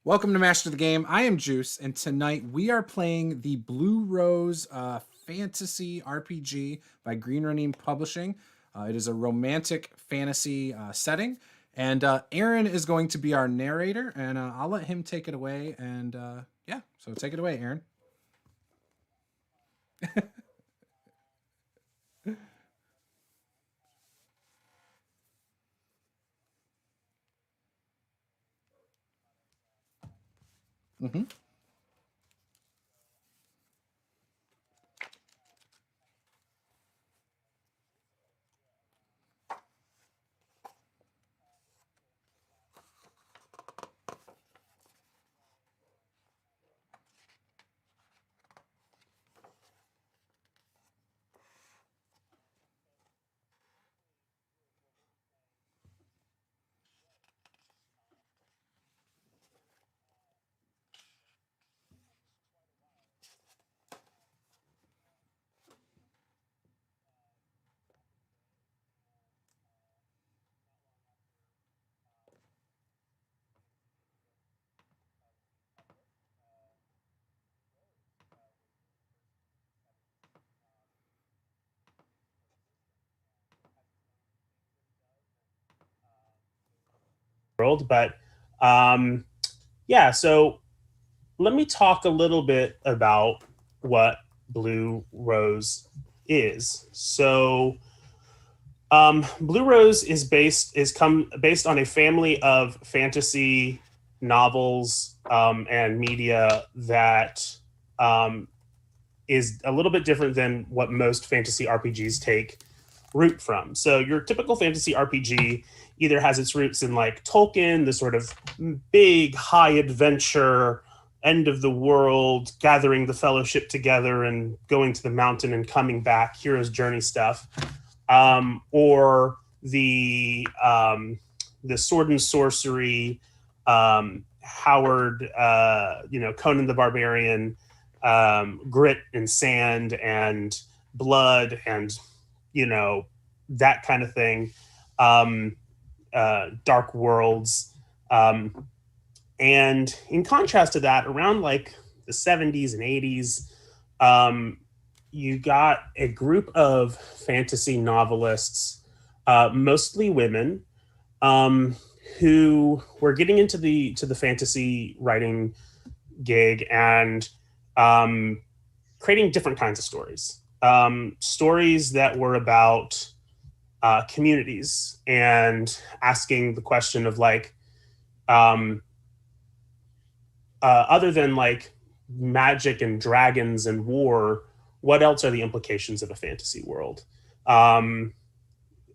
Welcome to Master the Game. I am Juice, and tonight we are playing the Blue Rose Fantasy RPG by Green Running Publishing. It is a romantic fantasy setting, and Aaron is going to be our narrator, and I'll let him take it away. And yeah, so take it away, Aaron. Mm-hmm. World. But um, yeah, so let me talk a little bit about what Blue Rose is. Blue Rose is based on a family of fantasy novels and media that um, is a little bit different than what most fantasy RPGs take root from. So your typical fantasy RPG either has its roots in like Tolkien, the sort of big high adventure, end of the world, gathering the fellowship together and going to the mountain and coming back, hero's journey stuff, or the sword and sorcery, Howard, Conan the Barbarian, grit and sand and blood and that kind of thing. Dark worlds. And in contrast to that, around like the 70s and 80s, you got a group of fantasy novelists, mostly women, who were getting into the fantasy writing gig and creating different kinds of stories. Stories that were about communities and asking the question of like, other than like magic and dragons and war, what else are the implications of a fantasy world? Can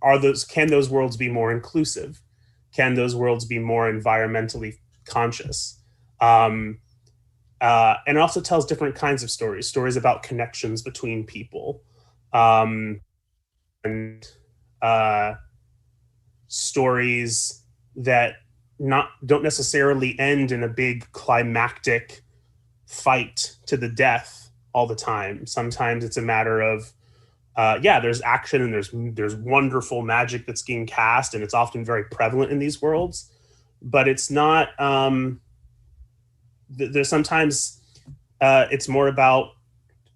those worlds be more inclusive? Can those worlds be more environmentally conscious? And it also tells different kinds of stories about connections between people, and uh, stories that don't necessarily end in a big climactic fight to the death all the time. Sometimes it's a matter of there's action and there's wonderful magic that's being cast, and it's often very prevalent in these worlds. But it's not. There's sometimes it's more about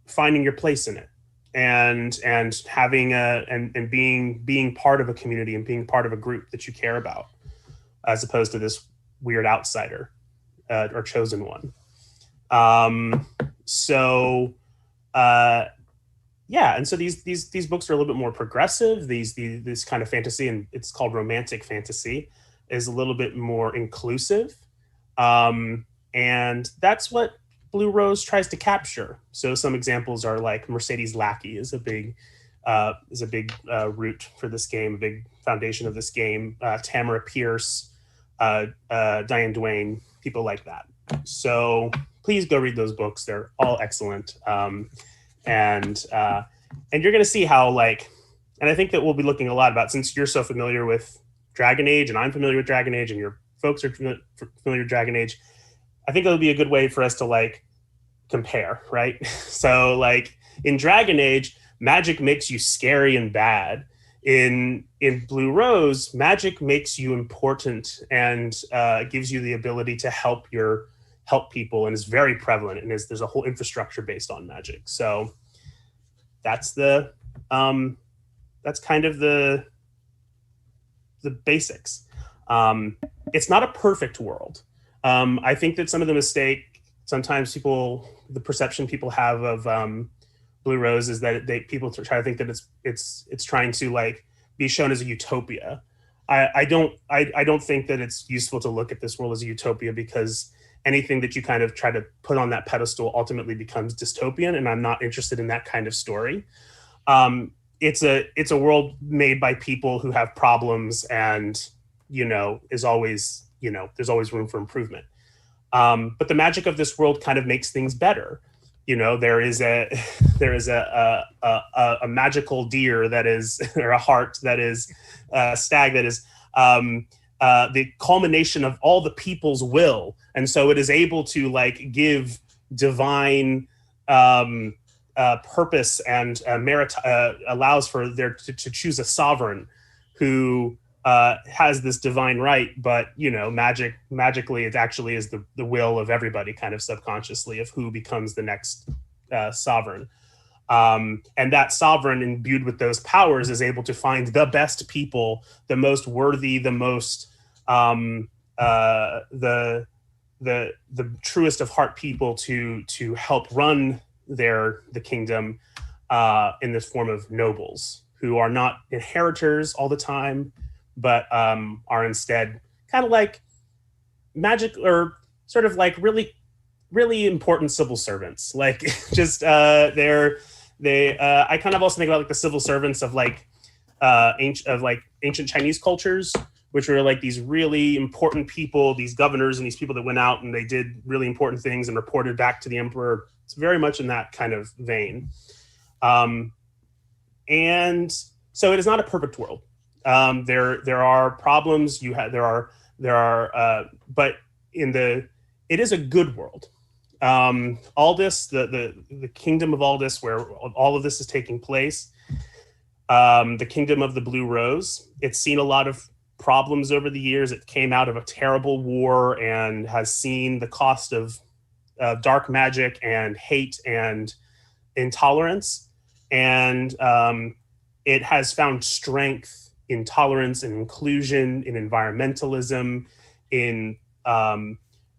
finding your place in it and having and being part of a community and being part of a group that you care about, as opposed to this weird outsider or chosen one. And so these books are a little bit more progressive. This kind of fantasy, and it's called romantic fantasy, is a little bit more inclusive. And that's what Blue Rose tries to capture. So some examples are like Mercedes Lackey is a big root for this game, a big foundation of this game. Tamara Pierce, Diane Duane, people like that. So please go read those books. They're all excellent. And you're going to see how and I think that we'll be looking a lot about, since you're so familiar with Dragon Age and I'm familiar with Dragon Age and your folks are familiar with Dragon Age, I think it'll be a good way for us to compare, right? So in Dragon Age, magic makes you scary and bad. In Blue Rose, magic makes you important and gives you the ability to help people, and is very prevalent, and there's a whole infrastructure based on magic. So that's that's kind of the basics. It's not a perfect world. I think that some of the mistake sometimes the perception people have of Blue Rose is that people try to think that it's trying to like be shown as a utopia. I don't think that it's useful to look at this world as a utopia, because anything that you kind of try to put on that pedestal ultimately becomes dystopian, and I'm not interested in that kind of story. It's a world made by people who have problems, and there's always room for improvement. But the magic of this world kind of makes things better. There is a magical deer that is, or a hart that is, a stag that is the culmination of all the people's will, and so it is able to like give divine purpose and merit, allows for there to choose a sovereign who has this divine right, but magically it actually is the will of everybody, kind of subconsciously, of who becomes the next sovereign. And that sovereign, imbued with those powers, is able to find the best people, the most worthy, the most the truest of heart people to help run the kingdom in this form of nobles, who are not inheritors all the time, but are instead kind of like magic, or sort of like really, really important civil servants. Like just I kind of also think about like the civil servants of like ancient Chinese cultures, which were like these really important people, these governors and these people that went out and they did really important things and reported back to the emperor. It's very much in that kind of vein. And so it is not a perfect world. There are problems but it is a good world. Aldous, the kingdom of Aldous, where all of this is taking place, the kingdom of the Blue Rose, it's seen a lot of problems over the years. It came out of a terrible war and has seen the cost of dark magic and hate and intolerance. And it has found strength in tolerance and inclusion, in environmentalism, in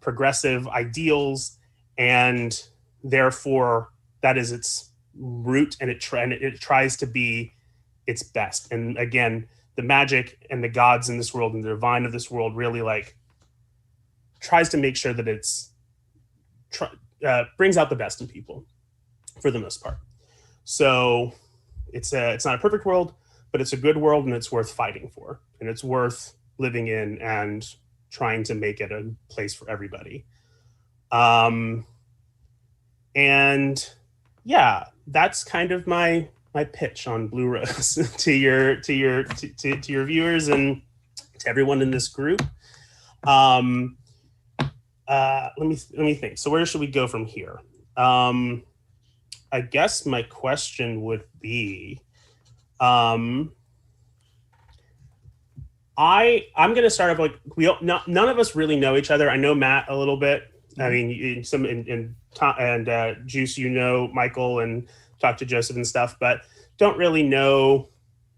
progressive ideals, and therefore that is its root, and it tries to be its best. And again, the magic and the gods in this world and the divine of this world really like tries to make sure that it's brings out the best in people for the most part. So it's not a perfect world, but it's a good world, and it's worth fighting for, and it's worth living in and trying to make it a place for everybody. And yeah, that's kind of my pitch on Blue Rose to your viewers and to everyone in this group. Let me think. So where should we go from here? I guess my question would be, I'm going to start off like none of us really know each other. I know Matt a little bit. I mean, Juce, Michael, and talk to Joseph and stuff, but don't really know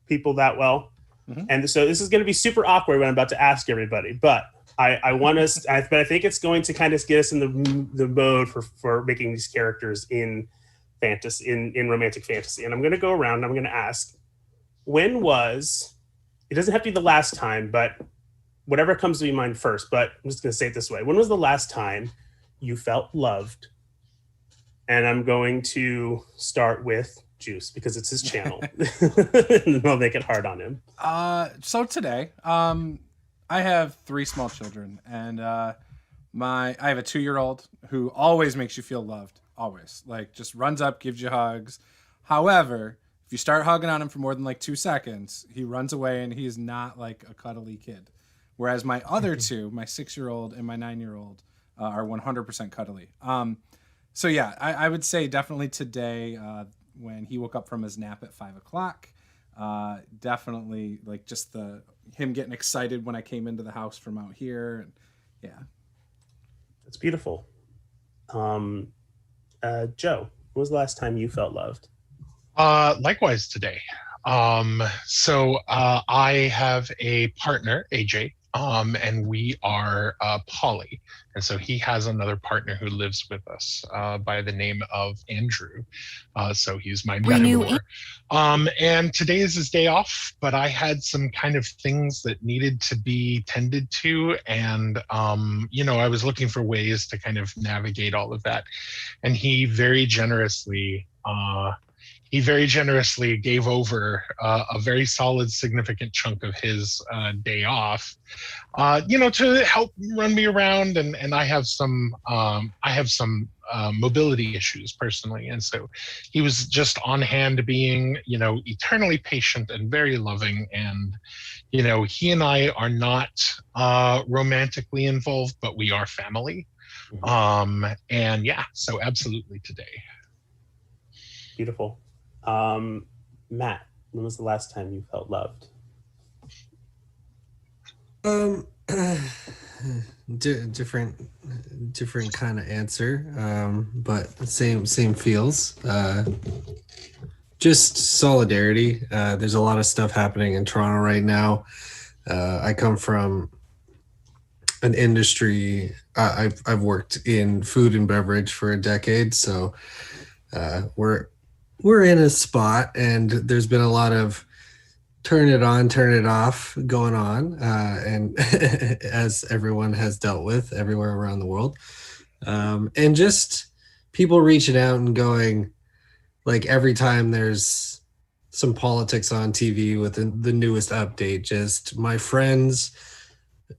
people that well. Mm-hmm. And so this is going to be super awkward when I'm about to ask everybody, but I want us, but I think it's going to kind of get us in the mode for making these characters in fantasy, in romantic fantasy. And I'm going to go around and I'm going to ask, it doesn't have to be the last time, but whatever comes to your mind first, but I'm just going to say it this way. When was the last time you felt loved? And I'm going to start with Juce because it's his channel. And I'll make it hard on him. So today, I have 3 small children, and I have a 2-year-old who always makes you feel loved. Always, like, just runs up, gives you hugs. However, if you start hugging on him for more than like 2 seconds, he runs away, and he is not like a cuddly kid. Whereas my other 2, my 6-year-old and my 9-year-old, are 100% cuddly. So yeah, I would say definitely today, when he woke up from his nap at 5 o'clock, Definitely like just him getting excited when I came into the house from out here. And yeah. That's beautiful. Joe, when was the last time you felt loved? Likewise today. I have a partner, AJ, and we are poly. And so he has another partner who lives with us by the name of Andrew. So he's my mentor. And today is his day off, but I had some kind of things that needed to be tended to. And, I was looking for ways to kind of navigate all of that. And he very generously gave over a very solid, significant chunk of his day off, to help run me around. And I have some mobility issues personally, and so he was just on hand, being eternally patient and very loving. And he and I are not romantically involved, but we are family. And yeah, so absolutely today. Beautiful. Matt, when was the last time you felt loved? Different kind of answer, but same feels. Just solidarity. There's a lot of stuff happening in Toronto right now. I come from an industry. I've worked in food and beverage for a decade, so we're in a spot, and there's been a lot of turn it on, turn it off going on, and as everyone has dealt with everywhere around the world, and just people reaching out and going, like every time there's some politics on TV with the newest update, just my friends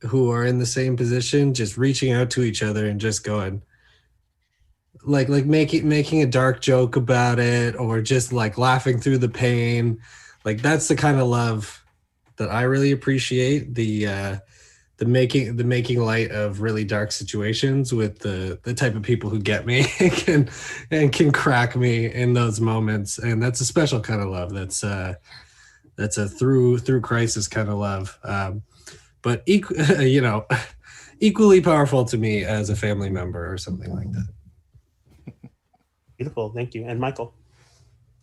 who are in the same position just reaching out to each other and just going, like making a dark joke about it, or just like laughing through the pain. Like that's the kind of love that I really appreciate. The making light of really dark situations with the type of people who get me and can crack me in those moments. And that's a special kind of love. That's a through crisis kind of love. But equally powerful to me as a family member or something like that. Beautiful, thank you. And Michael?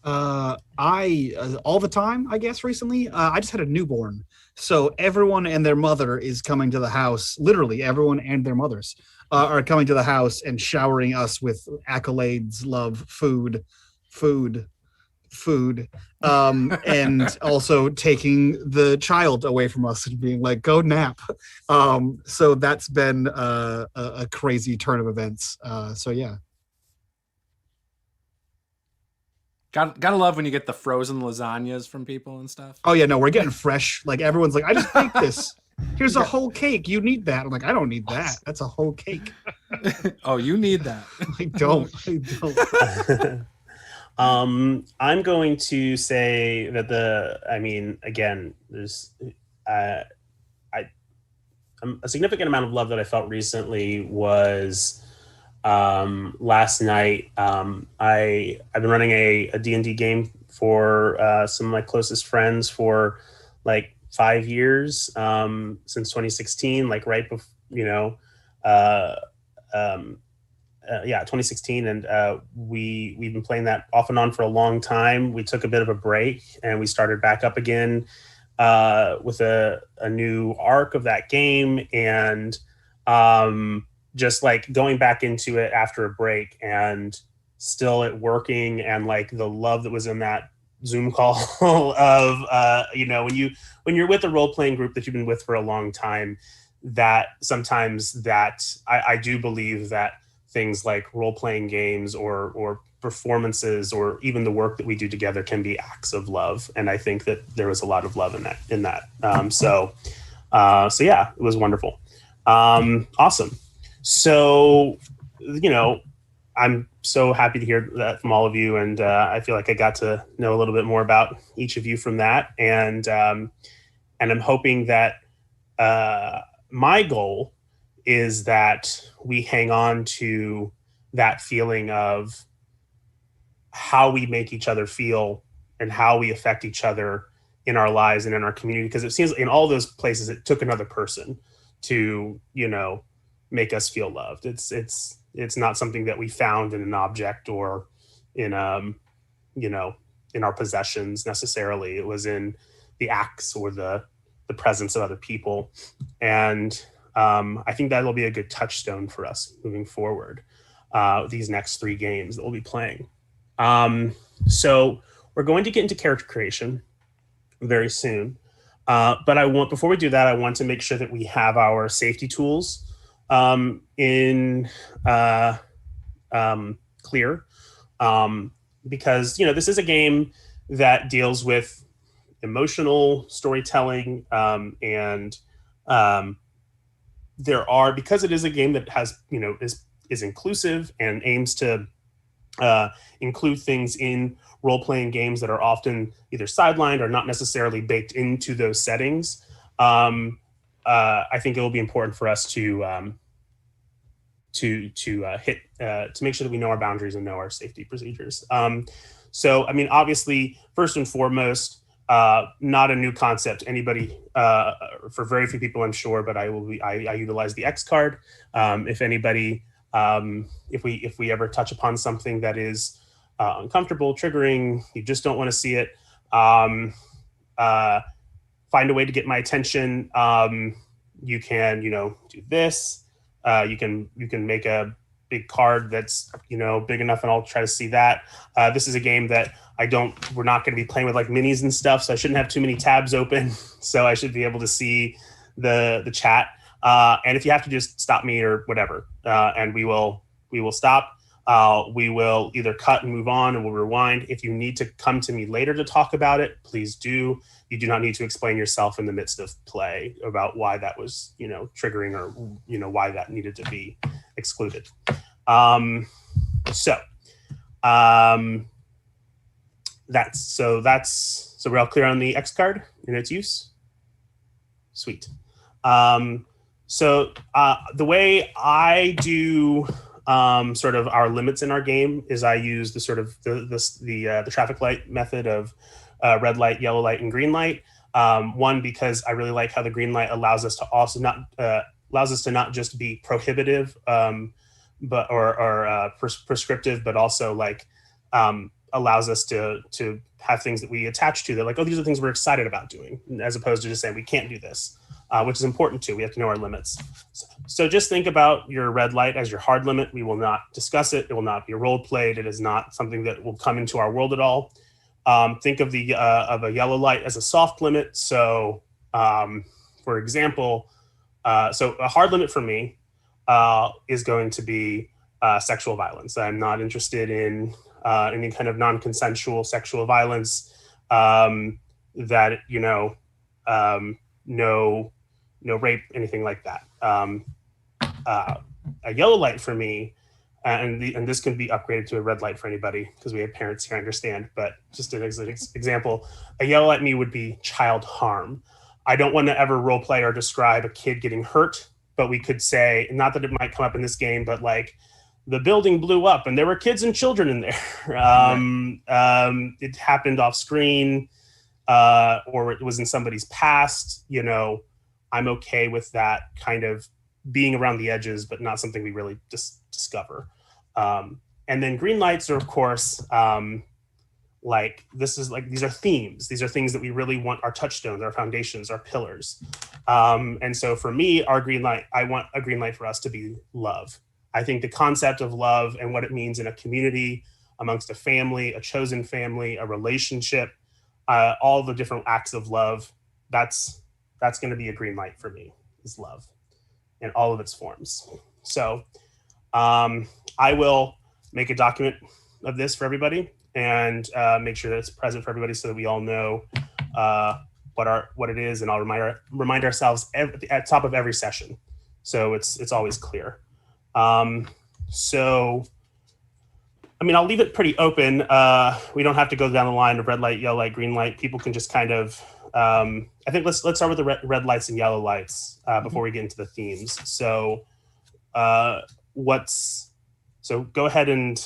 I all the time, I guess, recently. I just had a newborn, so everyone and their mother is coming to the house. Literally, everyone and their mothers are coming to the house and showering us with accolades, love, food, and also taking the child away from us and being like, "Go nap." So that's been a crazy turn of events. So yeah. Gotta love when you get the frozen lasagnas from people and stuff. Oh yeah, no, we're getting fresh. Like everyone's like, I just baked this. Here's a whole cake. You need that. I'm like, I don't need that. That's a whole cake. Oh, you need that. I don't. I'm going to say that there's a significant amount of love that I felt recently was last night. I've been running a D&D game for some of my closest friends for like 5 years, since 2016, like right before, 2016. And we've been playing that off and on for a long time. We took a bit of a break and we started back up again with a new arc of that game. And just like going back into it after a break and still it working, and like the love that was in that Zoom call of when you're with a role-playing group that you've been with for a long time, that sometimes that I do believe that things like role-playing games or performances or even the work that we do together can be acts of love. And I think that there was a lot of love in that. So yeah, it was wonderful. Awesome. So, I'm so happy to hear that from all of you. And I feel like I got to know a little bit more about each of you from that. And I'm hoping that my goal is that we hang on to that feeling of how we make each other feel and how we affect each other in our lives and in our community, because it seems in all those places it took another person to, you know, make us feel loved. It's not something that we found in an object or in you know, in our possessions necessarily. It was in the acts or the presence of other people. And I think that'll be a good touchstone for us moving forward, these next 3 games that we'll be playing. So we're going to get into character creation very soon. But before we do that, I want to make sure that we have our safety tools in clear, because, you know, this is a game that deals with emotional storytelling, and there are, because it is a game that has, you know, is inclusive and aims to include things in role-playing games that are often either sidelined or not necessarily baked into those settings. I think it will be important for us to make sure that we know our boundaries and know our safety procedures. So, I mean, obviously, first and foremost, not a new concept. Anybody, for very few people, I'm sure, but I utilize the X card. If anybody, if we ever touch upon something that is uncomfortable, triggering, you just don't want to see it, find a way to get my attention. You can, you know, do this. You can make a big card that's, you know, big enough, and I'll try to see that. This is a game that we're not going to be playing with like minis and stuff, so I shouldn't have too many tabs open. So I should be able to see the chat. And if you have to just stop me or whatever, and we will stop. We will either cut and move on, and we'll rewind. If you need to come to me later to talk about it, please do. You do not need to explain yourself in the midst of play about why that was, you know, triggering, or, you know, why that needed to be excluded. So we're all clear on the X card and its use. Sweet. So the way I do sort of our limits in our game is I use the sort of the traffic light method of red light, yellow light, and green light. One, because I really like how the green light allows us to also not just be prohibitive, but prescriptive, but also like allows us to have things that we attach to. They're like, oh, these are things we're excited about doing, as opposed to just saying we can't do this, which is important too. We have to know our limits. So just think about your red light as your hard limit. We will not discuss it. It will not be role played. It is not something that will come into our world at all. Think of a yellow light as a soft limit. So, for example, so a hard limit for me is going to be sexual violence. I'm not interested in any kind of non-consensual sexual violence. That, you know, no rape, anything like that. A yellow light for me. And this can be upgraded to a red light for anybody, because we have parents here, I understand. But just as an example, a yellow light me would be child harm. I don't want to ever role play or describe a kid getting hurt, but we could say, not that it might come up in this game, but like the building blew up and there were kids and children in there. It happened off screen, or it was in somebody's past. You know, I'm okay with that kind of being around the edges, but not something we really discover. And then green lights are, of course, like these are themes. These are things that we really want, our touchstones, our foundations, our pillars. And so for me, I want a green light for us to be love. I think the concept of love and what it means in a community, amongst a family, a chosen family, a relationship, all the different acts of love, that's going to be a green light for me, is love in all of its forms. So I will make a document of this for everybody and make sure that it's present for everybody so that we all know what it is, and I'll remind ourselves at the top of every session, so it's always clear. So, I mean, I'll leave it pretty open. We don't have to go down the line of red light, yellow light, green light. People can just kind of, I think let's start with the red lights and yellow lights before we get into the themes. So, so go ahead and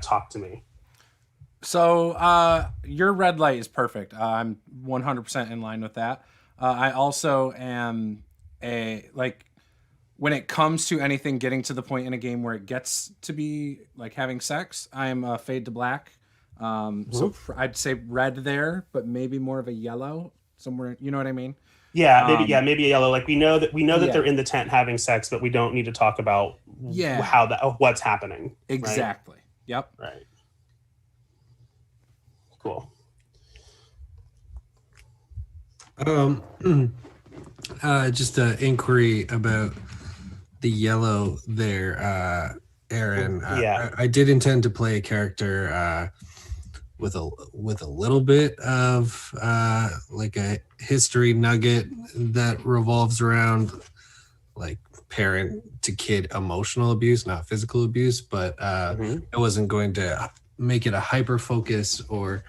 talk to me. So your red light is perfect. I'm 100% in line with that. I also am when it comes to anything getting to the point in a game where it gets to be like having sex, I'm fade to black. So I'd say red there, but maybe more of a yellow somewhere. You know what I mean? Yeah, maybe a yellow. Like we know that Yeah. they're in the tent having sex, but we don't need to talk about what's happening. Exactly. Yep. Right. Cool. Just an inquiry about the yellow there, Aaron. Yeah. I did intend to play a character with a little bit of like a history nugget that revolves around like parent to kid emotional abuse, not physical abuse, but I wasn't going to make it a hyper focus or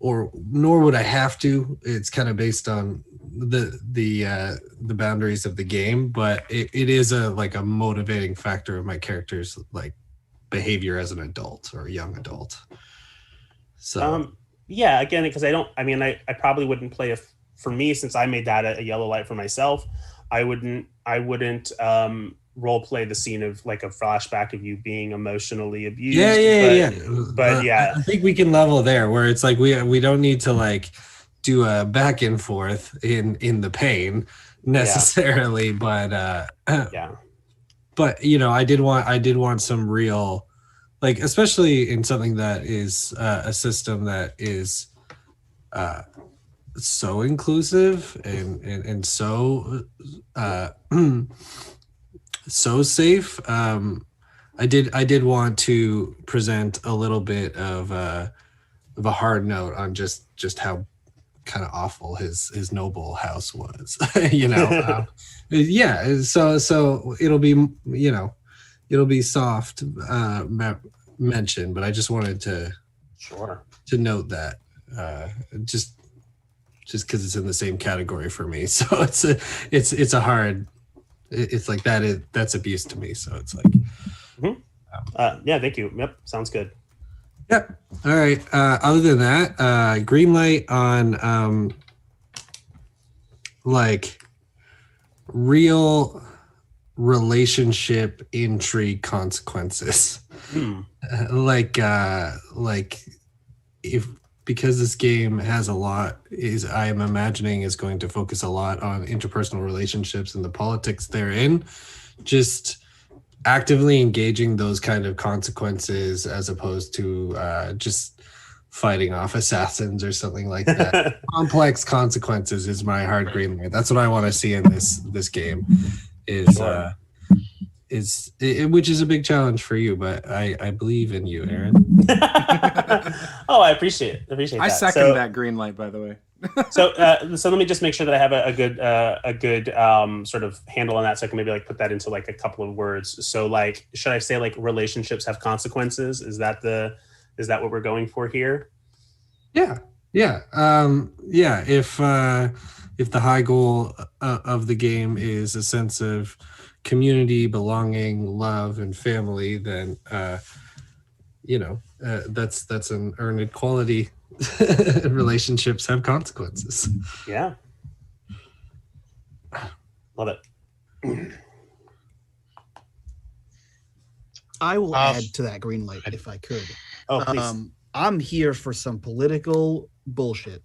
nor would I have to. It's kind of based on the boundaries of the game, but it is a motivating factor of my character's like behavior as an adult or a young adult. So again, because I probably wouldn't play for me, since I made that a yellow light for myself. I wouldn't role play the scene of like a flashback of you being emotionally abused. But I think we can level there where it's like we don't need to like do a back and forth in the pain necessarily, but but I did want some real, like, especially in something that is a system that is so inclusive and so so safe. I did want to present a little bit of a hard note on just how kind of awful his noble house was. So it'll be soft mention, but I just wanted to note that just because it's in the same category for me. So it's a hard, it's like that's abuse to me. So it's like, thank you. Yep. Sounds good. Yep. All right. Other than that, green light on like real relationship intrigue consequences. Like if, because this game has a lot, I am imagining is going to focus a lot on interpersonal relationships and the politics therein, just actively engaging those kind of consequences as opposed to just fighting off assassins or something like that. Complex consequences is my hard green light. That's what I want to see in this game which is a big challenge for you, but I believe in you, Aaron. I appreciate that. I second that green light, by the way. so let me just make sure that I have a good sort of handle on that, so I can maybe like put that into like a couple of words. So like, should I say like relationships have consequences? Is that what we're going for here? Yeah. If the high goal of the game is a sense of community, belonging, love, and family, then that's an earned quality. Relationships have consequences. Yeah, love it. I will add to that green light if I could. Oh, please. I'm here for some political bullshit.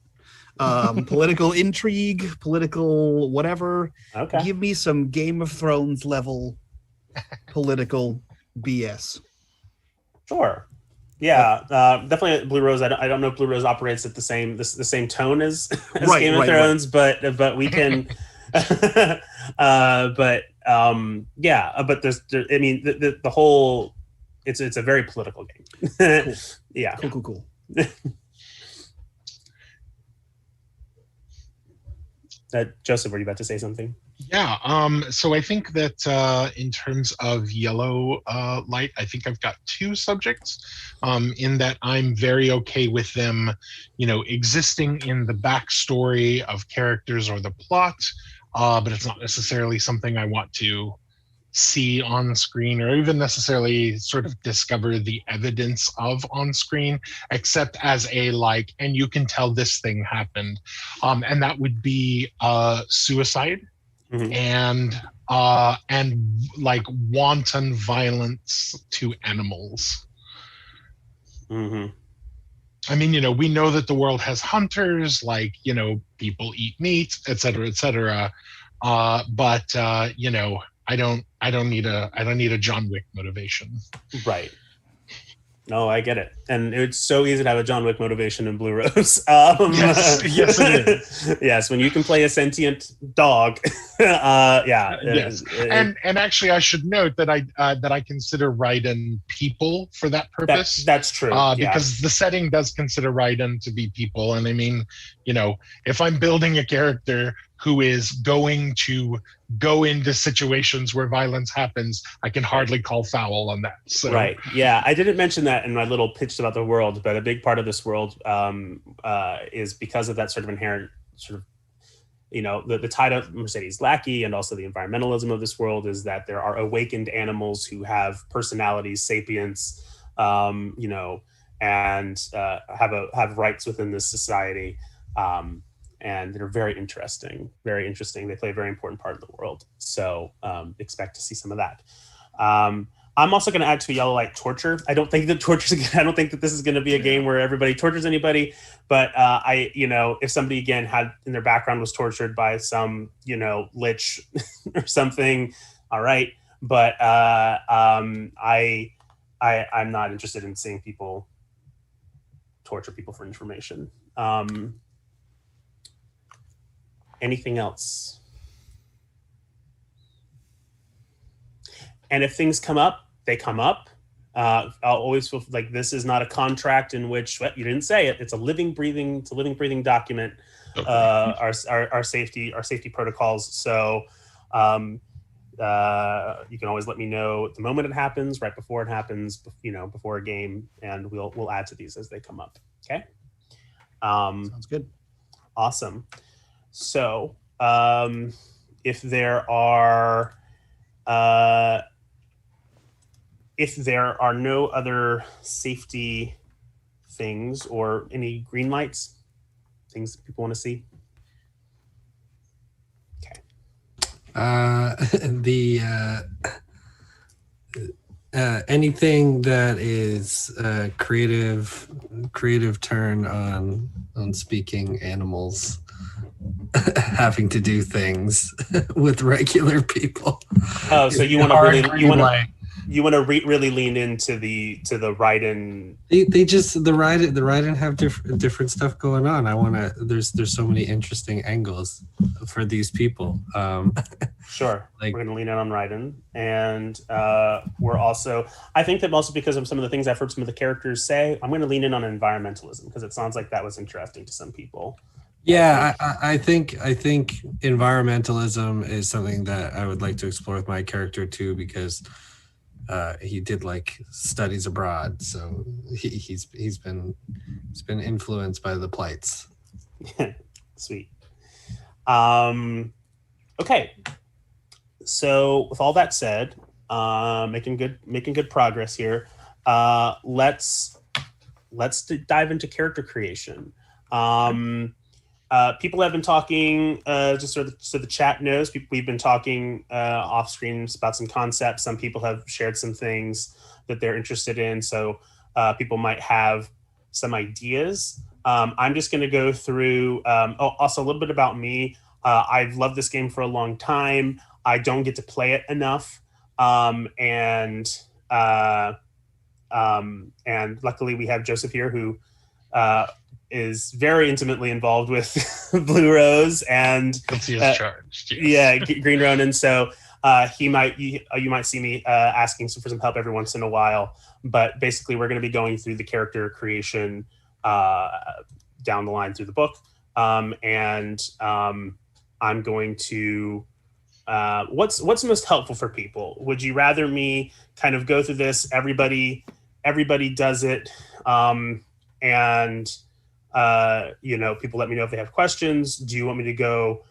Political intrigue, political whatever. Okay. Give me some Game of Thrones level political BS. Sure. Yeah, definitely Blue Rose. I don't know if Blue Rose operates at the same tone as Game of Thrones, but we can. But there's I mean the whole it's a very political game. Cool. Yeah. Cool. Joseph, were you about to say something? Yeah. So I think that in terms of yellow light, I think I've got two subjects in that I'm very okay with them, existing in the backstory of characters or the plot, but it's not necessarily something I want to see on screen or even necessarily sort of discover the evidence of on screen, except as a like, and you can tell this thing happened. And that would be suicide and like wanton violence to animals. I mean, you know, we know that the world has hunters, like, you know, people eat meat, et cetera, but you know, I don't need a John Wick motivation. Right. No, I get it. And it's so easy to have a John Wick motivation in Blue Rose. Yes, it is. Yes, when you can play a sentient dog. Yes. And actually, I should note that I consider Raiden people for that purpose. That's true. Because the setting does consider Raiden to be people. And I mean, you know, if I'm building a character who is going to go into situations where violence happens, I can hardly call foul on that. So. Right. Yeah, I didn't mention that in my little pitch about the world, but a big part of this world is because of that sort of inherent sort of, you know, the tide of Mercedes Lackey and also the environmentalism of this world is that there are awakened animals who have personalities, sapience, you know, and have rights within this society. And they're very interesting. They play a very important part of the world. So expect to see some of that. I'm also going to add to Yellow Light torture. I don't think that this is going to be a game where everybody tortures anybody. But you know, if somebody again had in their background was tortured by some, you know, lich or something, all right. But I'm not interested in seeing people torture people for information. Anything else? And if things come up, they come up. I'll always feel like this is not a contract in which you didn't say it. It's a living, breathing document. Our safety protocols. So you can always let me know the moment it happens, right before it happens, you know, before a game, and we'll add to these as they come up. Okay. Sounds good. Awesome. So, if there are no other safety things or any green lights, things that people want to see. Okay. Anything that is creative turn on speaking animals having to do things with regular people. Oh, so you want to really lean into the Raiden. The Raiden have different stuff going on. There's so many interesting angles for these people. Sure, we're going to lean in on Raiden, and we're also. I think that also because of some of the things I've heard some of the characters say, I'm going to lean in on environmentalism because it sounds like that was interesting to some people. Yeah, I think environmentalism is something that I would like to explore with my character too, because he did like studies abroad, so he's been influenced by the plights. Sweet. Okay. So with all that said, making good progress here. Let's dive into character creation. People have been talking, just so the chat knows, we've been talking off screen about some concepts. Some people have shared some things that they're interested in. So people might have some ideas. I'm just going to go through, also a little bit about me. I've loved this game for a long time. I don't get to play it enough. And luckily we have Joseph here who is very intimately involved with Blue Rose and charged. Yes. Yeah, Green Ronin. So you might see me asking for some help every once in a while. But basically, we're going to be going through the character creation down the line through the book, and I'm going to. What's most helpful for people? Would you rather me kind of go through this? Everybody does it, and. You know, people let me know if they have questions. Do you want me to go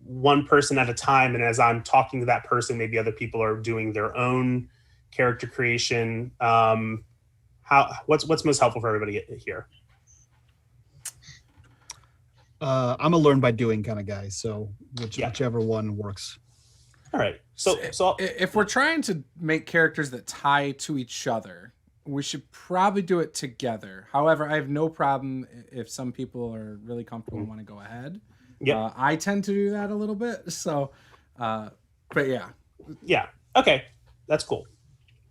one person at a time, and as I'm talking to that person, maybe other people are doing their own character creation. What's most helpful for everybody here? I'm a learn by doing kind of guy, so whichever one works. All right. So if we're trying to make characters that tie to each other, we should probably do it together. However, I have no problem if some people are really comfortable and want to go ahead. Yeah. I tend to do that a little bit. So, but yeah. Yeah. Okay. That's cool.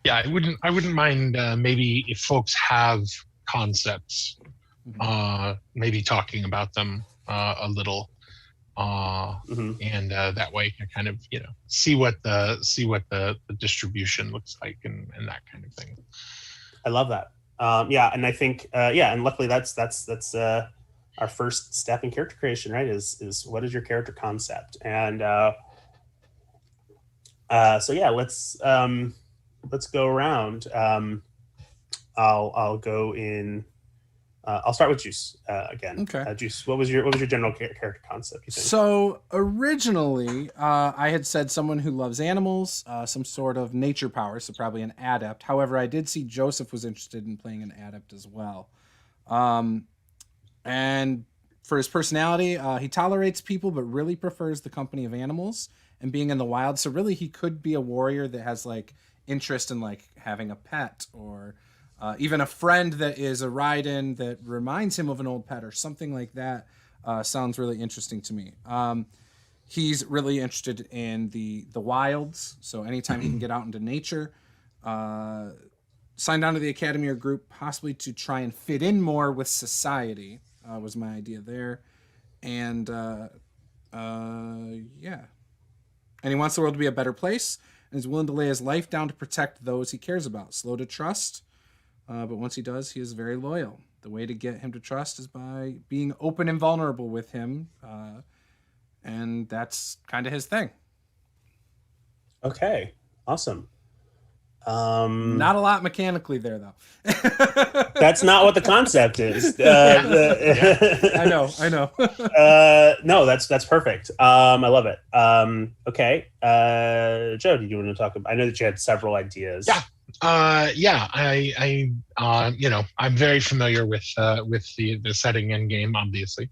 Yeah, I wouldn't mind maybe if folks have concepts, maybe talking about them a little, and that way I kind of see what the distribution looks like and that kind of thing. I love that. Yeah, and I think and luckily that's our first step in character creation, right? Is what is your character concept? And so yeah, let's go around. I'll go in. I'll start with Juce again. Okay. Juce, what was your general character concept, you think? So originally, I had said someone who loves animals, some sort of nature power, so probably an adept. However, I did see Joseph was interested in playing an adept as well. And for his personality, he tolerates people, but really prefers the company of animals and being in the wild. So really, he could be a warrior that has like interest in like having a pet or even a friend that is a ride-in that reminds him of an old pet or something like that. Sounds really interesting to me. He's really interested in the wilds. So anytime he can get out into nature, signed on to the academy or group, possibly to try and fit in more with society, was my idea there. And yeah. And he wants the world to be a better place and is willing to lay his life down to protect those he cares about. Slow to trust. But once he does, he is very loyal. The way to get him to trust is by being open and vulnerable with him. And that's kind of his thing. Okay. Awesome. Not a lot mechanically there, though. That's not what the concept is. I know. No, that's perfect. I love it. Okay. Joe, do you want to talk about? I know that you had several ideas. Yeah. I'm very familiar with the setting and game, obviously.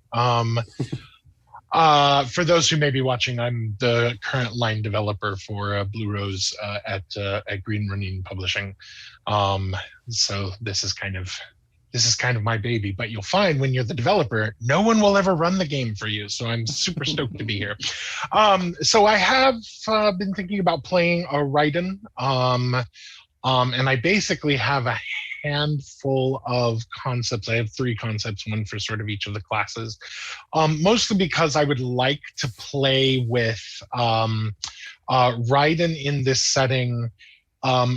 For those who may be watching, I'm the current line developer for Blue Rose at Green Running Publishing. So this is kind of my baby. But you'll find when you're the developer, no one will ever run the game for you. So I'm super stoked to be here. So I have been thinking about playing a Raiden. And I basically have a handful of concepts. I have 3 concepts, one for sort of each of the classes, mostly because I would like to play with Raiden in this setting,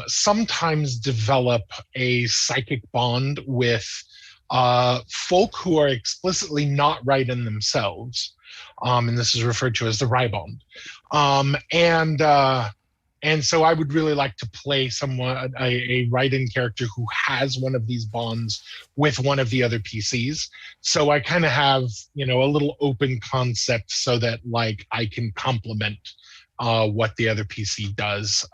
sometimes develop a psychic bond with folk who are explicitly not Raiden themselves. And this is referred to as the Raibond. And so I would really like to play someone, a Raiden character who has one of these bonds with one of the other PCs. So I kind of have, a little open concept so that like I can complement what the other PC does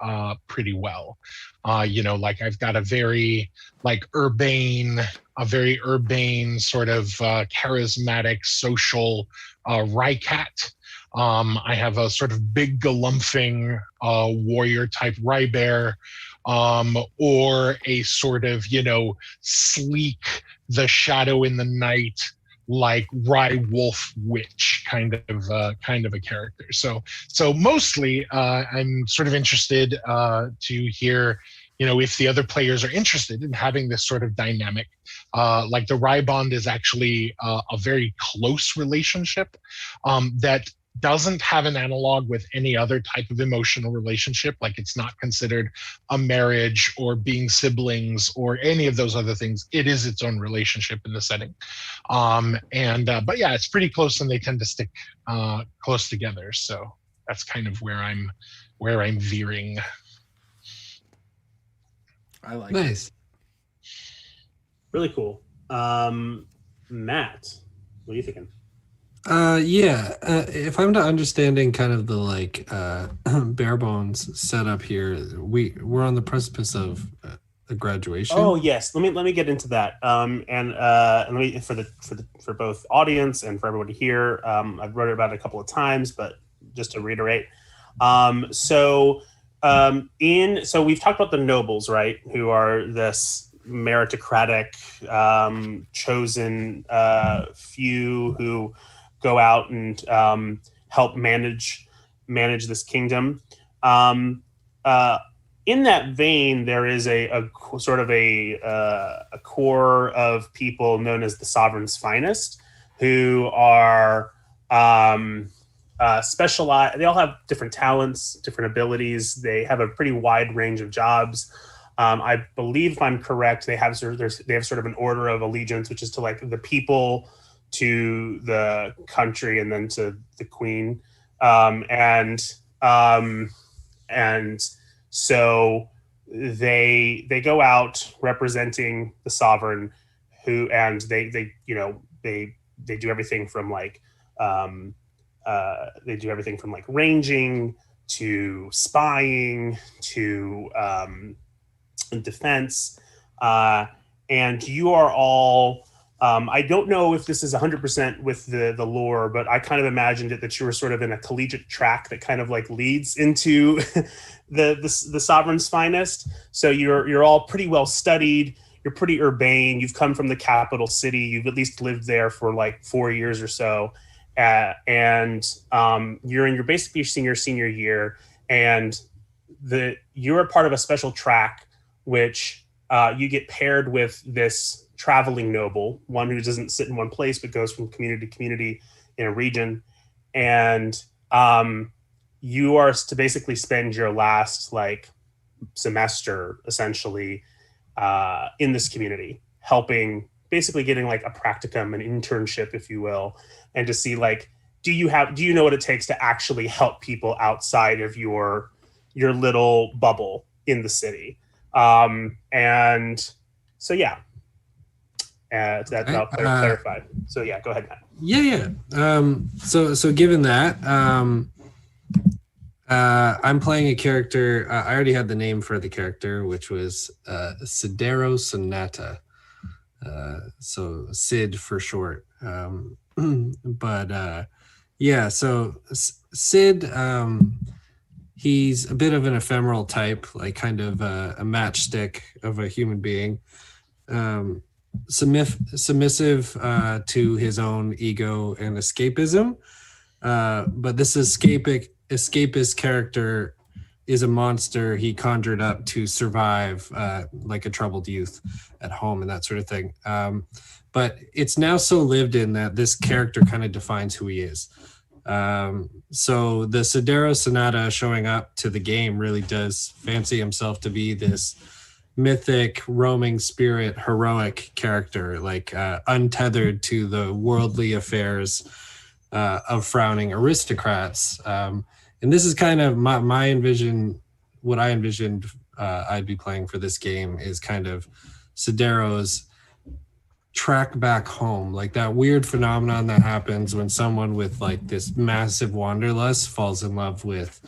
pretty well. Like I've got a very urbane sort of charismatic social Rycat. I have a sort of big galumphing warrior type Rybear, or a sort of, sleek, the shadow in the night, like Rye Wolf Witch kind of a character. So mostly I'm sort of interested to hear, if the other players are interested in having this sort of dynamic. Like the Raibond is actually a very close relationship that doesn't have an analog with any other type of emotional relationship. Like it's not considered a marriage or being siblings or any of those other things. It is its own relationship in the setting. But yeah, it's pretty close and they tend to stick close together. So that's kind of where I'm veering. I like Nice. it. Really cool. Matt, what are you thinking? Yeah. If I'm not understanding kind of the like bare bones setup here, we're on the precipice of a graduation. Oh yes, let me get into that. And let me for both audience and for everybody here. I've wrote about it a couple of times, but just to reiterate. So we've talked about the nobles, right? Who are this meritocratic, chosen few who go out and help manage this kingdom. Um, in that vein, there is a sort of a core of people known as the Sovereign's Finest, who are specialized. They all have different talents, different abilities. They have a pretty wide range of jobs. I believe, if I'm correct, they have sort of an order of allegiance, which is to like the people, to the country, and then to the queen. And so they go out representing the sovereign, and they do everything from like ranging to spying to defense, and you are all. I don't know if this is 100% with the lore, but I kind of imagined it that you were sort of in a collegiate track that kind of like leads into the Sovereign's Finest. So you're all pretty well studied. You're pretty urbane. You've come from the capital city. You've at least lived there for like 4 years or so, and you're in your basically senior year, and you're a part of a special track, which you get paired with this traveling noble, one who doesn't sit in one place but goes from community to community in a region, and you are to basically spend your last like semester essentially in this community, helping, basically getting like a practicum, an internship, if you will, and to see like, do you know what it takes to actually help people outside of your little bubble in the city. And so yeah, that'll clarify. So yeah, go ahead, Matt. Yeah. So given that, I'm playing a character. I already had the name for the character, which was Sidero Sonata. So Sid for short. Yeah. So Sid, he's a bit of an ephemeral type, like kind of a matchstick of a human being. Submissive to his own ego and escapism, but this escapist character is a monster he conjured up to survive, like a troubled youth at home and that sort of thing. But it's now so lived in that this character kind of defines who he is. So the Sidero Sonata showing up to the game really does fancy himself to be this mythic, roaming spirit, heroic character, like untethered to the worldly affairs of frowning aristocrats. And this is kind of what I envisioned I'd be playing for this game is kind of Sidero's track back home, like that weird phenomenon that happens when someone with like this massive wanderlust falls in love with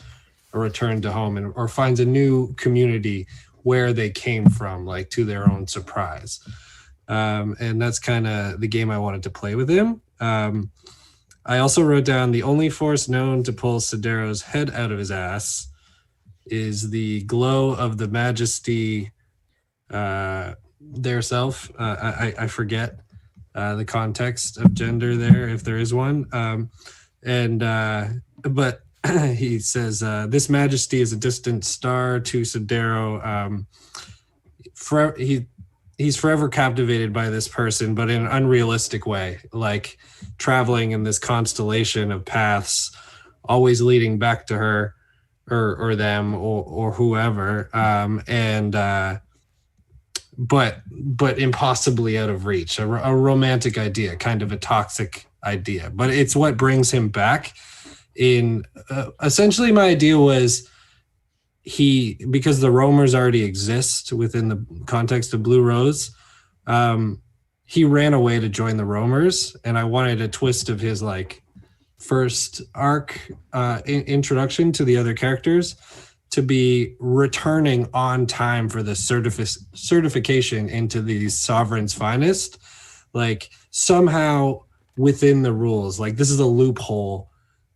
a return to home or finds a new community where they came from, like to their own surprise. And that's kind of the game I wanted to play with him. I also wrote down the only force known to pull Sidero's head out of his ass is the glow of the majesty their self. I forget the context of gender there, if there is one. But he says, this majesty is a distant star to Sidero. He's forever captivated by this person, but in an unrealistic way, like traveling in this constellation of paths, always leading back to her or them or whoever. But impossibly out of reach, a romantic idea, kind of a toxic idea, but it's what brings him back. In essentially my idea was because the roamers already exist within the context of Blue Rose, he ran away to join the Roamers, and I wanted a twist of his like first arc introduction to the other characters to be returning on time for the certification into the Sovereign's Finest, like somehow within the rules. Like this is a loophole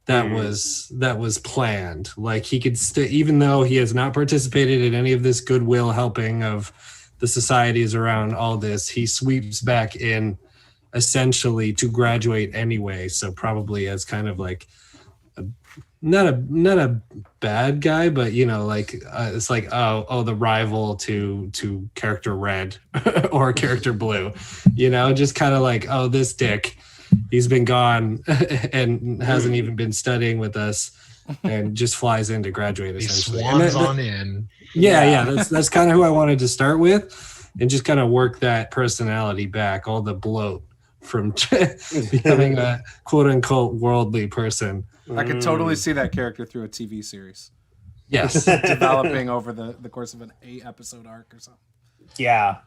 that was planned. Like he could even though he has not participated in any of this goodwill helping of the societies around all this, he sweeps back in essentially to graduate anyway. So probably as kind of like not a bad guy, but you know, like it's like oh the rival to character Red or character Blue, you know, just kind of like oh this dick, he's been gone and hasn't even been studying with us, and just flies in to graduate essentially. He swans on in. Yeah, that's kind of who I wanted to start with, and just kind of work that personality back, all the bloat from becoming a quote unquote worldly person. I could totally see that character through a TV series. Yes. Developing over the course of an 8-episode arc or something. Yeah,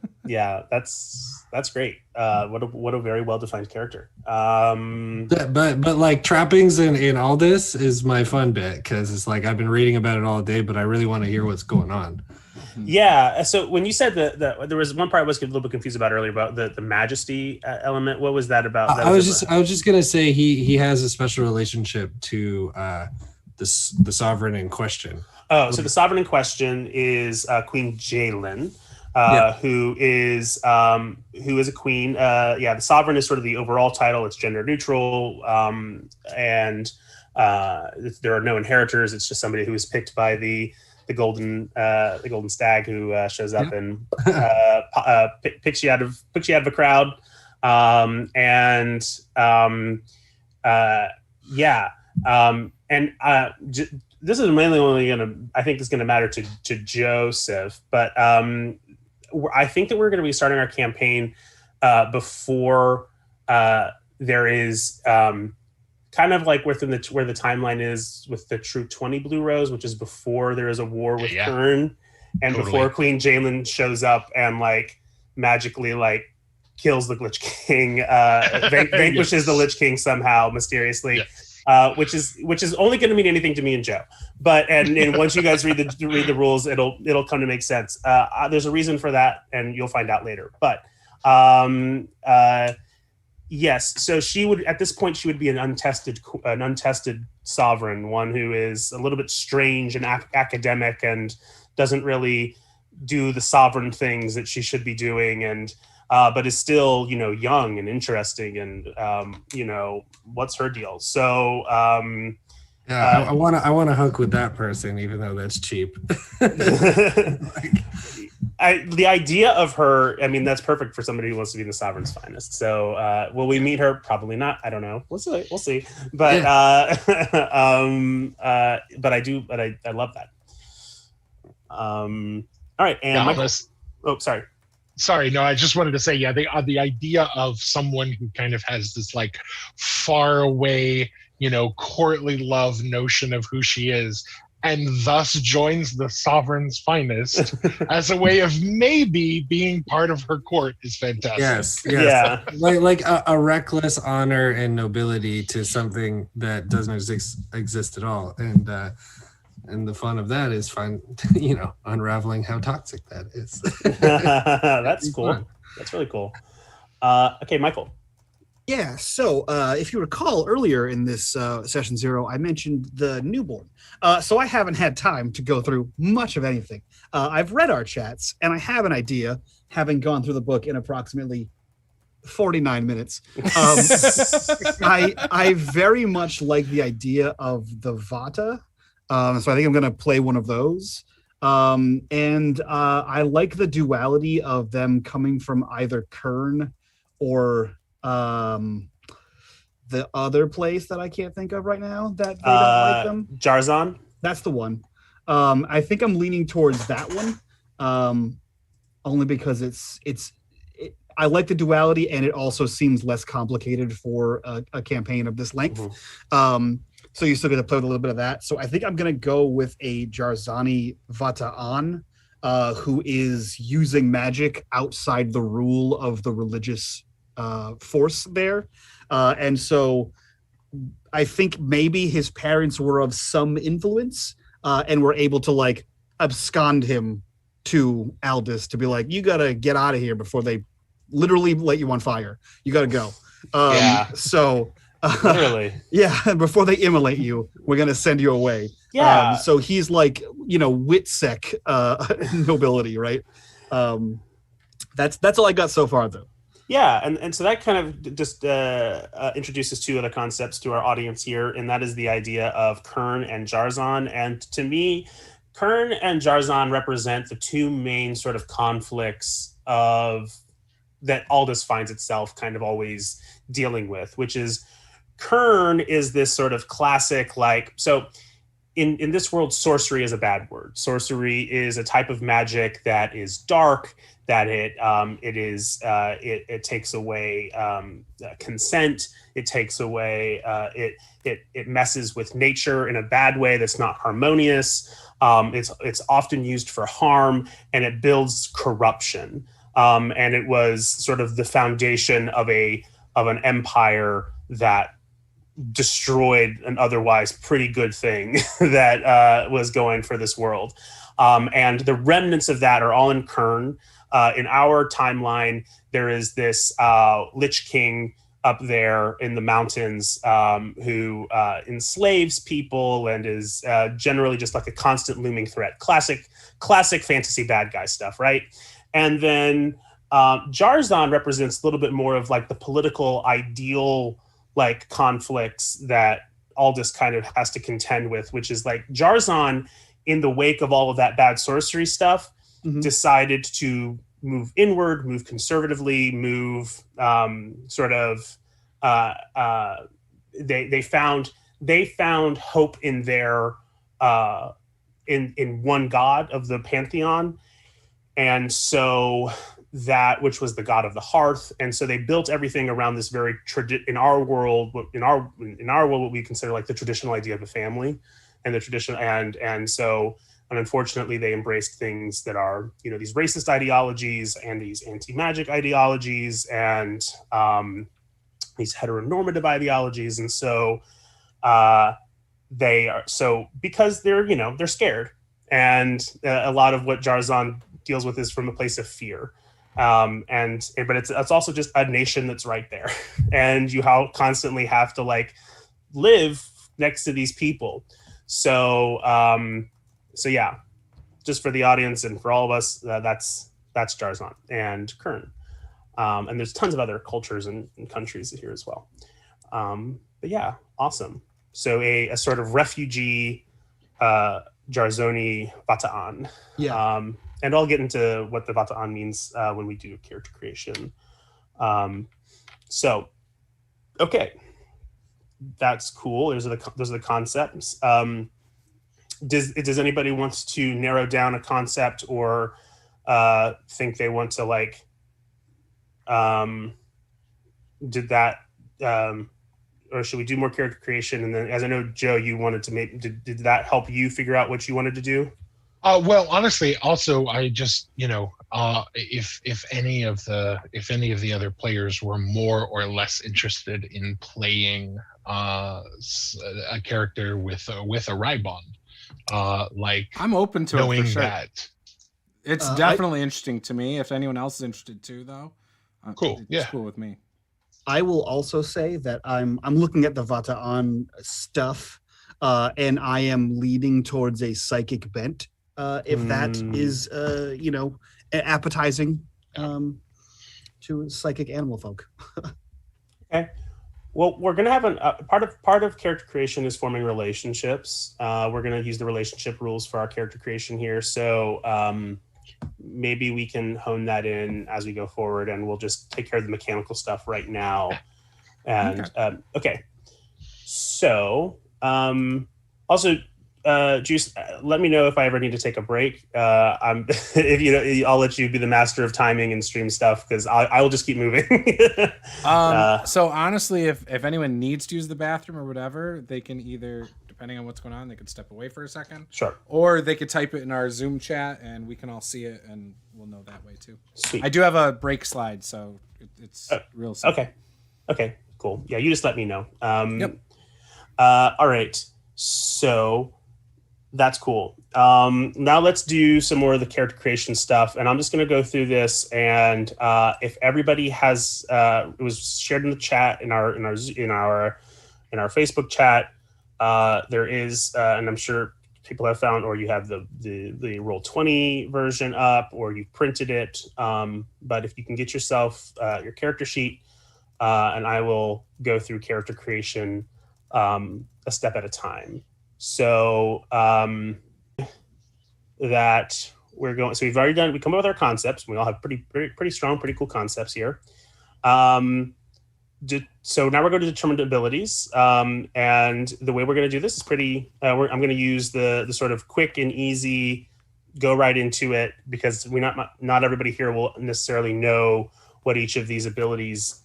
that's great. What a very well defined character. But like trappings in all this is my fun bit, because it's like I've been reading about it all day, but I really want to hear what's going on. Yeah. So when you said that there was one part I was a little bit confused about earlier about the majesty element. What was that about? I was just gonna say he has a special relationship to the sovereign in question. Oh, so the sovereign in question is Queen Jalen. Who is a queen. The sovereign is sort of the overall title. It's gender neutral, and there are no inheritors. It's just somebody who is picked by the golden stag who shows up and picks you out of a crowd. This is mainly only I think is gonna matter to Joseph, but I think that we're going to be starting our campaign before there is kind of like where the timeline is with the True 20 Blue Rose, which is before there is a war with Kern, and before Queen Jalen shows up and like magically like kills the Lich King, vanquishes the Lich King somehow mysteriously. Which is only going to mean anything to me and Joe, but and once you guys read the rules, it'll come to make sense. There's a reason for that, and you'll find out later. But yes, so she would at this point she would be an untested sovereign, one who is a little bit strange and academic and doesn't really do the sovereign things that she should be doing, and but is still, you know, young and interesting, and you know, what's her deal? So I want to hook with that person, even though that's cheap. The idea of her, I mean, that's perfect for somebody who wants to be the Sovereign's Finest. So will we meet her? Probably not. I don't know. We'll see. But but I do. But I love that. All right, and Michael. Oh, sorry. Sorry, no, I just wanted to say, the idea of someone who kind of has this like far away, you know, courtly love notion of who she is, and thus joins the Sovereign's Finest as a way of maybe being part of her court is fantastic. Yes. Yeah. Like a reckless honor and nobility to something that doesn't exist at all. And the fun of that is unraveling how toxic that is. That's cool. Fun. That's really cool. Okay, Michael. Yeah, so if you recall earlier in this session 0, I mentioned the newborn. So I haven't had time to go through much of anything. I've read our chats, and I have an idea, having gone through the book in approximately 49 minutes. I very much like the idea of the Vata. So I think I'm going to play one of those. And I like the duality of them coming from either Kern or the other place that I can't think of right now that they don't like them. Jarzon? That's the one. I think I'm leaning towards that one, only because I like the duality, and it also seems less complicated for a campaign of this length. Mm-hmm. So you still get to play with a little bit of that. So I think I'm going to go with a Jarzani Vata'an, who is using magic outside the rule of the religious force there, and so I think maybe his parents were of some influence and were able to like abscond him to Aldous to be like, you gotta get out of here before they literally light you on fire. You gotta go. Yeah. So Literally. yeah, before they immolate you, we're gonna send you away. Yeah. So he's like, Witsec nobility, right? That's all I got so far, though. Yeah, and so that kind of just introduces two other concepts to our audience here, and that is the idea of Kern and Jarzon. And to me, Kern and Jarzon represent the two main sort of conflicts that Aldous finds itself kind of always dealing with, which is Kern is this sort of classic, in this world, sorcery is a bad word. Sorcery is a type of magic that is dark, that it takes away consent. It takes away it messes with nature in a bad way that's not harmonious. It's often used for harm, and it builds corruption. And it was sort of the foundation of an empire that destroyed an otherwise pretty good thing that was going for this world. And the remnants of that are all in Kern. In our timeline, there is this Lich King up there in the mountains who enslaves people and is generally just like a constant looming threat. Classic fantasy bad guy stuff, right? And then Jarzon represents a little bit more of like the political ideal like conflicts that Aldous kind of has to contend with, which is like Jarzon, in the wake of all of that bad sorcery stuff, decided to move inward, move conservatively, move they found hope in their in one god of the pantheon, and so that which was the god of the hearth, and so they built everything around this very in our world what we consider like the traditional idea of a family and the tradition, and so. And unfortunately, they embraced things that are, these racist ideologies and these anti-magic ideologies and these heteronormative ideologies. And so because they're scared. And a lot of what Jarzon deals with is from a place of fear. But it's also just a nation that's right there. And you constantly have to like live next to these people. So yeah, just for the audience and for all of us, that's Jarzon and Kern. And there's tons of other cultures and countries here as well. But yeah, awesome. So a sort of refugee Jarzoni Vata'an. Yeah. And I'll get into what the Vata'an means when we do character creation. Okay. That's cool. Those are the concepts. Does anybody wants to narrow down a concept or think they want to like did that or should we do more character creation? And then, as I know, Joe, you wanted to make did that help you figure out what you wanted to do? Well, honestly, also I just if any of the other players were more or less interested in playing a character with a Rybond. I'm open to knowing it for sure. that. It's definitely interesting to me. If anyone else is interested too, though, cool. It's cool with me. I will also say that I'm looking at the Vata'an stuff, and I am leaning towards a psychic bent. If that is, appetizing to psychic animal folk. Okay. Well, we're going to have part of character creation is forming relationships. We're going to use the relationship rules for our character creation here. So maybe we can hone that in as we go forward, and we'll just take care of the mechanical stuff right now. And okay. So also, Juce, let me know if I ever need to take a break. I'll let you be the master of timing and stream stuff because I will just keep moving. So honestly, if anyone needs to use the bathroom or whatever, they can either depending on what's going on, they could step away for a second. Sure. Or they could type it in our Zoom chat, and we can all see it, and we'll know that way too. Sweet. I do have a break slide, so it's real simple. Okay, cool. Yeah, you just let me know. Yep. All right. So that's cool. Now let's do some more of the character creation stuff, and I'm just going to go through this. And if everybody has, it was shared in the chat in our Facebook chat. There is, and I'm sure people have found, or you have the Roll20 version up, or you've printed it. But if you can get yourself your character sheet, and I will go through character creation a step at a time. So that we're going. So we've already done. We come up with our concepts. We all have pretty strong, pretty cool concepts here. So now we're going to determine the abilities, and the way we're going to do this is pretty. I'm going to use the sort of quick and easy, go right into it, because not everybody here will necessarily know what each of these abilities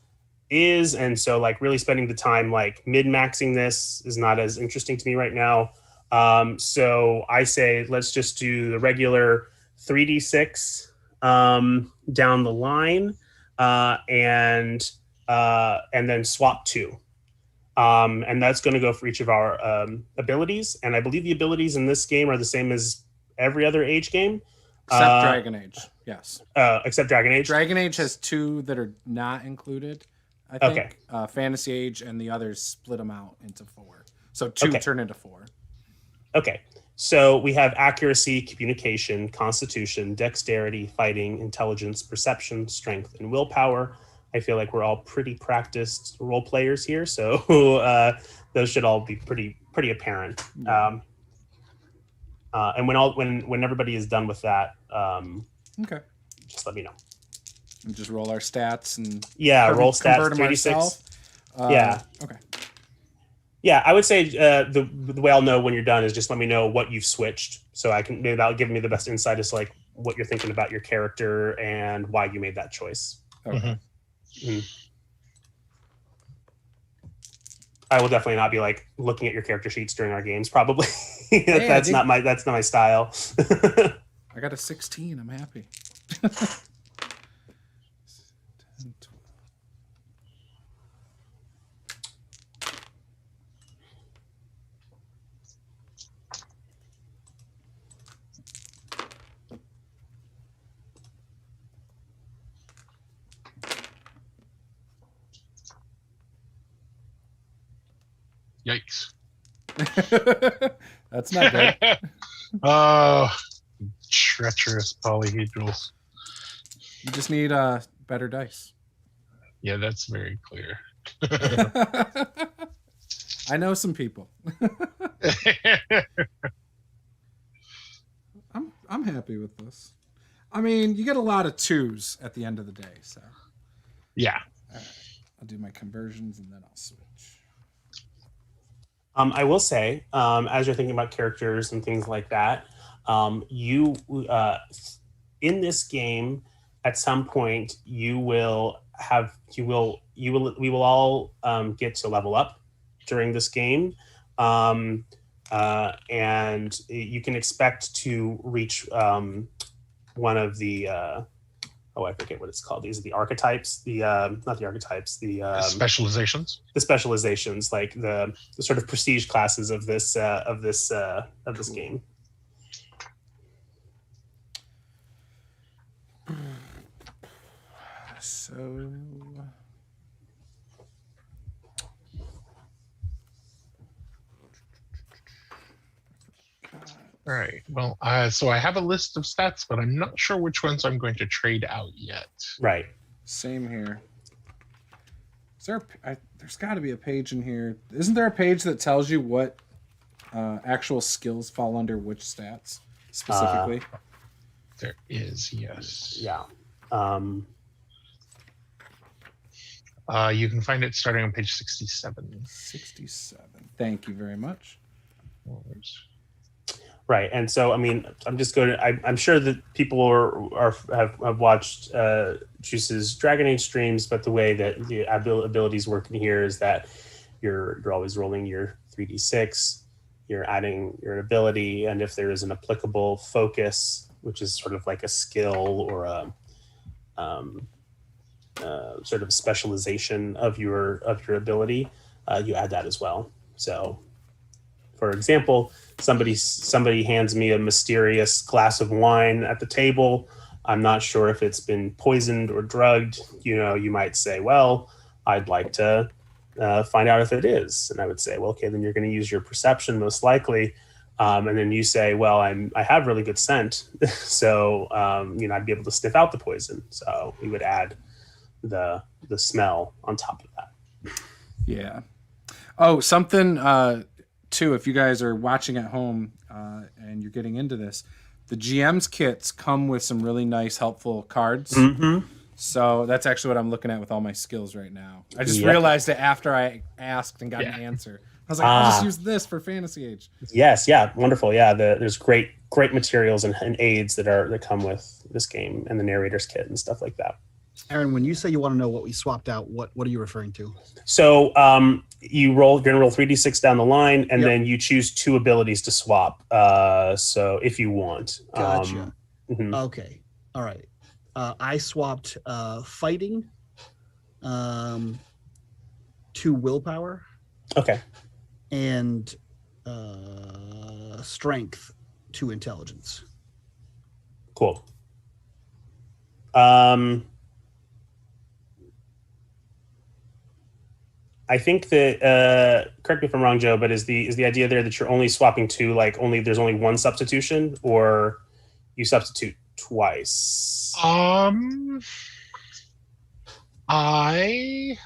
is, and so like really spending the time like min-maxing this is not as interesting to me right now. So I say let's just do the regular 3d6 down the line, and then swap 2. And that's going to go for each of our abilities. And I believe the abilities in this game are the same as every other Age game. Except Dragon Age, yes. Except Dragon Age? Dragon Age has 2 that are not included, I think. Okay. Fantasy Age and the others split them out into 4. So 2 turn into 4. Okay. So we have accuracy, communication, constitution, dexterity, fighting, intelligence, perception, strength, and willpower. I feel like we're all pretty practiced role players here, so those should all be pretty apparent. And when everybody is done with that, just let me know. And just roll our stats and roll stats 3d6. Okay. Yeah, I would say the way I'll know when you're done is just let me know what you've switched, so I can maybe that'll give me the best insight as to like what you're thinking about your character and why you made that choice. Okay. I will definitely not be like looking at your character sheets during our games. Probably that's not my style. I got a 16. I'm happy. 10, 12. Yikes. That's not good. Oh, treacherous polyhedrals. You just need better dice. Yeah, that's very clear. I know some people. I'm happy with this. I mean, you get a lot of 2s at the end of the day, so. Yeah. All right. I'll do my conversions and then I'll switch. I will say, as you're thinking about characters and things like that, you in this game, at some point, we will all get to level up during this game, and you can expect to reach one of the I forget what it's called. These are the archetypes. Not the archetypes. The specializations. The specializations, like the sort of prestige classes of this game. So. All right. Well, so I have a list of stats, but I'm not sure which ones I'm going to trade out yet. Right. Same here. Is there? There's got to be a page in here. Isn't there a page that tells you what actual skills fall under which stats specifically? There is, yes. Yeah. You can find it starting on page 67. 67. Thank you very much. Right, and so I mean, I'm just going to. I'm sure that people have watched Juice's Dragon Age streams, but the way that the abilities work in here is that you're always rolling your 3d6, you're adding your ability, and if there is an applicable focus, which is sort of like a skill or a sort of specialization of your ability, you add that as well. So, for example, somebody hands me a mysterious glass of wine at the table. I'm not sure if it's been poisoned or drugged. You might say, well, I'd like to find out if it is. And I would say, well, okay, then you're going to use your perception most likely. And then you say, well, I have really good scent. So, I'd be able to sniff out the poison. So we would add the smell on top of that. Yeah. Oh, something too, if you guys are watching at home and you're getting into this, the GM's kits come with some really nice, helpful cards. Mm-hmm. So that's actually what I'm looking at with all my skills right now. I just realized it after I asked and got an answer. I was like, I'll just use this for Fantasy Age. Yes, yeah, wonderful. Yeah, there's great materials and aids that come with this game, and the narrator's kit and stuff like that. Aaron, when you say you want to know what we swapped out, what are you referring to? So you're going to roll 3d6 down the line, and then you choose 2 abilities to swap. So if you want. Gotcha. Mm-hmm. Okay. All right. I swapped fighting to willpower. Okay. And strength to intelligence. Cool. I think that correct me if I'm wrong, Joe, but is the idea there that you're only swapping 2, like there's only one substitution, or you substitute twice? I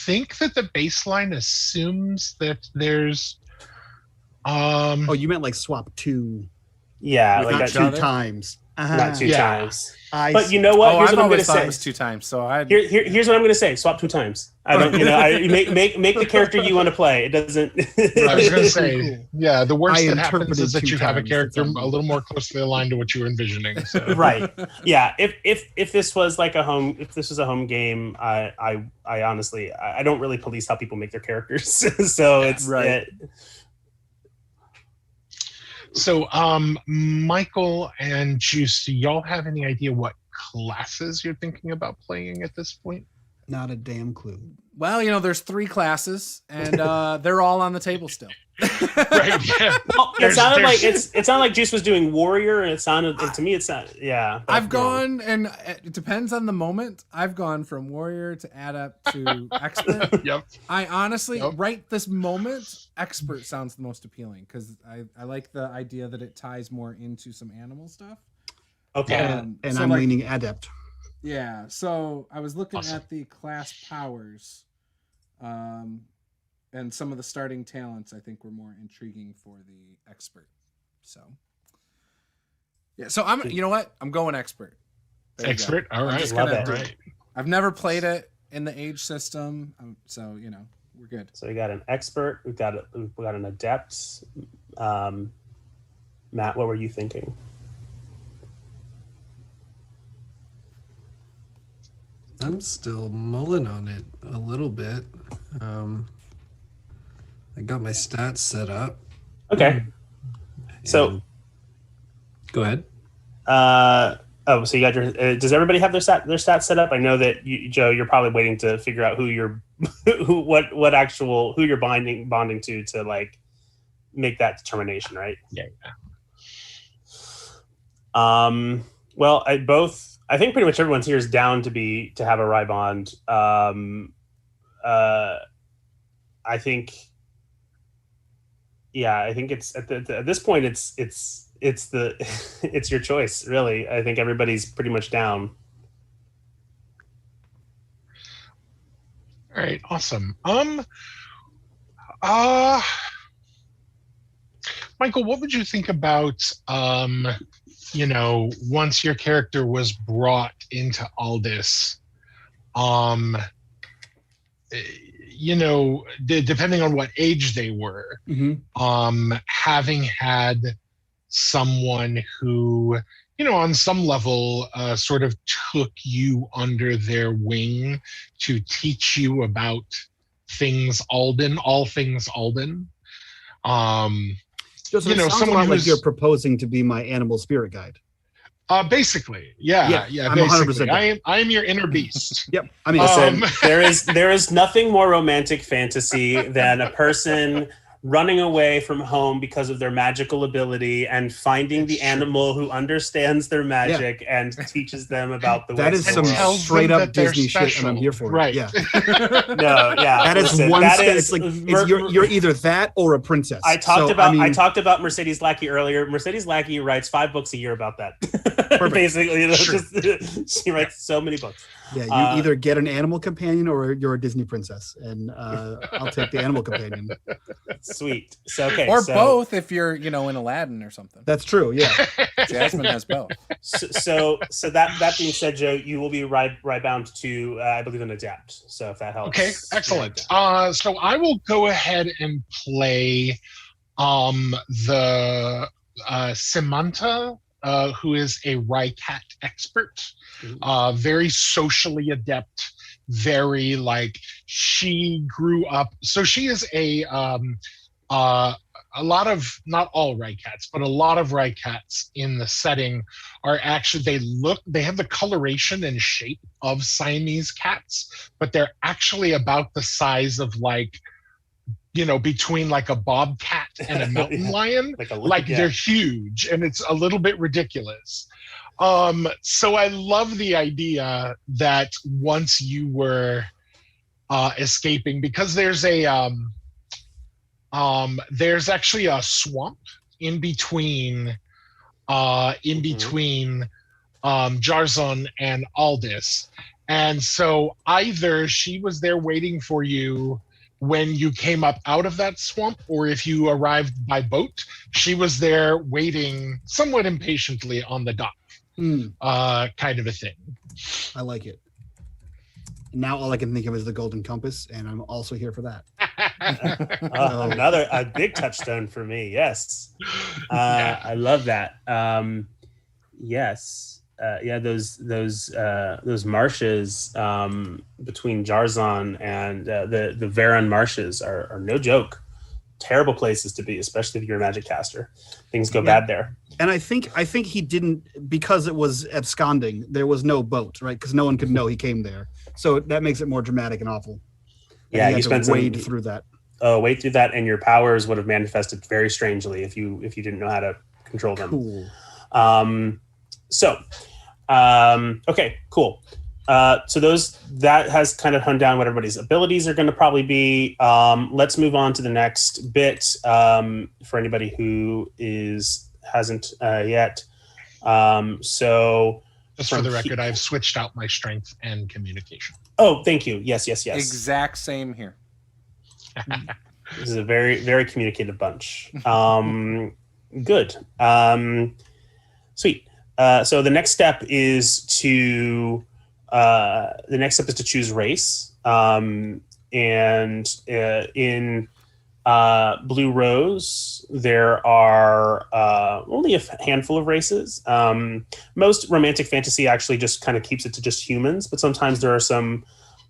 think that the baseline assumes that there's oh, you meant like swap 2? Yeah, like not 2 times. Not 2 times. But you know what? Oh, Here's I've what I'm going always to thought say. it was 2 times. So here's what I'm going to say. Swap 2 times. I don't. Make the character you want to play. It doesn't. I was going to say, yeah. The worst that happens interpreted is that 2 you have a times. character a little more closely aligned to what you were envisioning. So. Right. Yeah. If this was like a home game, I honestly I don't really police how people make their characters. So it's right. So, Michael and Juce, do y'all have any idea what classes you're thinking about playing at this point? Not a damn clue. Well, there's 3 classes, and they're all on the table still. Right. Yeah. Well, it sounded like Juice was doing warrior, and to me it sounded I've gone, and it depends on the moment. I've gone from warrior to adept to expert. Yep. I honestly, right this moment, expert sounds the most appealing because I like the idea that it ties more into some animal stuff. Okay. And so I'm leaning adept. Yeah. So I was looking at the class powers. And some of the starting talents, I think, were more intriguing for the expert. So, yeah. So you know what? I'm going expert. Expert. All right. Love it. Right. I've never played it in the age system, so we're good. So we got an expert. We got an adept. Matt, what were you thinking? I'm still mulling on it a little bit. I got my stats set up. Okay. So, go ahead. So you got your. Does everybody have their stats set up? I know that Joe, you're probably waiting to figure out who you're bonding to like make that determination, right? Yeah. Well, I think pretty much everyone's here is down to have a rye bond. I think. Yeah, I think it's at this point it's it's your choice, really. I think everybody's pretty much down. All right, awesome. Michael, what would you think about once your character was brought into Aldea, depending on what age they were, having had someone who, on some level, sort of took you under their wing to teach you about all things Alden. Joseph, you know, it sounds someone a lot like who's you're proposing to be my animal spirit guide. basically, yeah, I'm 100% down. I am your inner beast. Yep. I mean, Listen, there is nothing more romantic fantasy than a person running away from home because of their magical ability and finding It's the true. animal who understands their magic and teaches them about the that ways is of some the world. tells straight them up that they're Disney shit, and special. I'm here for Right. it. Yeah. No, yeah, That is listen, one that step. is- It's like Mer- you're either that or a princess. I talked So, I talked about Mercedes Lackey earlier. Mercedes Lackey writes 5 books a year about that. Basically, you know, Sure. just she writes so many books. Yeah, you either get an animal companion or you're a Disney princess, and I'll take the animal companion. Sweet. So okay, Or so, both if you're, you know, in Aladdin or something. That's true. Yeah. Jasmine has both. So that being said, Joe, you will be right bound to I believe an adapt. So if that helps. Okay, excellent. So I will go ahead and play the Samantha, who is a Rycat expert, very socially adept, very like she grew up. So she is a lot of, not all Rycats, but a lot of Rycats in the setting are actually, they have the coloration and shape of Siamese cats, but they're actually about the size of like, you know, between like a bobcat and a mountain Yeah. lion. Like They're huge, and it's a little bit ridiculous. So I love the idea that once you were escaping, because there's actually a swamp in between Jarzon and Aldis, and so either she was there waiting for you when you came up out of that swamp, or if you arrived by boat, she was there waiting somewhat impatiently on the dock, kind of a thing. I like it. And now all I can think of is the Golden Compass, and I'm also here for that. Another a big touchstone for me. Yes, Yeah. I love that. Yes, yeah. Those marshes between Jarzon and the Varan marshes are no joke. Terrible places to be, especially if you're a magic caster. Things go bad there. And I think he didn't, because it was absconding. There was no boat, right? Because no one could know he came there. So that makes it more dramatic and awful. Yeah, you you spent wade through that. Wade through that, and your powers would have manifested very strangely if you didn't know how to control them. Cool. Okay, cool. So that has kind of honed down what everybody's abilities are going to probably be. Let's move on to the next bit for anybody who hasn't yet. So Just for the record, I've switched out my strength and communication. Oh, thank you. Yes. Exact same here. This is a very, very communicative bunch. Good. Sweet. So the next step is to choose race. And in Blue Rose, there are only a handful of races. Most romantic fantasy actually just kind of keeps it to just humans, but sometimes there are some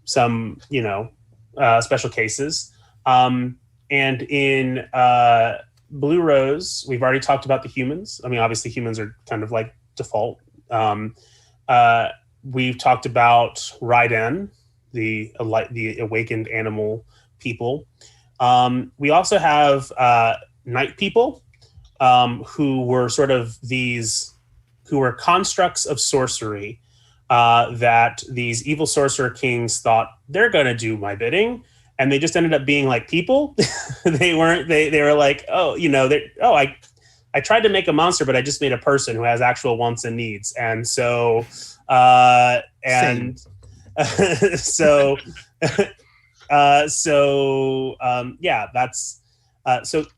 special cases. And in Blue Rose, we've already talked about the humans. I mean, obviously humans are kind of like default. We've talked about Raiden, the awakened animal people. We also have night people, who were sort of who were constructs of sorcery, that these evil sorcerer kings thought they're going to do my bidding. And they just ended up being like people. They were like, I tried to make a monster, but I just made a person who has actual wants and needs. And so, so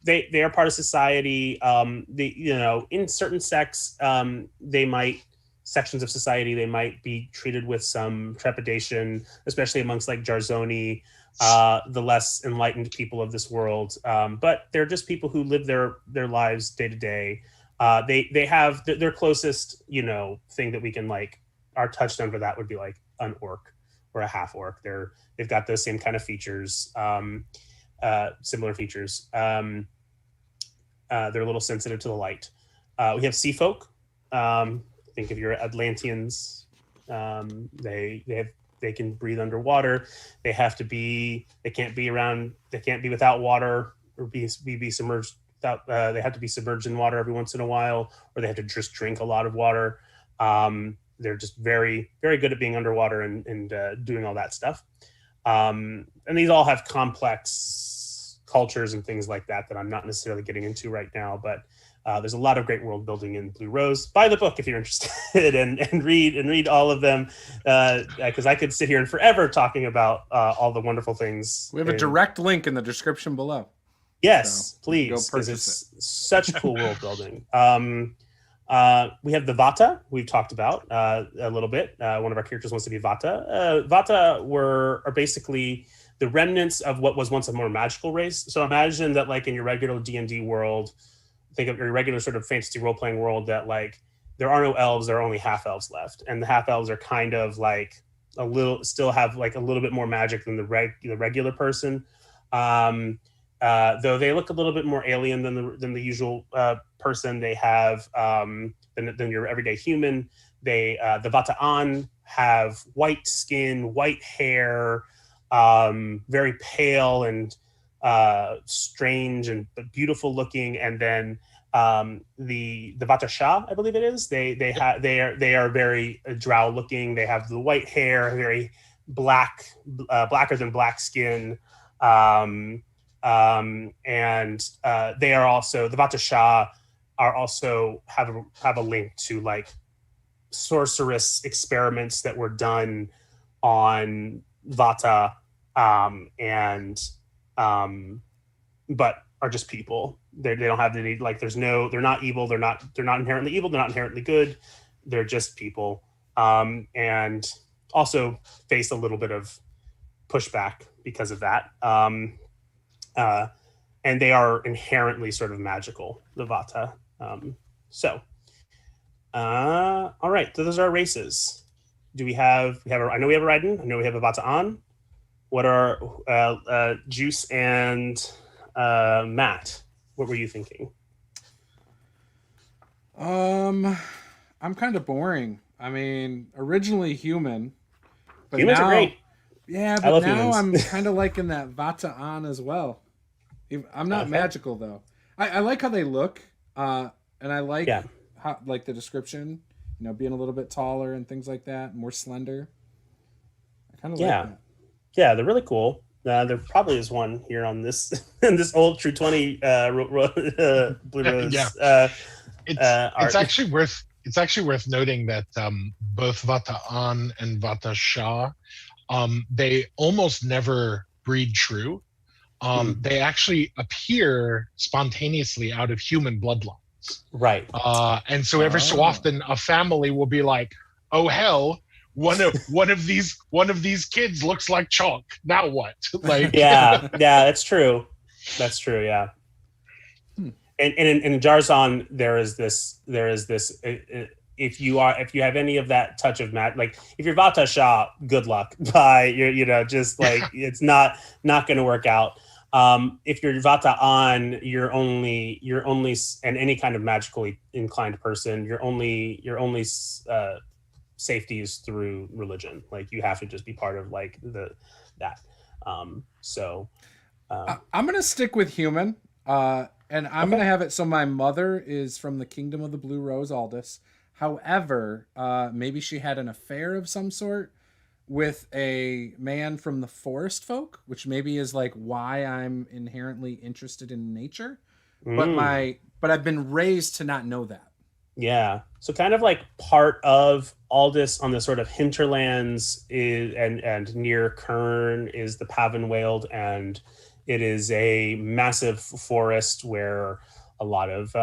they are part of society. In certain sections of society, they might be treated with some trepidation, especially amongst like Jarzoni, the less enlightened people of this world. But they're just people who live their lives day to day. They have their closest, thing that we can like, our touchstone for that would be like an orc or a half orc. They've got those same kind of features, similar features. they're a little sensitive to the light. We have sea folk. Think of your Atlanteans. They can breathe underwater. They can't be without water or be submerged without. They have to be submerged in water every once in a while, or they have to just drink a lot of water. They're just very, very good at being underwater and doing all that stuff. And these all have complex cultures and things like that I'm not necessarily getting into right now, but there's a lot of great world building in Blue Rose. Buy the book if you're interested and read all of them, because I could sit here and forever talking about all the wonderful things. We have a direct link in the description below. Yes, so please, because it's such cool world building. We have the Vata we've talked about a little bit. One of our characters wants to be Vata. Vata are basically the remnants of what was once a more magical race. So imagine that, like in your regular D&D world, think of your regular sort of fantasy role-playing world, that like there are no elves, there are only half-elves left, and the half-elves are kind of like still have like a little bit more magic than the regular person. Though they look a little bit more alien than the usual person. They have than your everyday human. The Vata'an have white skin, white hair, very pale and strange and but beautiful looking. And then the Vatasha, I believe it is. They are very drow looking. They have the white hair, very blacker than black skin. And they are also, the Vatasha are also have a link to like sorceress experiments that were done on Vata, but are just people. They don't have any, like, they're not evil. They're not inherently evil. They're not inherently good. They're just people. And also face a little bit of pushback because of that. And they are inherently sort of magical, the Vata. All right. So those are our races. Do we have I know we have a Raiden. I know we have a Vata'an. What are Juice and Matt? What were you thinking? I'm kind of boring. I mean, originally human, but Humans now, are great. Yeah, I but love now humans. I'm kind of liking that Vata'an as well. I'm not Okay. magical though. I like how they look, and I like how, like, the description. You know, being a little bit taller and things like that, more slender. I kind of like that. Yeah, they're really cool. There probably is one here on this in this old True 20 Blue Rose. Yeah. It's actually worth noting that both Vata'an and Vatasha, they almost never breed true. They actually appear spontaneously out of human bloodlines. Right. And so every so often a family will be like, oh hell, one of these kids looks like chalk. Now what? Like, yeah, that's true. That's true. Yeah. And in Jarzon, there is this. If you have any of that touch of like if you're Vata Shah, good luck. Just like it's not going to work out. If you're Vata on, you're only and any kind of magically inclined person, your only safety is through religion. Like you have to just be part of like that. I'm gonna stick with human, and I'm gonna have it so my mother is from the Kingdom of the Blue Rose, Aldous. However, maybe she had an affair of some sort with a man from the forest folk, which maybe is like why I'm inherently interested in nature. But I've been raised to not know that. Yeah. So kind of like part of Aldous on the sort of hinterlands and near Kern is the Pavenwald, and it is a massive forest where a lot of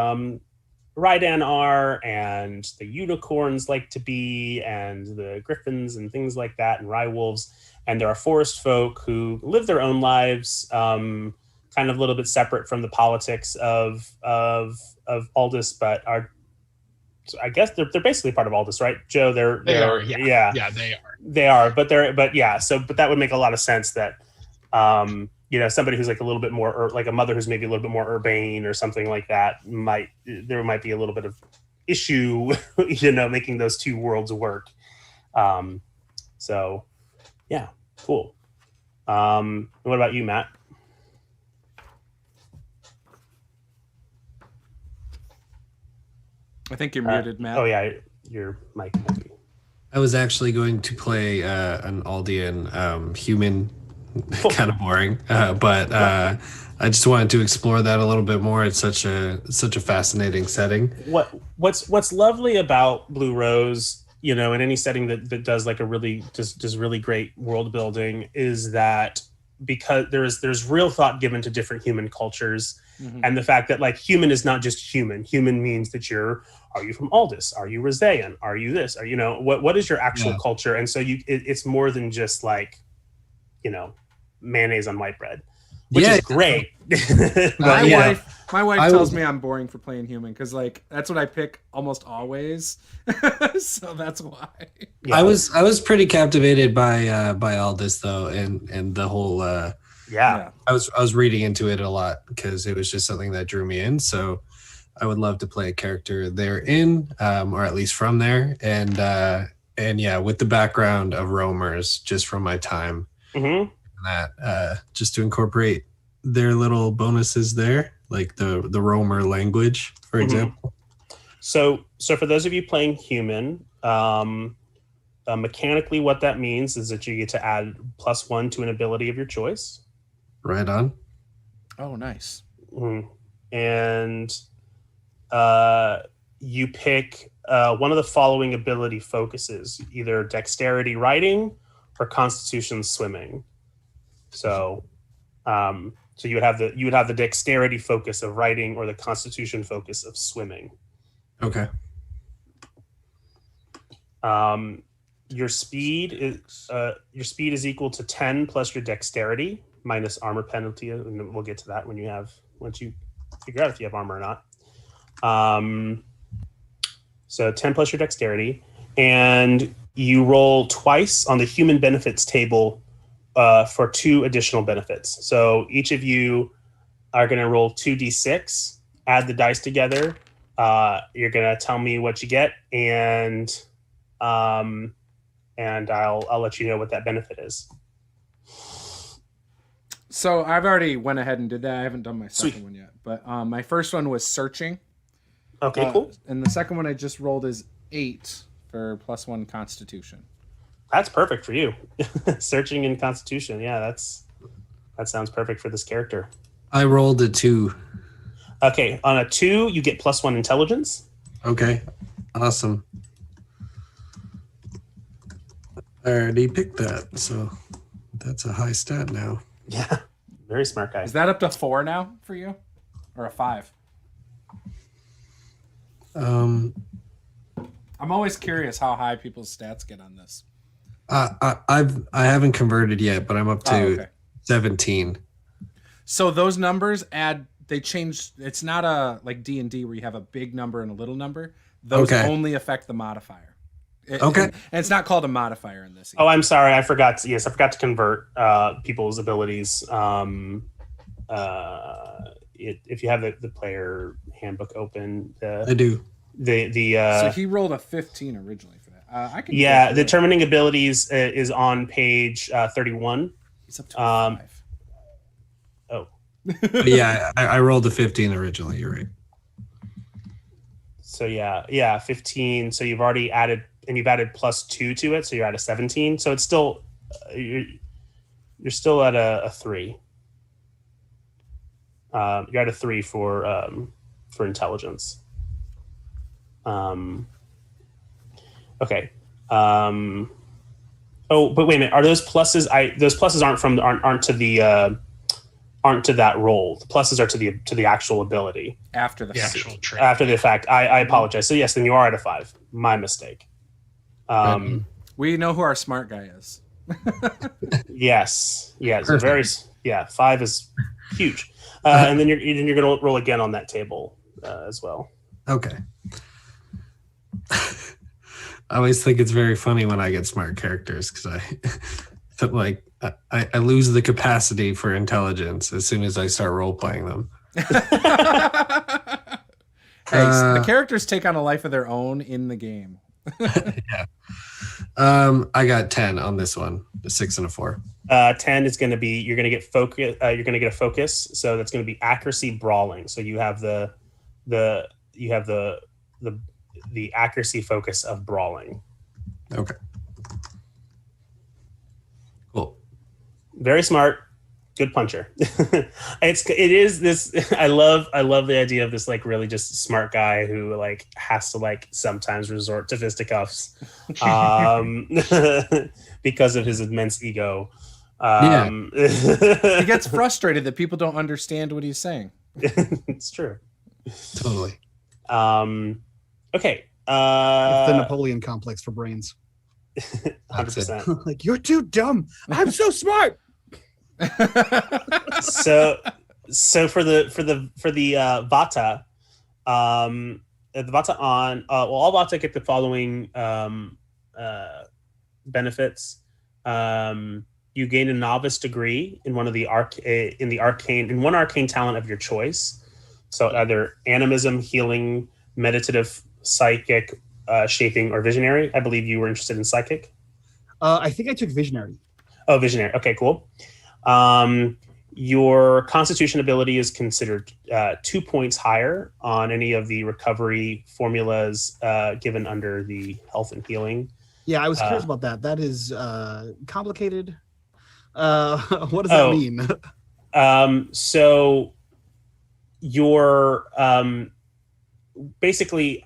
Raidan are, and the unicorns like to be, and the griffins and things like that, and rye wolves. And there are forest folk who live their own lives, kind of a little bit separate from the politics of Aldous, but are, I guess they're basically part of Aldous, right, Joe? They are. They are. But that would make a lot of sense that somebody who's like a little bit more, like a mother who's maybe a little bit more urbane or something like that, there might be a little bit of issue, making those two worlds work. So yeah, cool. What about you, Matt? I think you're muted, Matt. Oh yeah, your mic might be. I was actually going to play an Aldean human, kind of boring, but I just wanted to explore that a little bit more. It's such a fascinating setting. What's lovely about Blue Rose, in any setting that does like a really does really great world building, is that because there's real thought given to different human cultures. Mm-hmm. And the fact that like human is not just human. Human means that are you from Aldis? Are you Rizaean? Are you this? Are what is your actual culture? And so it's more than just like, mayonnaise on white bread, which is great. My wife tells me I'm boring for playing human because like that's what I pick almost always. So that's why. Yeah. I was pretty captivated by Aldis though, and the whole I was reading into it a lot because it was just something that drew me in. So I would love to play a character therein, or at least from there. And yeah, with the background of roamers, just from my time, that just to incorporate their little bonuses there, like the roamer language, for example. So for those of you playing human, mechanically, what that means is that you get to add +1 to an ability of your choice. Right on. Oh, nice. Mm-hmm. And you pick one of the following ability focuses, either dexterity riding or constitution swimming. So you would have the dexterity focus of riding or the constitution focus of swimming. Okay. Your speed is equal to 10 plus your dexterity minus armor penalty, and we'll get to that once you figure out if you have armor or not. So 10 plus your dexterity, and you roll twice on the human benefits table for 2 additional benefits. So each of you are going to roll 2d6, add the dice together. You're going to tell me what you get, and I'll let you know what that benefit is. So I've already went ahead and did that. I haven't done my second one yet, but my first one was searching. Okay, cool. And the second one I just rolled is 8 for +1 Constitution. That's perfect for you. Searching and Constitution. Yeah, that sounds perfect for this character. I rolled a 2. Okay, on a 2, you get +1 Intelligence. Okay, awesome. I already picked that, so that's a high stat now. Yeah, very smart guy. Is that up to 4 now for you, or a 5? I'm always curious how high people's stats get on this. I haven't converted yet, but I'm up to 17. So those numbers they change. It's not a like D&D where you have a big number and a little number. Those only affect the modifier. And it's not called a modifier in this. Oh, I'm sorry. I forgot to convert people's abilities. If you have the player handbook open, I do. So he rolled a 15 originally for that. I can. Yeah, determining abilities is on page 31. He's up to 5. Oh. Yeah, I rolled a 15 originally. You're right. So yeah, 15. So you've already added. And you've added +2 to it, so you're at a 17. So it's still you're still at a 3. You're at a 3 for intelligence. Okay. Oh, but wait a minute. Are those pluses? Those pluses aren't to that roll. The pluses are to the actual ability after the actual trait. After the fact. I apologize. So yes, then you are at a 5. My mistake. We know who our smart guy is. Yes. Very. Yeah, 5 is huge. And then you're going to roll again on that table as well. Okay. I always think it's very funny when I get smart characters because like I lose the capacity for intelligence as soon as I start role playing them. Hey, the characters take on a life of their own in the game. Yeah. I got 10 on this one. A 6 and a 4. 10 is going to be, you're going to get focus. You're going to get a focus. So that's going to be accuracy brawling. So you have the accuracy focus of brawling. Okay. Cool. Very smart. Good puncher. it is this. I love the idea of this like really just smart guy who like has to like sometimes resort to fisticuffs, because of his immense ego. He gets frustrated that people don't understand what he's saying. It's true. Totally. Okay. It's the Napoleon complex for brains. 100%. Like, you're too dumb. I'm so smart. so for the Vata, the Vata on all Vata get the following benefits. You gain a novice degree in one arcane talent of your choice. So either animism, healing, meditative, psychic, shaping, or visionary. I believe you were interested in psychic. I think I took visionary. Oh, visionary. Okay, cool. Your constitution ability is considered 2 points higher on any of the recovery formulas given under the health and healing. Yeah, I was curious about that. That is complicated. What does that mean? So your basically,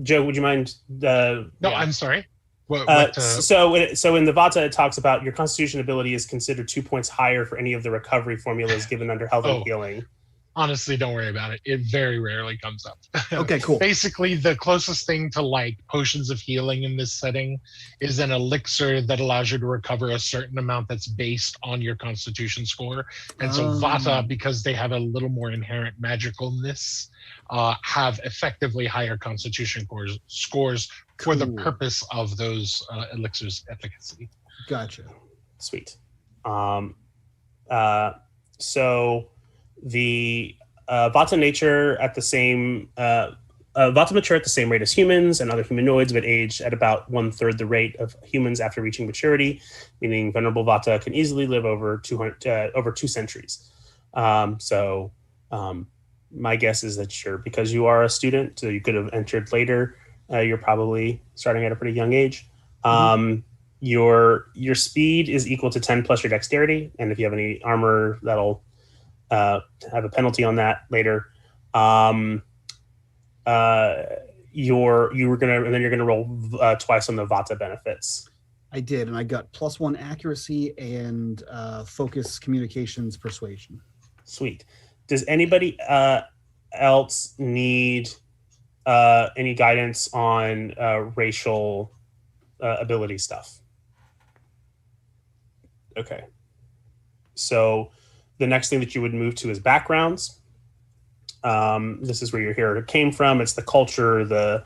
Joe, would you mind? No, yeah. I'm sorry. So in the Vata, it talks about your constitution ability is considered 2 points higher for any of the recovery formulas given under health and healing. Honestly, don't worry about it. It very rarely comes up. Okay, cool. Basically, the closest thing to like potions of healing in this setting is an elixir that allows you to recover a certain amount that's based on your constitution score. And so Vata, because they have a little more inherent magicalness, have effectively higher constitution scores for the purpose of those elixirs' efficacy. Gotcha. Sweet. So the Vata nature at the same Vata mature at the same rate as humans and other humanoids, but age at about 1/3 the rate of humans after reaching maturity, meaning venerable Vata can easily live over 2 centuries. My guess is that because you are a student, so you could have entered later. You're probably starting at a pretty young age. Your speed is equal to 10 plus your dexterity, and if you have any armor, that'll have a penalty on that later. You're gonna roll twice on the Vata benefits. I did, and I got +1 accuracy and focus, communications, persuasion. Sweet. Does anybody else need any guidance on racial ability stuff? Okay. So the next thing that you would move to is backgrounds. This is where your hero came from. It's the culture, the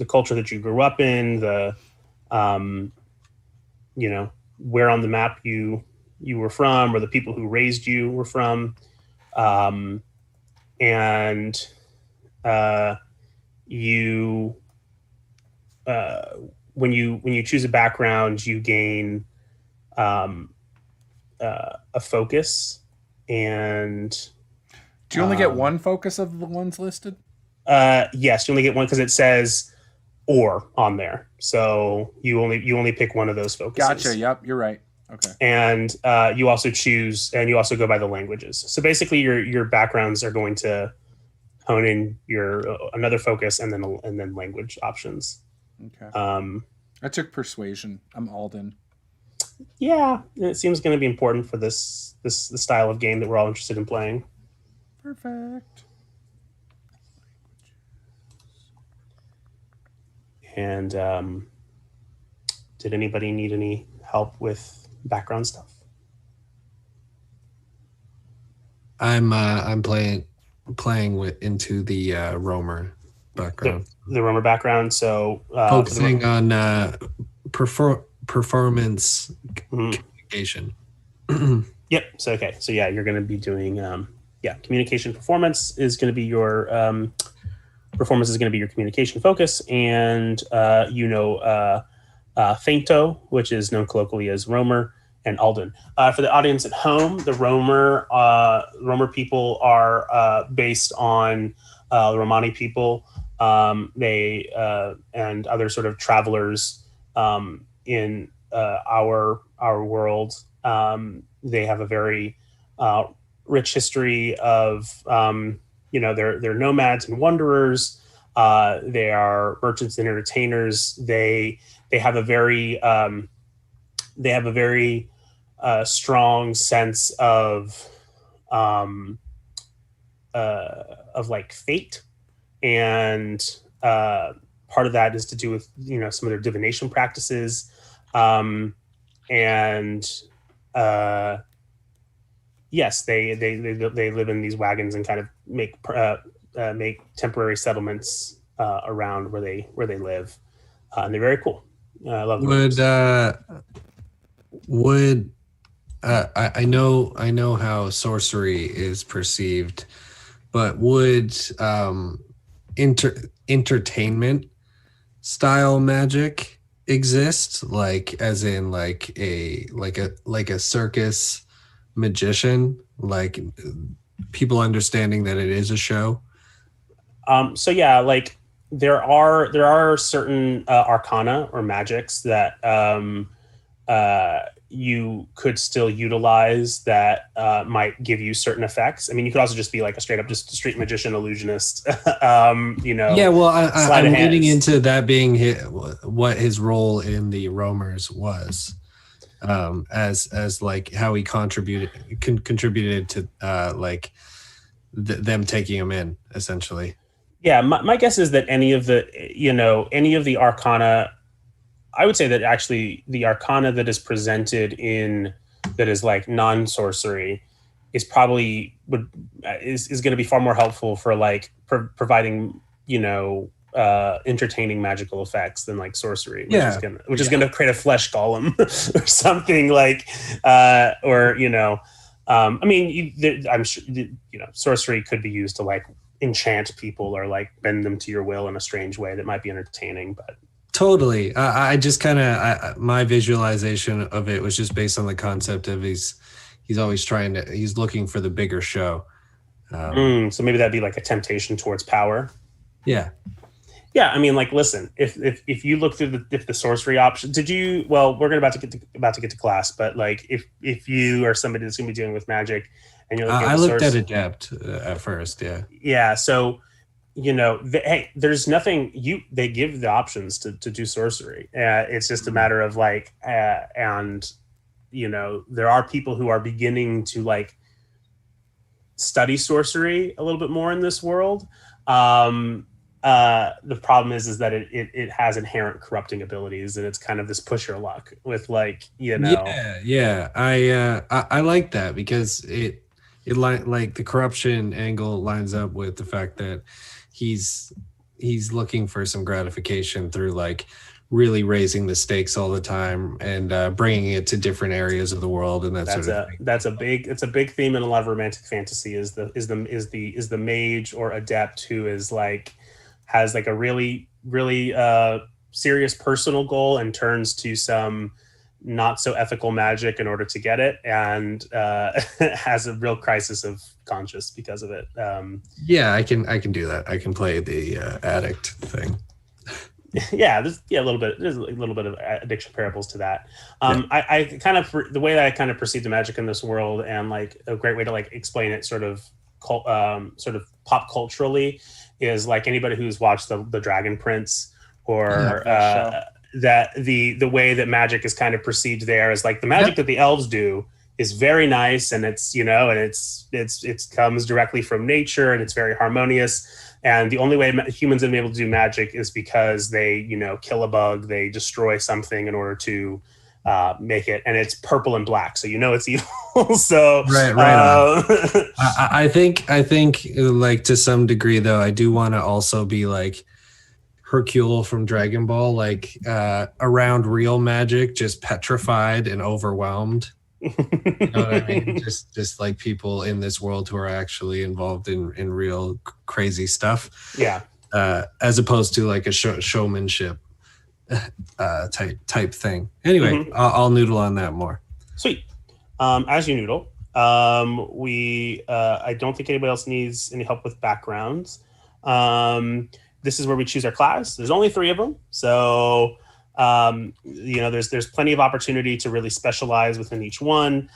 culture that you grew up in, where on the map you were from, or the people who raised you were from. When you choose a background, you gain a focus. And do you only get one focus of the ones listed? Yes, you only get one because it says "or" on there. So you only pick one of those focuses. Gotcha. Yep, you're right. Okay. And you also go by the languages. So basically, your backgrounds are going to hone in your another focus and then language options. Okay. I took persuasion. I'm Alden. Yeah, it seems going to be important for this style of game that we're all interested in playing. Perfect. And did anybody need any help with background stuff? I'm playing into the roamer background. The roamer background. So focusing on performance communication. Yep. So okay. So yeah, you're going to be doing communication performance is going to be your performance is going to be your communication focus, and Feinto, which is known colloquially as Roamer, and Alden. For the audience at home, the Roamer people are based on the Romani people. They and other sort of travelers in our world. They have a very rich history of they're nomads and wanderers. They are merchants and entertainers. They have a very strong sense of like fate, and part of that is to do with some of their divination practices, yes, they live in these wagons and kind of make temporary settlements around where they live, and they're very cool. I love them. I know how sorcery is perceived, but would entertainment style magic exist, like as in like a circus magician, like people understanding that it is a show? So yeah, like there are certain arcana or magics that you could still utilize that might give you certain effects. I mean, you could also just be like a straight up just street magician, illusionist. Yeah, well, I'm leading into that being what his role in the Roamers was, as like how he contributed to like them taking him in, essentially. Yeah, my guess is that any of the arcana, I would say that actually the arcana that is presented that is like non-sorcery is probably is going to be far more helpful for like providing entertaining magical effects than like sorcery, which is going to create a flesh golem or something like I mean, I'm sure sorcery could be used to like enchant people or like bend them to your will in a strange way that might be entertaining, but totally. I just kind of my visualization of it was just based on the concept of he's always he's looking for the bigger show. So maybe that'd be like a temptation towards power. Yeah. I mean, like, listen, if you look through the sorcery option, we're about to get to class, but like if you are somebody that's going to be dealing with magic and you're looking I looked at adept at first. Yeah. So, there's nothing they give the options to do sorcery. It's just a matter of like, there are people who are beginning to like study sorcery a little bit more in this world. The problem is that it has inherent corrupting abilities, and it's kind of this push your luck with like, Yeah. I like that because it like the corruption angle lines up with the fact that he's looking for some gratification through like really raising the stakes all the time and bringing it to different areas of the world, and that's a big theme in a lot of romantic fantasy is the mage or adept who is like has like a really serious personal goal and turns to some not so ethical magic in order to get it, and has a real crisis of conscience because of it. I can do that. I can play the addict thing. There's a little bit of addiction parables to that. I kind of, the way that I kind of perceive the magic in this world, and like a great way to like explain it sort of pop culturally, is like anybody who's watched the Dragon Prince or that the way that magic is kind of perceived there is like the magic that the elves do is very nice, and it's it comes directly from nature, and it's very harmonious. And the only way humans have been able to do magic is because they, kill a bug, they destroy something in order to make it, and it's purple and black, so it's evil. So right. I think like to some degree though, I do want to also be like, Hercule from Dragon Ball, like around real magic, just petrified and overwhelmed. You know what I mean? Just like people in this world who are actually involved in real crazy stuff. Yeah. As opposed to like a showmanship type thing. Anyway, I'll noodle on that more. Sweet. As you noodle, I don't think anybody else needs any help with backgrounds. This is where we choose our class. There's only 3 of them, so there's plenty of opportunity to really specialize within each one.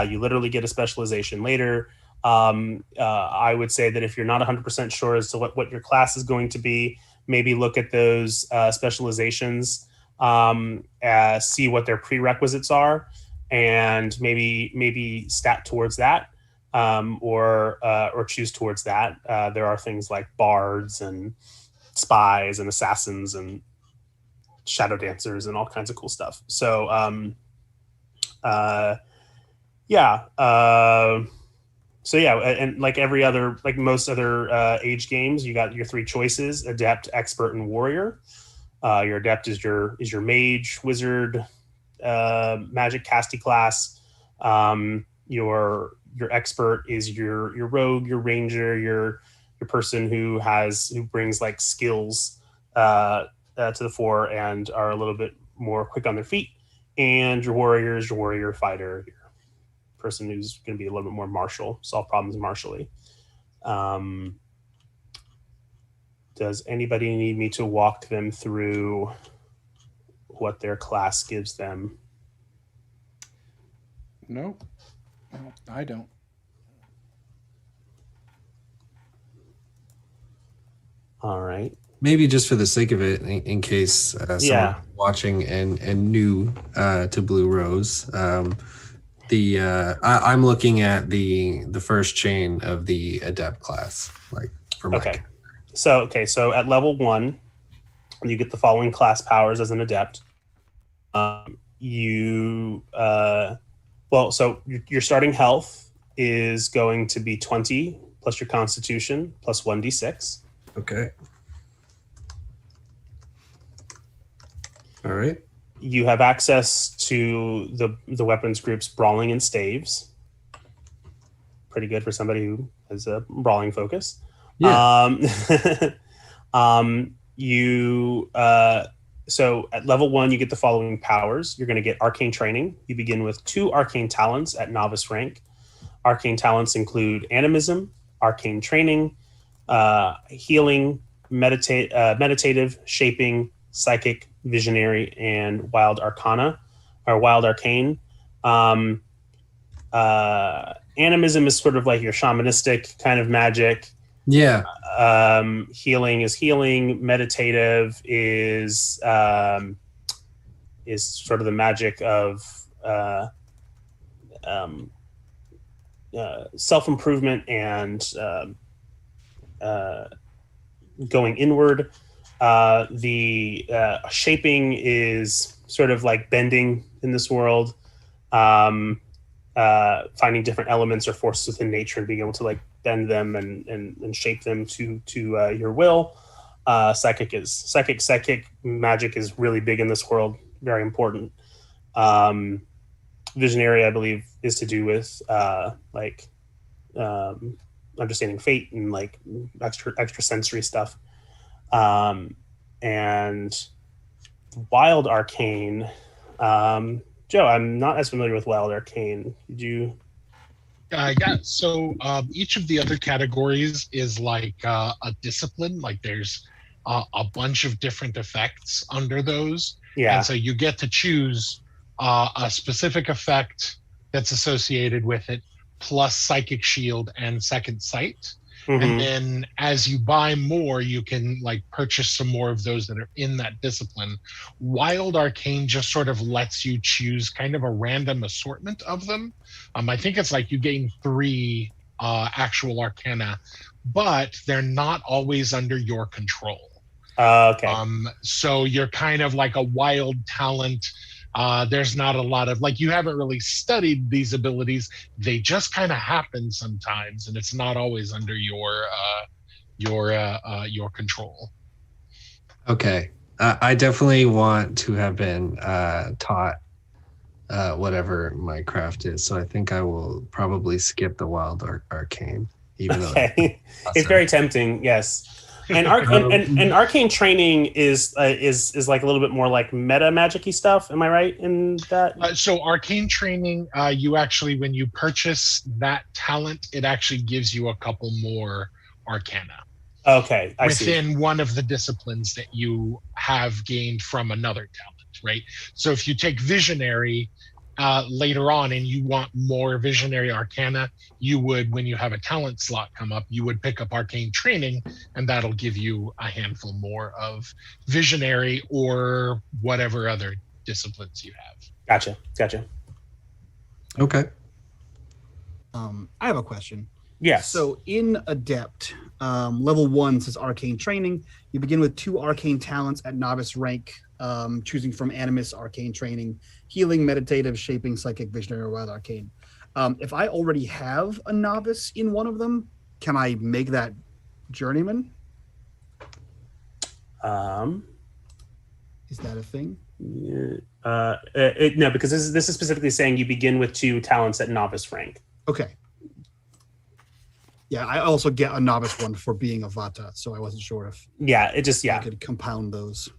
You literally get a specialization later. I would say that if you're not 100% sure as to what your class is going to be, maybe look at those specializations, see what their prerequisites are, and maybe stat towards that, or choose towards that. There are things like bards and spies and assassins and shadow dancers and all kinds of cool stuff. So and like most other age games, you got your 3 choices: adept, expert, and warrior. Your adept is your mage, wizard, magic casty class. Your expert is your rogue, your ranger, your person who brings like skills to the fore and are a little bit more quick on their feet. And your warrior is your warrior fighter, your person who's going to be a little bit more martial, solve problems martially. Does anybody need me to walk them through what their class gives them? No, I don't. All right. Maybe just for the sake of it, in case someone watching and new to Blue Rose, I'm looking at the first chain of the adept class, like for my character. So at level 1, you get the following class powers as an adept. Your starting health is going to be 20 plus your constitution plus 1d6. Okay. All right. You have access to the weapons groups brawling and staves. Pretty good for somebody who has a brawling focus. Yeah. So at level 1, you get the following powers. You're going to get Arcane Training. You begin with 2 Arcane Talents at novice rank. Arcane Talents include Animism, Arcane Training, Healing, Meditative, Shaping, Psychic, Visionary, and Wild Arcana, or Wild Arcane. Animism is sort of like your shamanistic kind of magic. Yeah. Healing is healing. Meditative is sort of the magic of self-improvement and going inward. The shaping is sort of like bending in this world, finding different elements or forces within nature and being able to like bend them and shape them to your will. Psychic magic is really big in this world, very important. Visionary, I believe, is to do with understanding fate and like extra sensory stuff. And Wild Arcane, Joe, I'm not as familiar with Wild Arcane. Did you? So each of the other categories is like a discipline. Like there's a bunch of different effects under those. Yeah. And so you get to choose a specific effect that's associated with it, plus Psychic Shield and Second Sight. Mm-hmm. And then as you buy more, you can like purchase some more of those that are in that discipline. Wild Arcane just sort of lets you choose kind of a random assortment of them. I think it's like you gain 3 actual arcana, but they're not always under your control. Okay. So you're kind of like a wild talent. There's not a lot of like, you haven't really studied these abilities. They just kind of happen sometimes, and it's not always under your control. Okay. I definitely want to have been taught whatever my craft is. So I think I will probably skip the wild arcane. Even though It's very tempting, yes. And arcane training is like a little bit more like meta magic-y stuff. Am I right in that? So arcane training, you actually, when you purchase that talent, it actually gives you a couple more arcana. Okay, I see. Within one of the disciplines that you have gained from another talent, right? So if you take visionary later on and you want more visionary arcana, you would, when you have a talent slot come up, you would pick up arcane training, and that'll give you a handful more of visionary or whatever other disciplines you have. Gotcha. Okay. I have a question. Yes. So in Adept, level 1 says Arcane Training. You begin with 2 arcane talents at novice rank, choosing from Animus, Arcane Training, Healing, Meditative, Shaping, Psychic, Visionary, or Wild Arcane. If I already have a novice in one of them, can I make that Journeyman? Is that a thing? No, because this is specifically saying you begin with 2 talents at novice rank. Okay. Yeah, I also get a novice one for being a Vata, so I wasn't sure if I could compound those.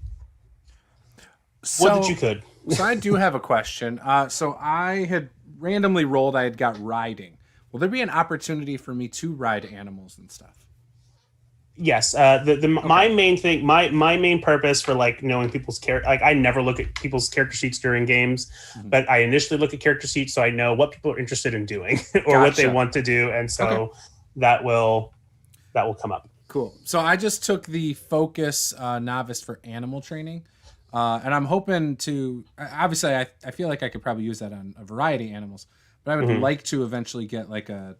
What did you could? So I do have a question. So I had randomly rolled. I had got riding. Will there be an opportunity for me to ride animals and stuff? Yes. My main thing, my main purpose for like knowing people's character, like I never look at people's character sheets during games, but I initially look at character sheets so I know what people are interested in doing or what they want to do, and so that will come up. Cool. So I just took the focus novice for animal training. And I'm hoping to, obviously I feel like I could probably use that on a variety of animals, but I would like to eventually get like a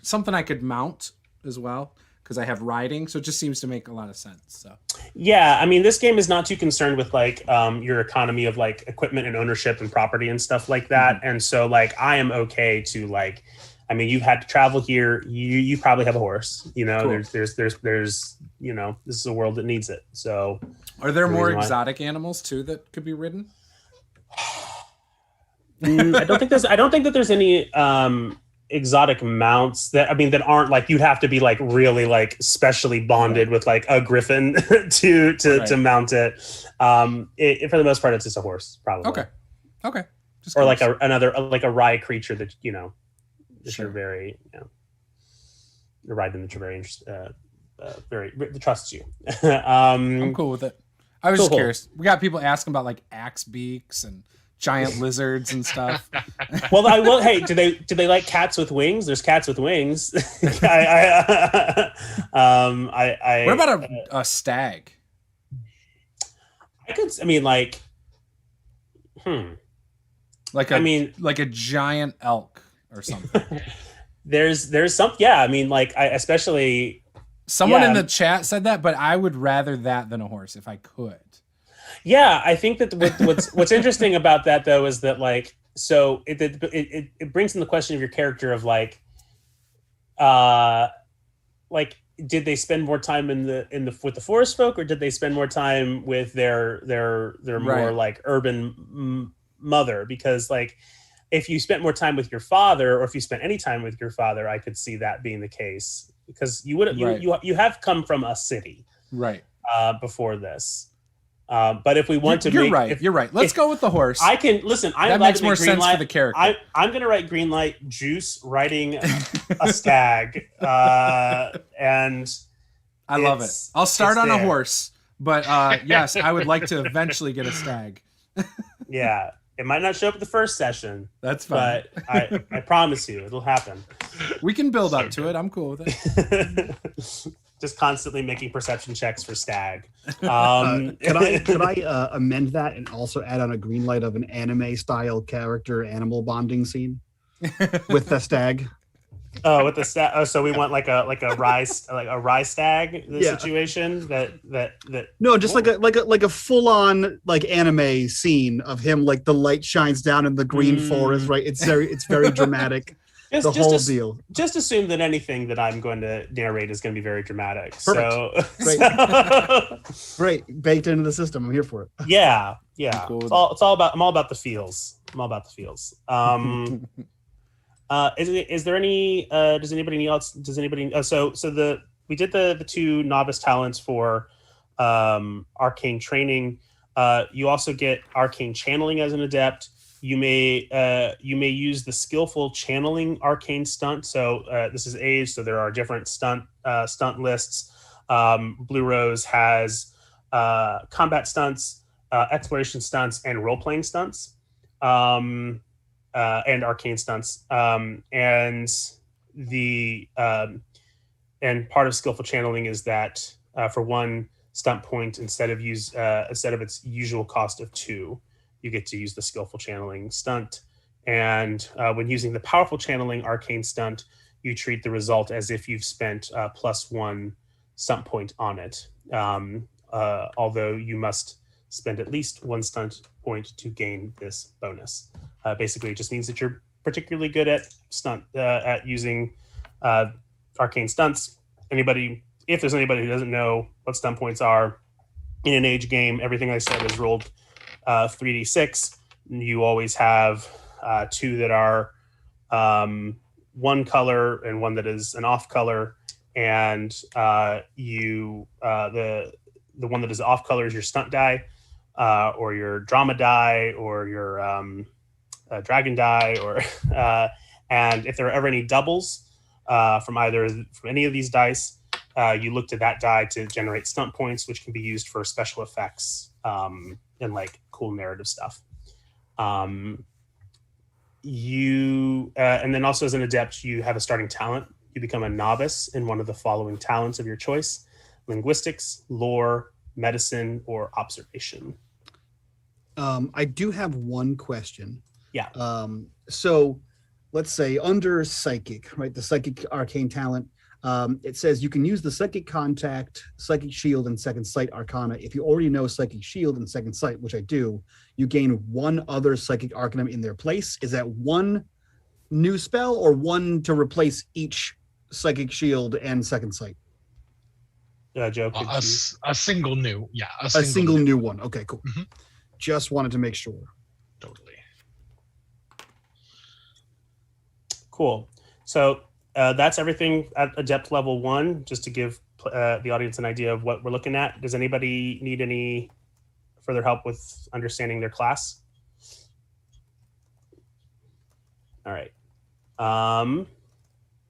something I could mount as well, because I have riding. So it just seems to make a lot of sense. So yeah, I mean, this game is not too concerned with like your economy of like equipment and ownership and property and stuff like that. And so like, I am okay to like, I mean, you've had to travel here. You probably have a horse, you know, cool. there's, you know, this is a world that needs it. So are there more exotic animals too that could be ridden? I don't think that there's any exotic mounts that aren't like you'd have to be like really like specially bonded with like a griffin to mount it. For the most part, it's just a horse, probably. Okay. Just or like a rye creature that you know. You're very, you know, you're riding that you're very interested, that trusts you. I'm cool with it. I was just curious. We got people asking about like axe beaks and giant lizards and stuff. Well, hey, do they like cats with wings? There's cats with wings. What about a stag? Like a giant elk or something. There's some, yeah. I mean, like especially someone in the chat said that, but I would rather that than a horse if I could. Yeah, I think that what's interesting about that though is that like so it brings in the question of your character of like did they spend more time with the forest folk, or did they spend more time with their more like urban mother? Because like if you spent more time with your father, or if you spent any time with your father, I could see that being the case, because you would you have come from a city before this. But if we want to, you're right. Let's go with the horse. I can listen. That makes more sense for the character. I'm going to write green light. Juice riding a stag, and I love it. I'll start on a horse, but yes, I would like to eventually get a stag. Yeah, it might not show up at the first session. That's fine. But I promise you, it'll happen. We can build up to it. I'm cool with it. Just constantly making perception checks for stag. Could I amend that and also add on a green light of an anime style character animal bonding scene with the stag? Oh, with the stag. Oh, so we want like a rye stag situation that. No, just like a full on like anime scene of him, like the light shines down in the green forest. Right, it's very dramatic. the whole deal. Just assume that anything that I'm going to narrate is going to be very dramatic. Perfect. Great. Great. Baked into the system. I'm here for it. Yeah. Cool. I'm all about the feels. Is there any? Does anybody else? We did the 2 novice talents for arcane training. You also get arcane channeling as an adept. You may use the skillful channeling arcane stunt. So this is age, so there are different stunt lists. Blue Rose has combat stunts, exploration stunts, and role playing stunts, and arcane stunts. And part of skillful channeling is that for 1 stunt point, instead of its usual cost of 2. You get to use the skillful channeling stunt. And when using the powerful channeling arcane stunt, you treat the result as if you've spent +1 stunt point on it. Although you must spend at least 1 stunt point to gain this bonus. Basically, it just means that you're particularly good at using arcane stunts. If there's anybody who doesn't know what stunt points are, in an age game, everything I said is rolled 3d6. You always have 2 that are 1 color and 1 that is an off color, and the one that is off color is your stunt die, or your drama die, or your dragon die, or and if there are ever any doubles from any of these dice, you look to that die to generate stunt points, which can be used for special effects and like cool narrative stuff. And then also as an adept, you have a starting talent. You become a novice in one of the following talents of your choice: linguistics, lore, medicine, or observation. I do have one question. Yeah. So let's say under psychic, right? The psychic arcane talent, it says you can use the psychic contact, psychic shield, and second sight arcana. If you already know psychic shield and second sight, which I do, you gain 1 other psychic arcana in their place. Is that 1 new spell or 1 to replace each psychic shield and second sight? Joe, a single new, a single new one. Okay, cool. Mm-hmm. Just wanted to make sure. Totally. Cool. So that's everything at adept level 1, just to give the audience an idea of what we're looking at. Does anybody need any further help with understanding their class? All right.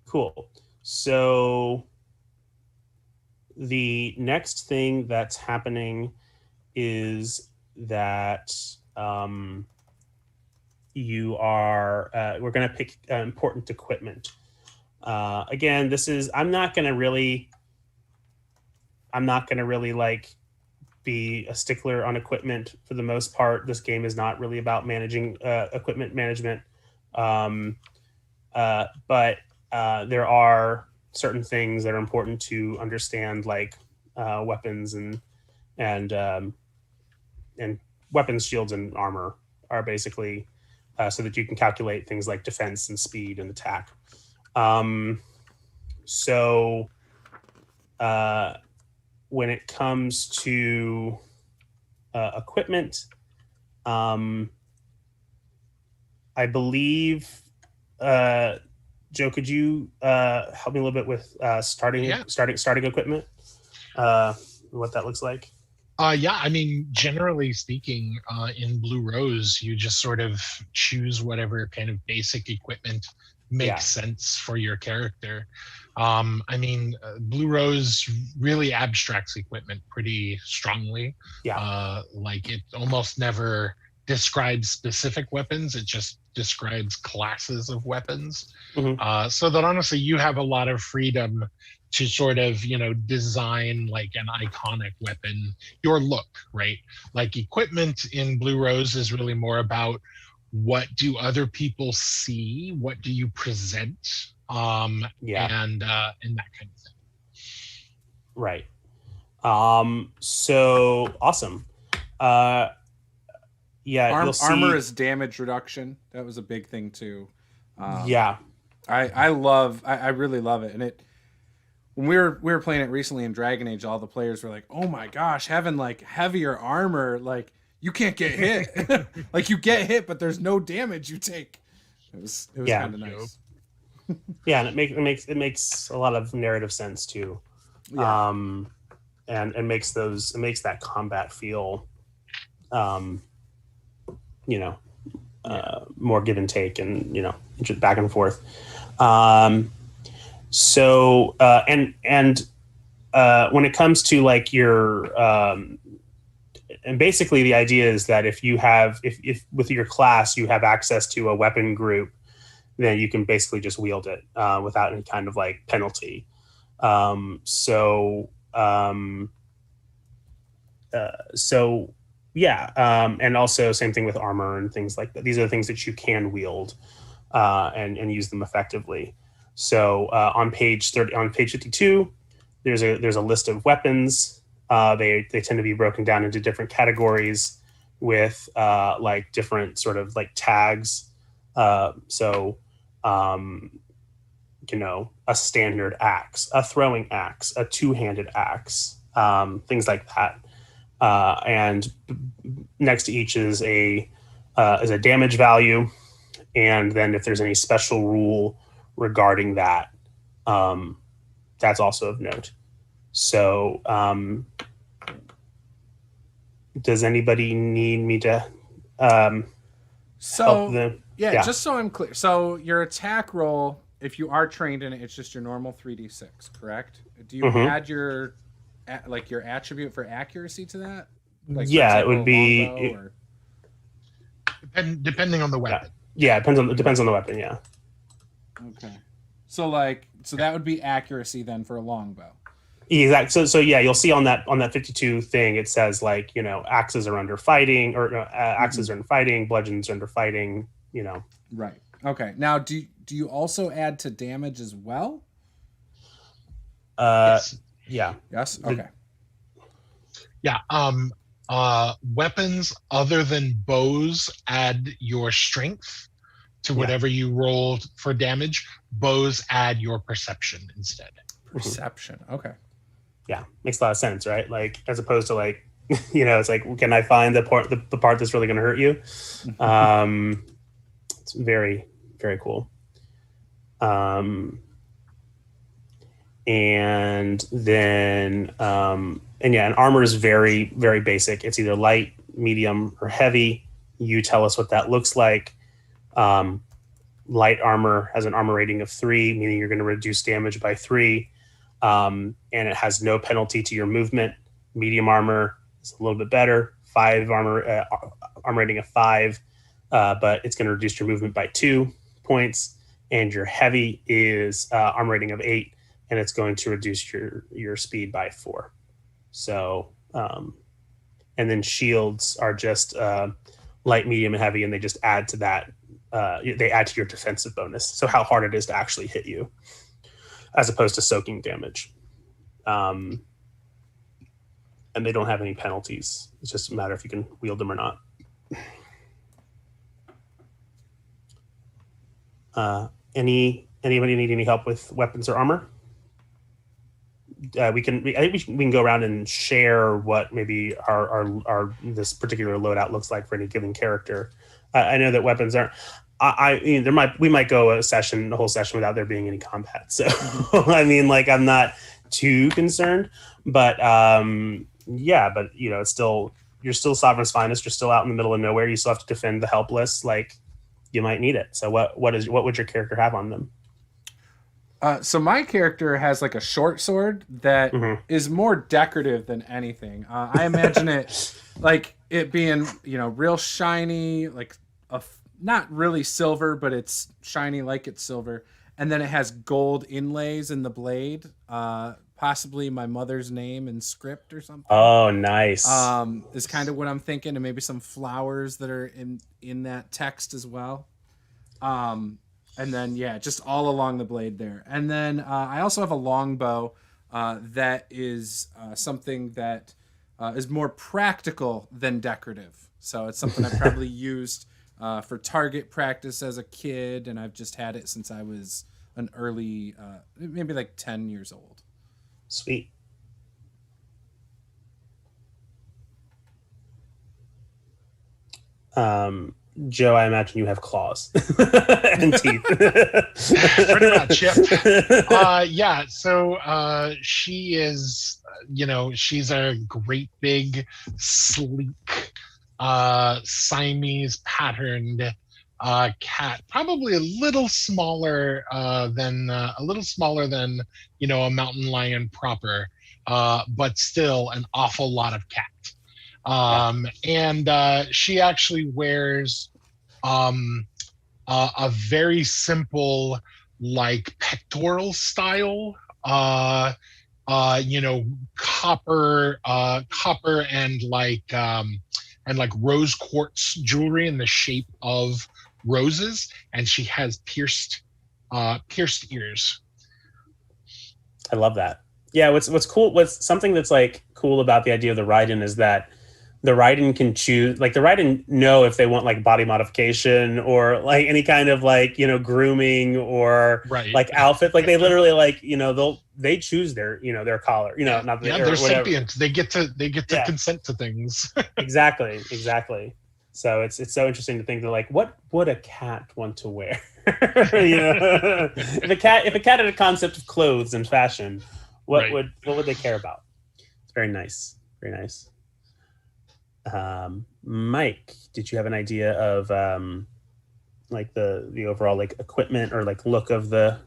Cool. So the next thing that's happening is that we're going to pick important equipment. Again, I'm not going to really like be a stickler on equipment for the most part. This game is not really about managing equipment management. But there are certain things that are important to understand, like weapons and weapons, shields, and armor are basically so that you can calculate things like defense and speed and attack. So when it comes to equipment, I believe, Joe, could you help me a little bit with starting equipment, what that looks like? Yeah, I mean, generally speaking, in Blue Rose, you just sort of choose whatever kind of basic equipment makes sense for your character. I mean, Blue Rose really abstracts equipment pretty strongly. Like it almost never describes specific weapons. It just describes classes of weapons. Mm-hmm. So that honestly, you have a lot of freedom to sort of, design like an iconic weapon, your look, right? Like equipment in Blue Rose is really more about what do other people see? What do you present? And that kind of thing. Right. So awesome. Armor is damage reduction. That was a big thing too. I really love it. And it, when we were playing it recently in Dragon Age, all the players were like, "Oh my gosh, having like heavier armor, like you can't get hit. Like you get hit, but there's no damage you take." It was Yeah. kind of nice. Yeah, and it makes a lot of narrative sense too. Yeah. And it makes that combat feel, more give and take, and just back and forth. So when it comes to like your and basically the idea is that if with your class you have access to a weapon group, then you can basically just wield it without any kind of like penalty. And also same thing with armor and things like that. These are the things that you can wield and use them effectively. So on page 52, there's a list of weapons. They tend to be broken down into different categories with like different sort of like tags. A standard axe, a throwing axe, a two-handed axe, things like that. And next to each is a damage value, and then if there's any special rule regarding that, that's also of note. So, does anybody need me to help them? Yeah, just so I'm clear. So your attack roll, if you are trained in it, it's just your normal 3d6, correct? Do you add your attribute for accuracy to that? Like, yeah, it would be depending on the weapon. Yeah, it depends on the weapon. Yeah. Okay. So that would be accuracy then for a longbow. Exactly. So yeah, you'll see on that 52 thing, it says like, axes are under fighting, or axes are in fighting, bludgeons are under fighting, Right. Okay. Now, do you also add to damage as well? Yes. Yeah. Yes. Okay. Yeah. Weapons other than bows add your strength to whatever you rolled for damage. Bows add your perception instead. Perception. Okay. Yeah, makes a lot of sense, right? Like, as opposed to like, it's like, can I find the part that's really going to hurt you? It's very, very cool. And then, and armor is very, very basic. It's either light, medium, or heavy. You tell us what that looks like. Light armor has an armor rating of 3, meaning you're going to reduce damage by 3. And it has no penalty to your movement. Medium armor is a little bit better, 5 armor rating of 5, but it's going to reduce your movement by 2 points. And your heavy is armor rating of 8, and it's going to reduce your speed by 4. So, and then shields are just light, medium, and heavy, and they just add to that. They add to your defensive bonus. So how hard it is to actually hit you, as opposed to soaking damage. And they don't have any penalties. It's just a matter if you can wield them or not. Anybody need any help with weapons or armor? I think we can go around and share what maybe our this particular loadout looks like for any given character. I know that weapons aren't. We might go a whole session without there being any combat. So I'm not too concerned, but it's still, you're still Sovereign's Finest. You're still out in the middle of nowhere. You still have to defend the helpless. Like, you might need it. So what would your character have on them? So my character has like a short sword that is more decorative than anything. I imagine it like it being, real shiny, like not really silver, but it's shiny like it's silver. And then it has gold inlays in the blade, possibly my mother's name and script or something. Oh, nice. Is kind of what I'm thinking, and maybe some flowers that are in that text as well. And then, just all along the blade there. And then I also have a longbow that is something that is more practical than decorative. So it's something I probably used for target practice as a kid, and I've just had it since I was an early, maybe like 10 years old. Sweet. Joe, I imagine you have claws and teeth. Pretty much, yep. Yeah, so she is, she's a great big, sleek, Siamese patterned cat, probably a little smaller than a mountain lion proper, but still an awful lot of cat. And she actually wears a very simple, like pectoral style, copper and like rose quartz jewelry in the shape of roses, and she has pierced ears. I love that. Yeah, what's cool, what's something that's like cool about the idea of the Raiden is that the Raiden can choose, like the Raiden know if they want like body modification or like any kind of like, grooming or like outfit. Like they literally like, they choose their, their collar, not the, they're whatever. sentient. They get to consent to things. Exactly. So it's so interesting to think that like, what would a cat want to wear? If a cat had a concept of clothes and fashion, what would they care about? It's very nice. Very nice. Mike, did you have an idea of like the overall like equipment or like look of your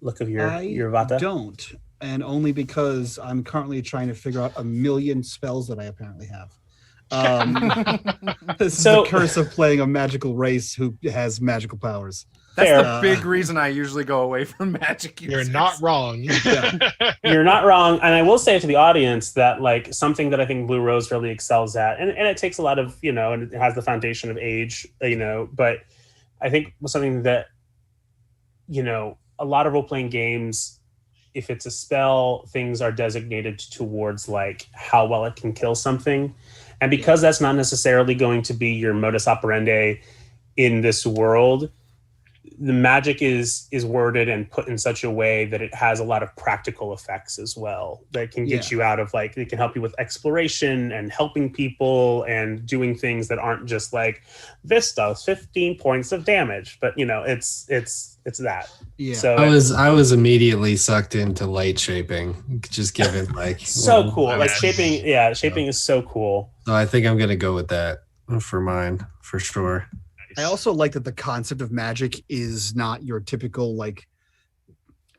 Vata? I don't, and only because I'm currently trying to figure out a million spells that I apparently have. This is the curse of playing a magical race who has magical powers. That's the big reason I usually go away from magic users. You're not wrong. You're not wrong. And I will say to the audience that like something that I think Blue Rose really excels at, and it takes a lot of, and it has the foundation of age, but I think something that, a lot of role-playing games, if it's a spell, things are designated towards like how well it can kill something. And because that's not necessarily going to be your modus operandi in this world, the magic is worded and put in such a way that it has a lot of practical effects as well that can get you out of like, it can help you with exploration and helping people and doing things that aren't just like this does 15 points of damage, but it's that. Yeah. So I was immediately sucked into light shaping, just given like so cool. Like shaping is so cool. So I think I'm gonna go with that for mine for sure. I also like that the concept of magic is not your typical like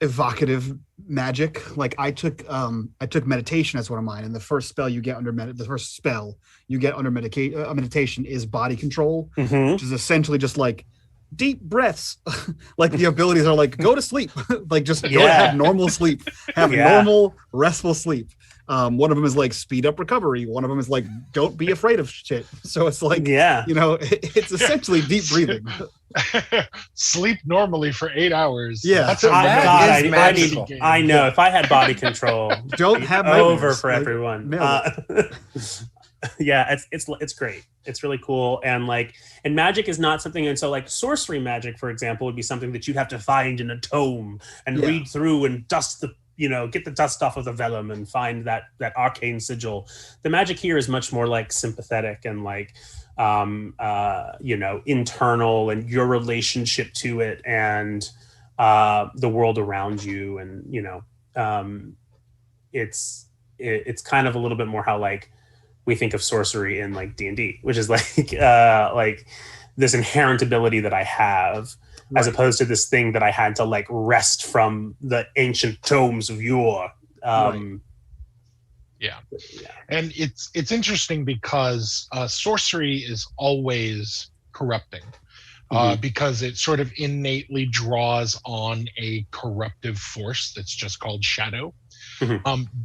evocative magic. Like I took meditation as one of mine, and the first spell you get under meditation is body control, which is essentially just like deep breaths. Like the abilities are like go to sleep, like just go have normal sleep, have normal restful sleep. One of them is like speed up recovery. One of them is like don't be afraid of shit. So it's like it's essentially deep breathing. Sleep normally for 8 hours. Yeah, that's I know if I had body control, don't have over for like, everyone. It's great. It's really cool. And magic is not something, and so like sorcery magic, for example, would be something that you'd have to find in a tome and read through and dust the get the dust off of the vellum and find that arcane sigil. The magic here is much more like sympathetic and like internal, and your relationship to it and the world around you, and it's kind of a little bit more how like we think of sorcery in like D&D, which is like this inherent ability that I have, as opposed to this thing that I had to like wrest from the ancient tomes of yore. And it's interesting because sorcery is always corrupting, because it sort of innately draws on a corruptive force that's just called shadow.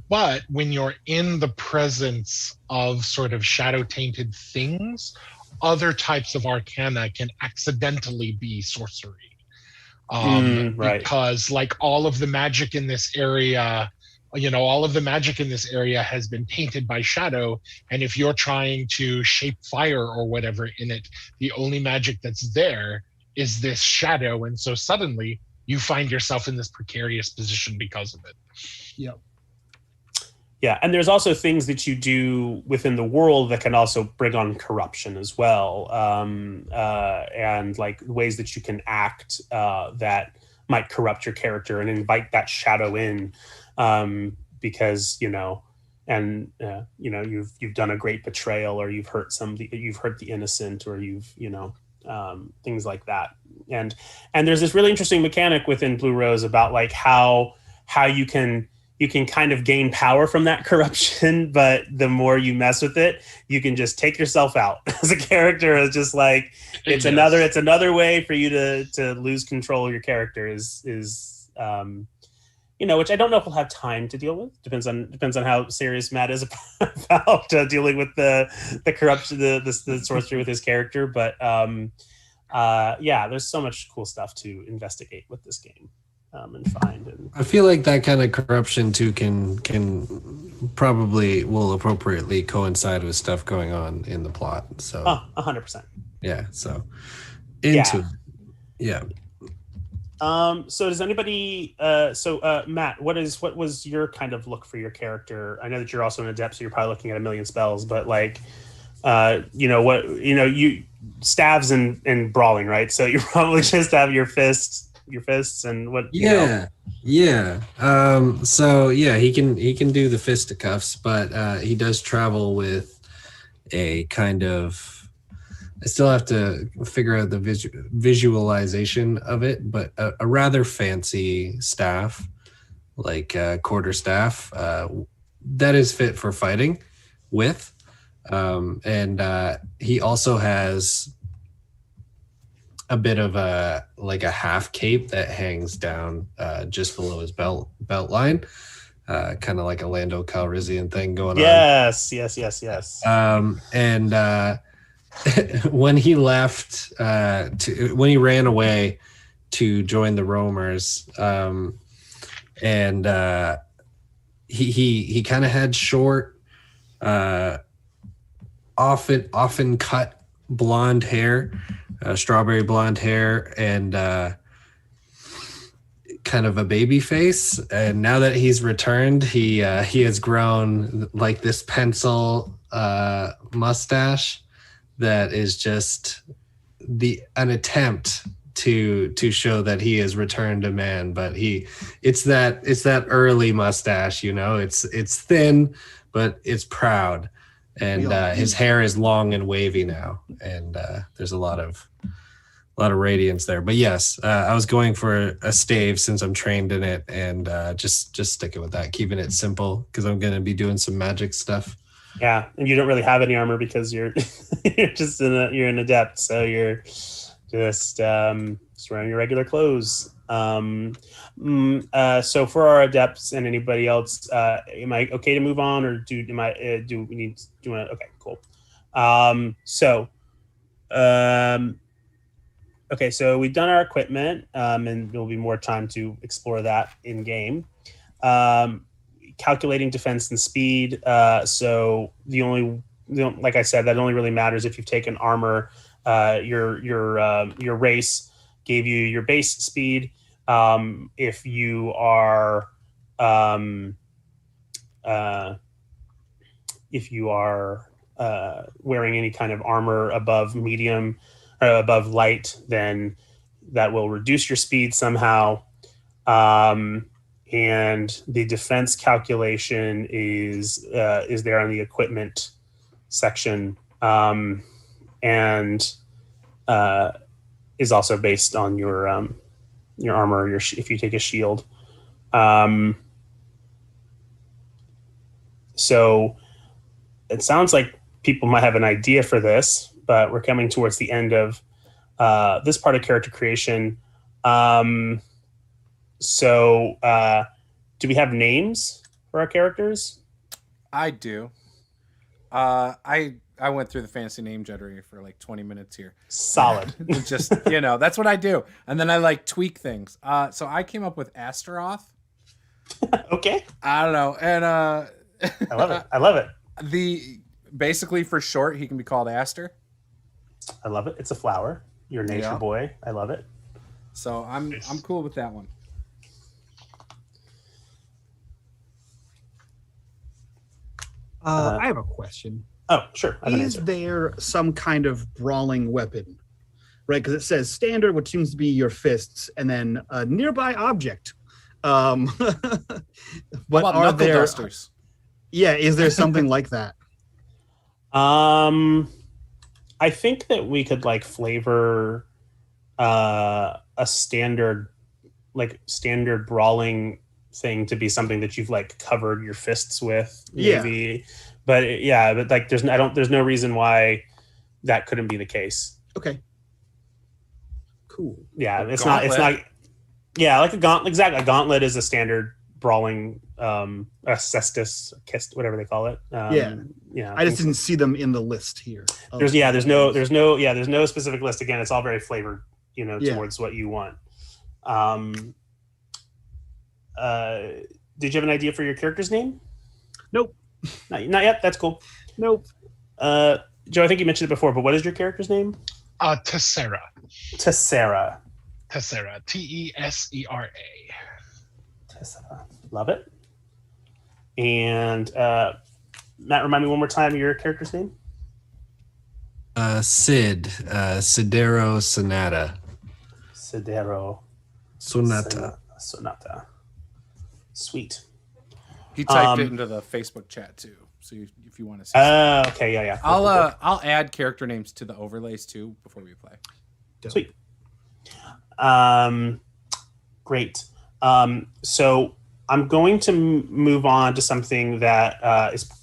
But when you're in the presence of sort of shadow tainted things, other types of arcana can accidentally be sorcery. Because like all of the magic in this area, has been tainted by shadow. And if you're trying to shape fire or whatever in it, the only magic that's there is this shadow. And so suddenly you find yourself in this precarious position because of it. Yep. Yeah, and there's also things that you do within the world that can also bring on corruption as well, and like ways that you can act that might corrupt your character and invite that shadow in, because you've done a great betrayal, or you've hurt the innocent, or things like that. And there's this really interesting mechanic within Blue Rose about like how you can kind of gain power from that corruption, but the more you mess with it, you can just take yourself out as a character. It's just like it's another way for you to lose control of your character is which I don't know if we'll have time to deal with. Depends on how serious Matt is about dealing with the corruption, the sorcery with his character. But there's so much cool stuff to investigate with this game. And find. And I feel like that kind of corruption too can probably will appropriately coincide with stuff going on in the plot. So 100%. Yeah. So into yeah. So does anybody? Matt, what was your kind of look for your character? I know that you're also an adept, so you're probably looking at a million spells, but like, you staves and brawling, right? So you probably just have your fists and what he can do the fisticuffs, but he does travel with a kind of, I still have to figure out the visualization of it, but a rather fancy staff, like a quarter staff, that is fit for fighting with, and he also has a bit of a half cape that hangs down just below his belt line, kind of like a Lando Calrissian thing going on. Yes. And when he left, when he ran away to join the roamers, and he kind of had short, often cut blonde hair. Strawberry blonde hair and kind of a baby face. And now that he's returned, he has grown like this pencil mustache that is just an attempt to show that he has returned a man. But it's that early mustache, it's thin, but it's proud. And his hair is long and wavy now, and there's a lot of radiance there. But yes, I was going for a stave since I'm trained in it, and just sticking with that, keeping it simple because I'm going to be doing some magic stuff. Yeah, and you don't really have any armor because you're you're an adept, so you're just wearing your regular clothes. So for our adepts and anybody else, am I okay to move on, or do we need? Do you want to? Okay, cool. Okay, so we've done our equipment, and there'll be more time to explore that in game. Calculating defense and speed. So like I said, that only really matters if you've taken armor. Your race gave you your base speed. If you are wearing any kind of armor above medium or above light, then that will reduce your speed somehow. And the defense calculation is there on the equipment section, and is also based on your armor, if you take a shield. So it sounds like people might have an idea for this, but we're coming towards the end of this part of character creation. So do we have names for our characters? I do. I went through the fantasy name generator for like 20 minutes here. Solid. Just, that's what I do. And then I like tweak things. So I came up with Astaroth. Okay. I don't know. And I love it. Basically for short, he can be called Aster. I love it. It's a flower. You're a nature boy. I love it. So I'm cool with that one. I have a question. Oh, sure. I have an Is answer. there some kind of brawling weapon? Right, because it says standard, which seems to be your fists, and then a nearby object. But What about are knuckle there? dusters? Yeah, is there something like that? I think that we could like flavor a standard brawling thing to be something that you've like covered your fists with, maybe. Yeah. But like there's no reason why that couldn't be the case. Okay. Cool. Yeah, A it's gauntlet. not yeah, like a gauntlet. Exactly. A gauntlet is a standard brawling a cestus, kist, whatever they call it. Yeah. I just didn't see them in the list here. There's no specific list. Again, it's all very flavored, towards what you want. Did you have an idea for your character's name? Nope. Not yet. That's cool. Nope. Joe, I think you mentioned it before, but what is your character's name? Tessera. Tessera. Tessera. Tessera. Tessera. Love it. And Matt, remind me one more time your character's name. Sid. Sidero Sonata. Sidero Sonata. Sweet. He typed it into the Facebook chat too. So if you want to see, okay, yeah. I'll add character names to the overlays too before we play. Sweet. Great. So I'm going to move on to something that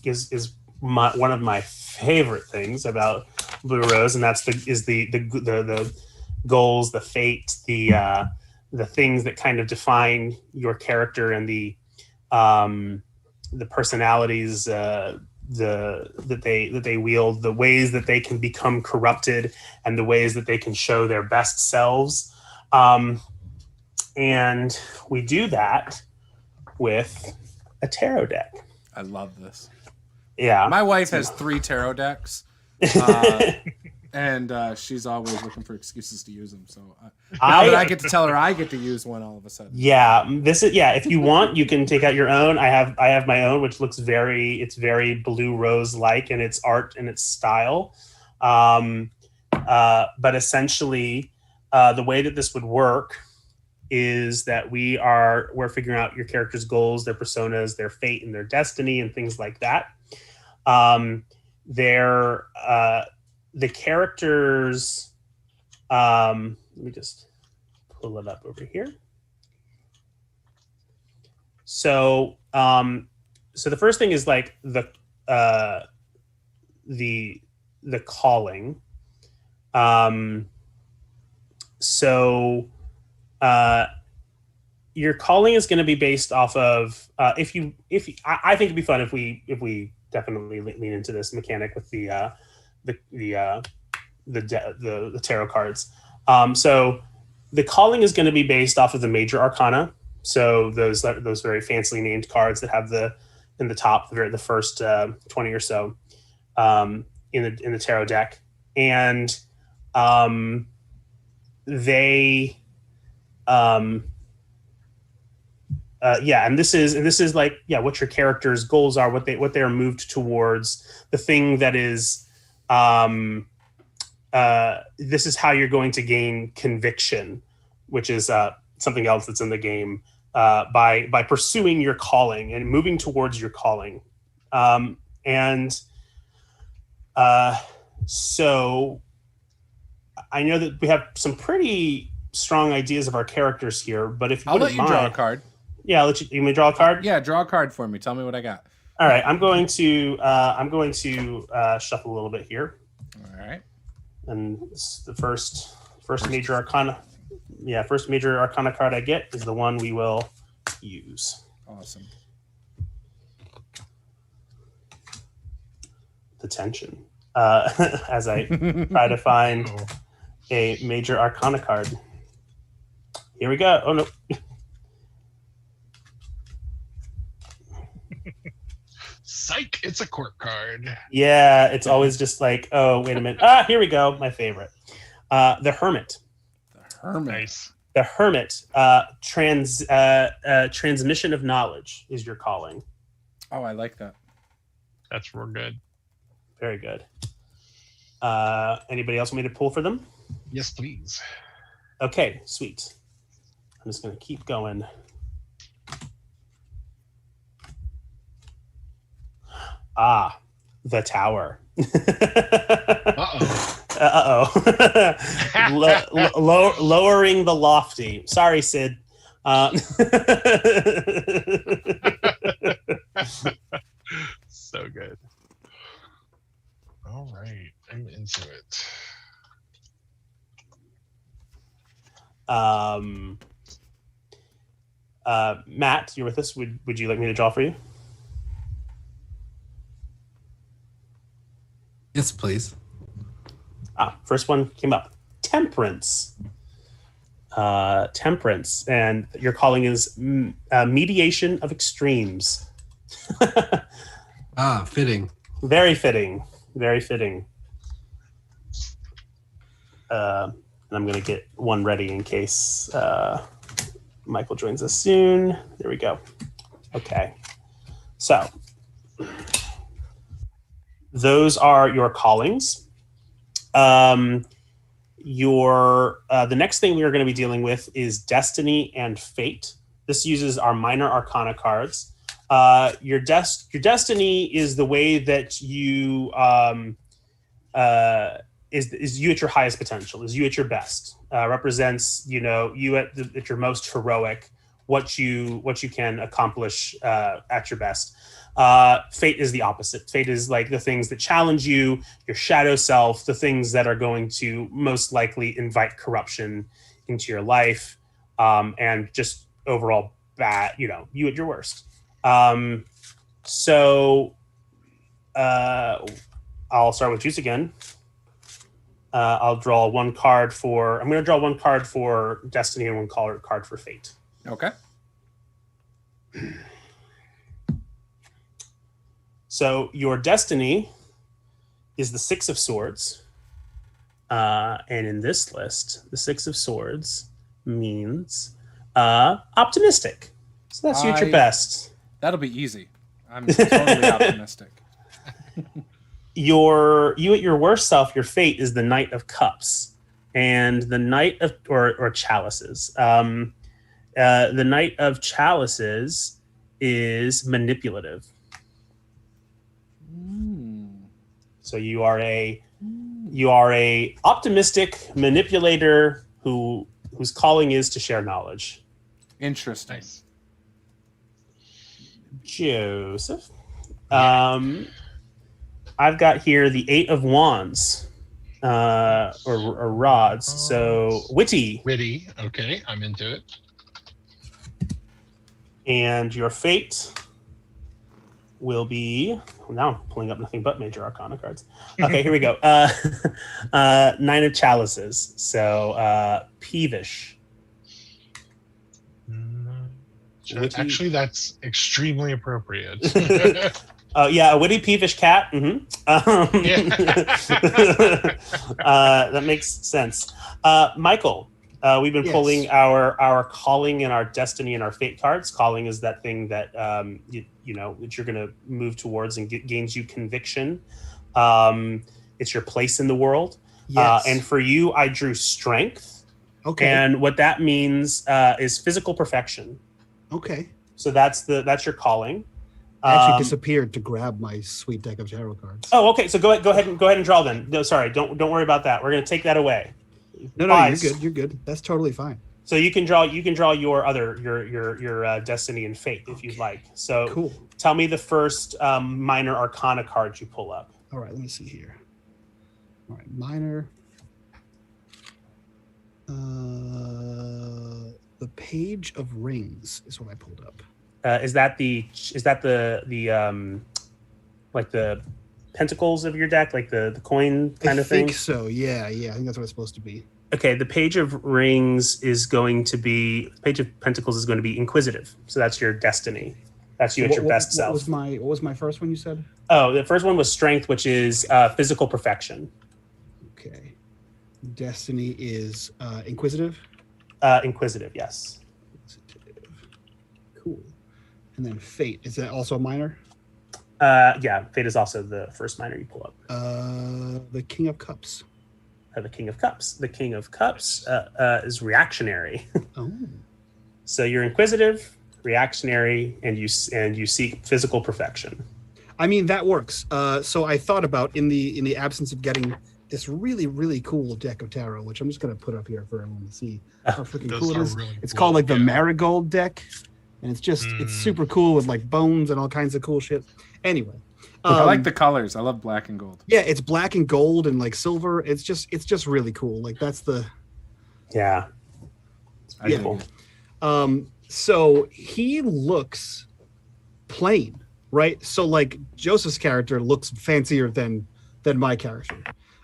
is one of my favorite things about Blue Rose, and that's the goals, the fate, the things that kind of define your character and the personalities that they wield, the ways that they can become corrupted, and the ways that they can show their best selves. And we do that with a tarot deck. I love this. Yeah. My wife has 3 tarot decks, and she's always looking for excuses to use them. So now that I get to tell her I get to use one all of a sudden. Yeah, if you want, you can take out your own. I have my own, which looks very Blue Rose like in its art and its style. But essentially, the way that this would work is that we're figuring out your character's goals, their personas, their fate, and their destiny, and things like that. The characters. Let me just pull it up over here. So the first thing is like the calling. Your calling is going to be based off of I think it'd be fun if we definitely lean into this mechanic with the tarot cards. So the calling is going to be based off of the major arcana. So those very fancily named cards that have in the top, the first 20 or so in the tarot deck, and they and this is like what your character's goals are, what they're moved towards, the thing that is this is how you're going to gain conviction, which is something else that's in the game, by pursuing your calling and moving towards your calling. So I know that we have some pretty strong ideas of our characters here, but if you I'll let wouldn't you draw a mind- card. Yeah, you may draw a card. Yeah, draw a card for me. Tell me what I got. All right, I'm going to shuffle a little bit here. All right. And the first major arcana. Yeah, first major arcana card I get is the one we will use. Awesome. The tension. As I try to find a major arcana card. Here we go. Oh no. Psych, it's a court card. Yeah, it's always just like, oh, wait a minute. Here we go. My favorite. The Hermit. The Hermit. Nice. The Hermit, transmission of knowledge is your calling. Oh, I like that. That's real good. Very good. Anybody else want me to pull for them? Yes, please. Okay, sweet. I'm just going to keep going. The Tower. Lowering the lofty. Sorry, Sid. So good. All right, I'm into it. Matt, you're with us. Would you like me to draw for you? Yes, please. First one came up. Temperance. Temperance. And your calling is mediation of extremes. Fitting. Very fitting. Very fitting. And I'm going to get one ready in case Michael joins us soon. There we go. Okay. So those are your callings. The next thing we are going to be dealing with is Destiny and Fate. This uses our minor arcana cards. Your destiny is the way that you is you at your highest potential, is you at your best. Represents you at your most heroic, what you can accomplish at your best. Fate is the opposite. Fate is like the things that challenge you, your shadow self, the things that are going to most likely invite corruption into your life, and just overall bad, you at your worst. So I'll start with Juce again. I'm going to draw one card for Destiny and one card for Fate. Okay. So your Destiny is the Six of Swords. And in this list, the Six of Swords means optimistic. So that's you at your best. That'll be easy. I'm totally optimistic. You at your worst self, your Fate is the Knight of Cups. And the Knight of or Chalices. The Knight of Chalices is manipulative. So you are a optimistic manipulator whose calling is to share knowledge. Interesting. Nice. Joseph. I've got here the Eight of Wands, or rods. So witty. Witty. Okay, I'm into it. And your Fate will be, now I'm pulling up nothing but major arcana cards. Okay, here we go. Nine of Chalices. So peevish. Actually, that's extremely appropriate. Yeah, a witty, peevish cat. Mm-hmm. That makes sense. Michael, we've been pulling our calling and our destiny and our fate cards. Calling is that thing that that you're going to move towards and gains you conviction. It's your place in the world. Yes. And for you, I drew strength. Okay. And what that means is physical perfection. Okay. So that's your calling. I actually disappeared to grab my sweet deck of tarot cards. Oh, okay. So go ahead and draw then. No, sorry, don't worry about that. We're gonna take that away. No, you're good. That's totally fine. So you can draw your other your destiny and fate if you'd like. So cool. Tell me the first minor arcana card you pull up. All right, let me see here. All right, minor. The Page of Rings is what I pulled up. Is that the like the pentacles of your deck, like the coin kind of thing? I think so. Yeah. I think that's what it's supposed to be. Okay, the Page of Rings is going to be Page of Pentacles is going to be inquisitive. So that's your destiny. That's you at your best self. What was my first one you said? Oh, the first one was strength, which is physical perfection. Okay. Destiny is inquisitive. Inquisitive, yes. Cool. And then Fate, is that also a minor? Yeah, Fate is also the first minor you pull up. The King of Cups. The King of Cups. The King of Cups is reactionary. Oh. So you're inquisitive, reactionary, and you seek physical perfection. I mean, that works. So I thought about in the absence of getting this really, really cool deck of tarot, which I'm just going to put up here for everyone to see how freaking cool it is. Really It's cool, called like the yeah. Marigold Deck, and it's just it's super cool with like bones and all kinds of cool shit. Anyway, I like the colors. I love black and gold. yeah, it's black and gold and like silver. It's just really cool. Like that's the Yeah. It's I beautiful. dig it. So he looks plain, right? So like Joseph's character looks fancier than my character.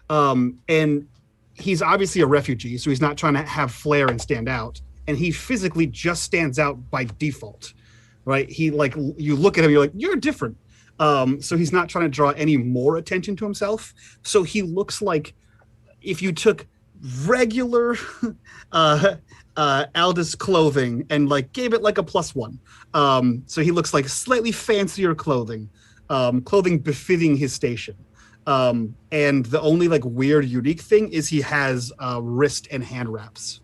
And he's obviously a refugee, so he's not trying to have flair and stand out. And he physically just stands out by default, right? He like, you look at him, you're like, you're different. So he's not trying to draw any more attention to himself. So he looks like if you took regular Aldous clothing and like gave it like a +1. So he looks like slightly fancier clothing befitting his station. And the only like weird, unique thing is he has wrist and hand wraps.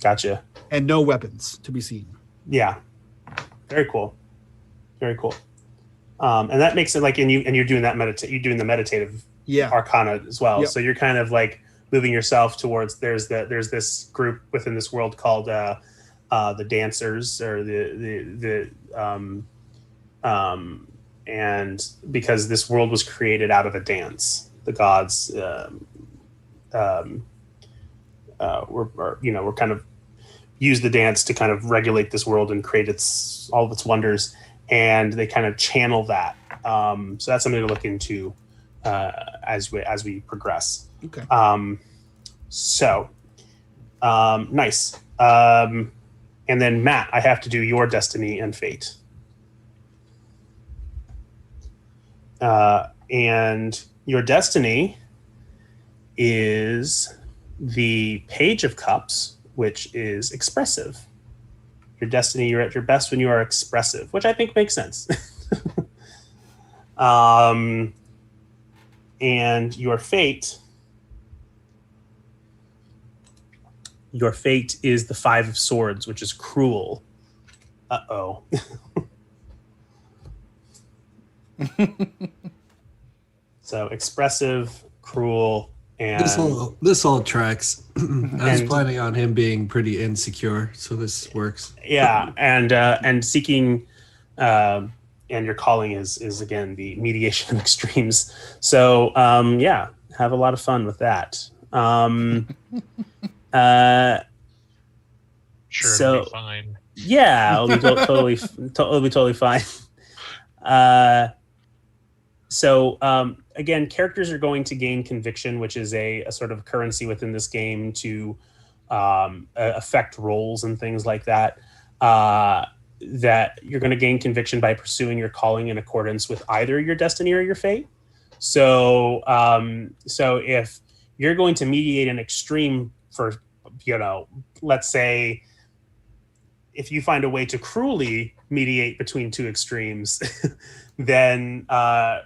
Gotcha. And no weapons to be seen. Yeah. Very cool. Very cool. And that makes it like, and you're doing that you're doing the meditative arcana as well. Yep. So you're kind of like moving yourself towards, there's this group within this world called the dancers, or and because this world was created out of a dance, the gods we're kind of use the dance to kind of regulate this world and create all of its wonders, and they kind of channel that. So that's something to look into as we progress. Okay. Nice. And then Matt, I have to do your destiny and fate. And your destiny is the Page of Cups, which is expressive. Your destiny, you're at your best when you are expressive, which I think makes sense. And your fate is the Five of Swords, which is cruel. Uh-oh. So expressive, cruel, and This all tracks. I was planning on him being pretty insecure, so this works. yeah, and seeking, and your calling is again the mediation of extremes. So yeah, have a lot of fun with that. Sure, So- it'll be fine. Yeah, it'll be totally fine. Again, characters are going to gain conviction, which is a sort of currency within this game to affect roles and things like that. That you're going to gain conviction by pursuing your calling in accordance with either your destiny or your fate. So if you're going to mediate an extreme for, let's say, if you find a way to cruelly mediate between two extremes, then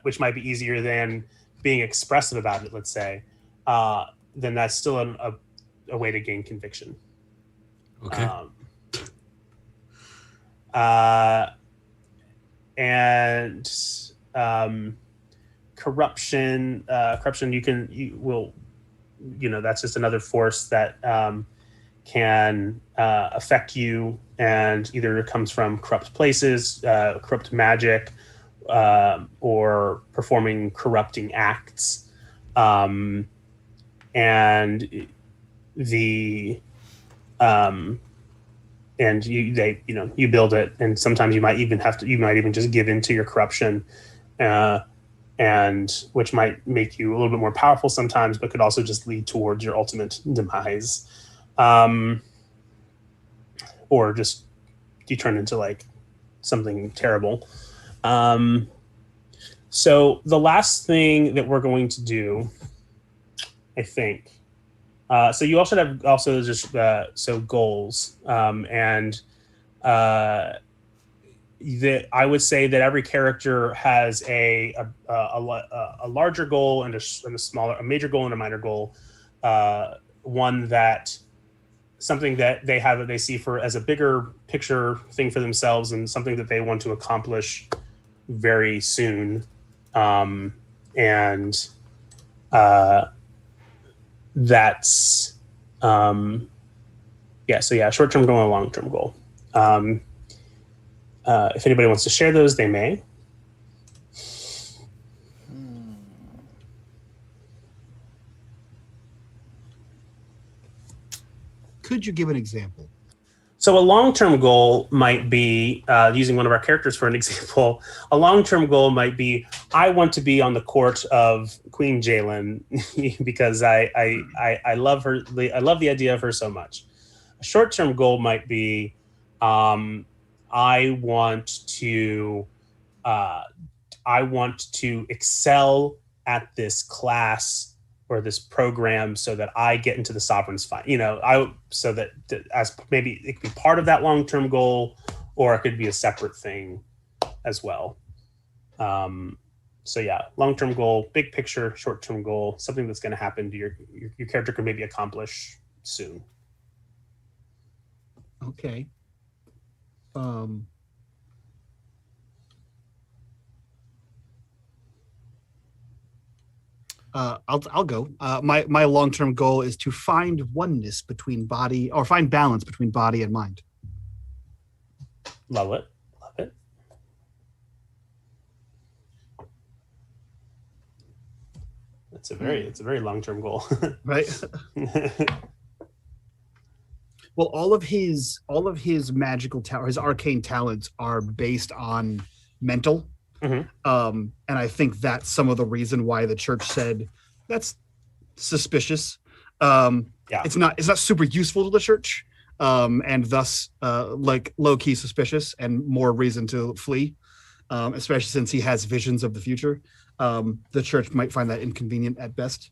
which might be easier than being expressive about it, let's say, then that's still a way to gain conviction. Okay. And corruption, that's just another force that can affect you, and either it comes from corrupt places, corrupt magic, or performing corrupting acts. And you build it, and sometimes you might even just give into your corruption, and which might make you a little bit more powerful sometimes, but could also just lead towards your ultimate demise. Or just you turn into like something terrible. So the last thing that we're going to do, I think, So you also have just so goals, and I would say that every character has a larger goal and a major goal and a minor goal. One that something that they see for as a bigger picture thing for themselves, and something that they want to accomplish very soon, and that's short-term goal and long-term goal. If anybody wants to share those, they may. Could you give an example? So a long-term goal might be, using one of our characters for an example, a long-term goal might be, I want to be on the court of Queen Jalen because I love her. I love the idea of her so much. A short-term goal might be, I want to excel at this class or this program so that I get into the Sovereign's fight. So that as maybe it could be part of that long-term goal, or it could be a separate thing as well. So yeah, long-term goal, big picture, short-term goal, something that's going to happen to your character could maybe accomplish soon. Okay. I'll go. My long-term goal is to find oneness between body, or find balance between body and mind. Love it. It's a very long-term goal. Right. Well, all of his magical his arcane talents are based on mental. Mm-hmm. And I think that's some of the reason why the church said that's suspicious. It's not super useful to the church, and thus like low-key suspicious and more reason to flee, especially since he has visions of the future. The church might find that inconvenient at best,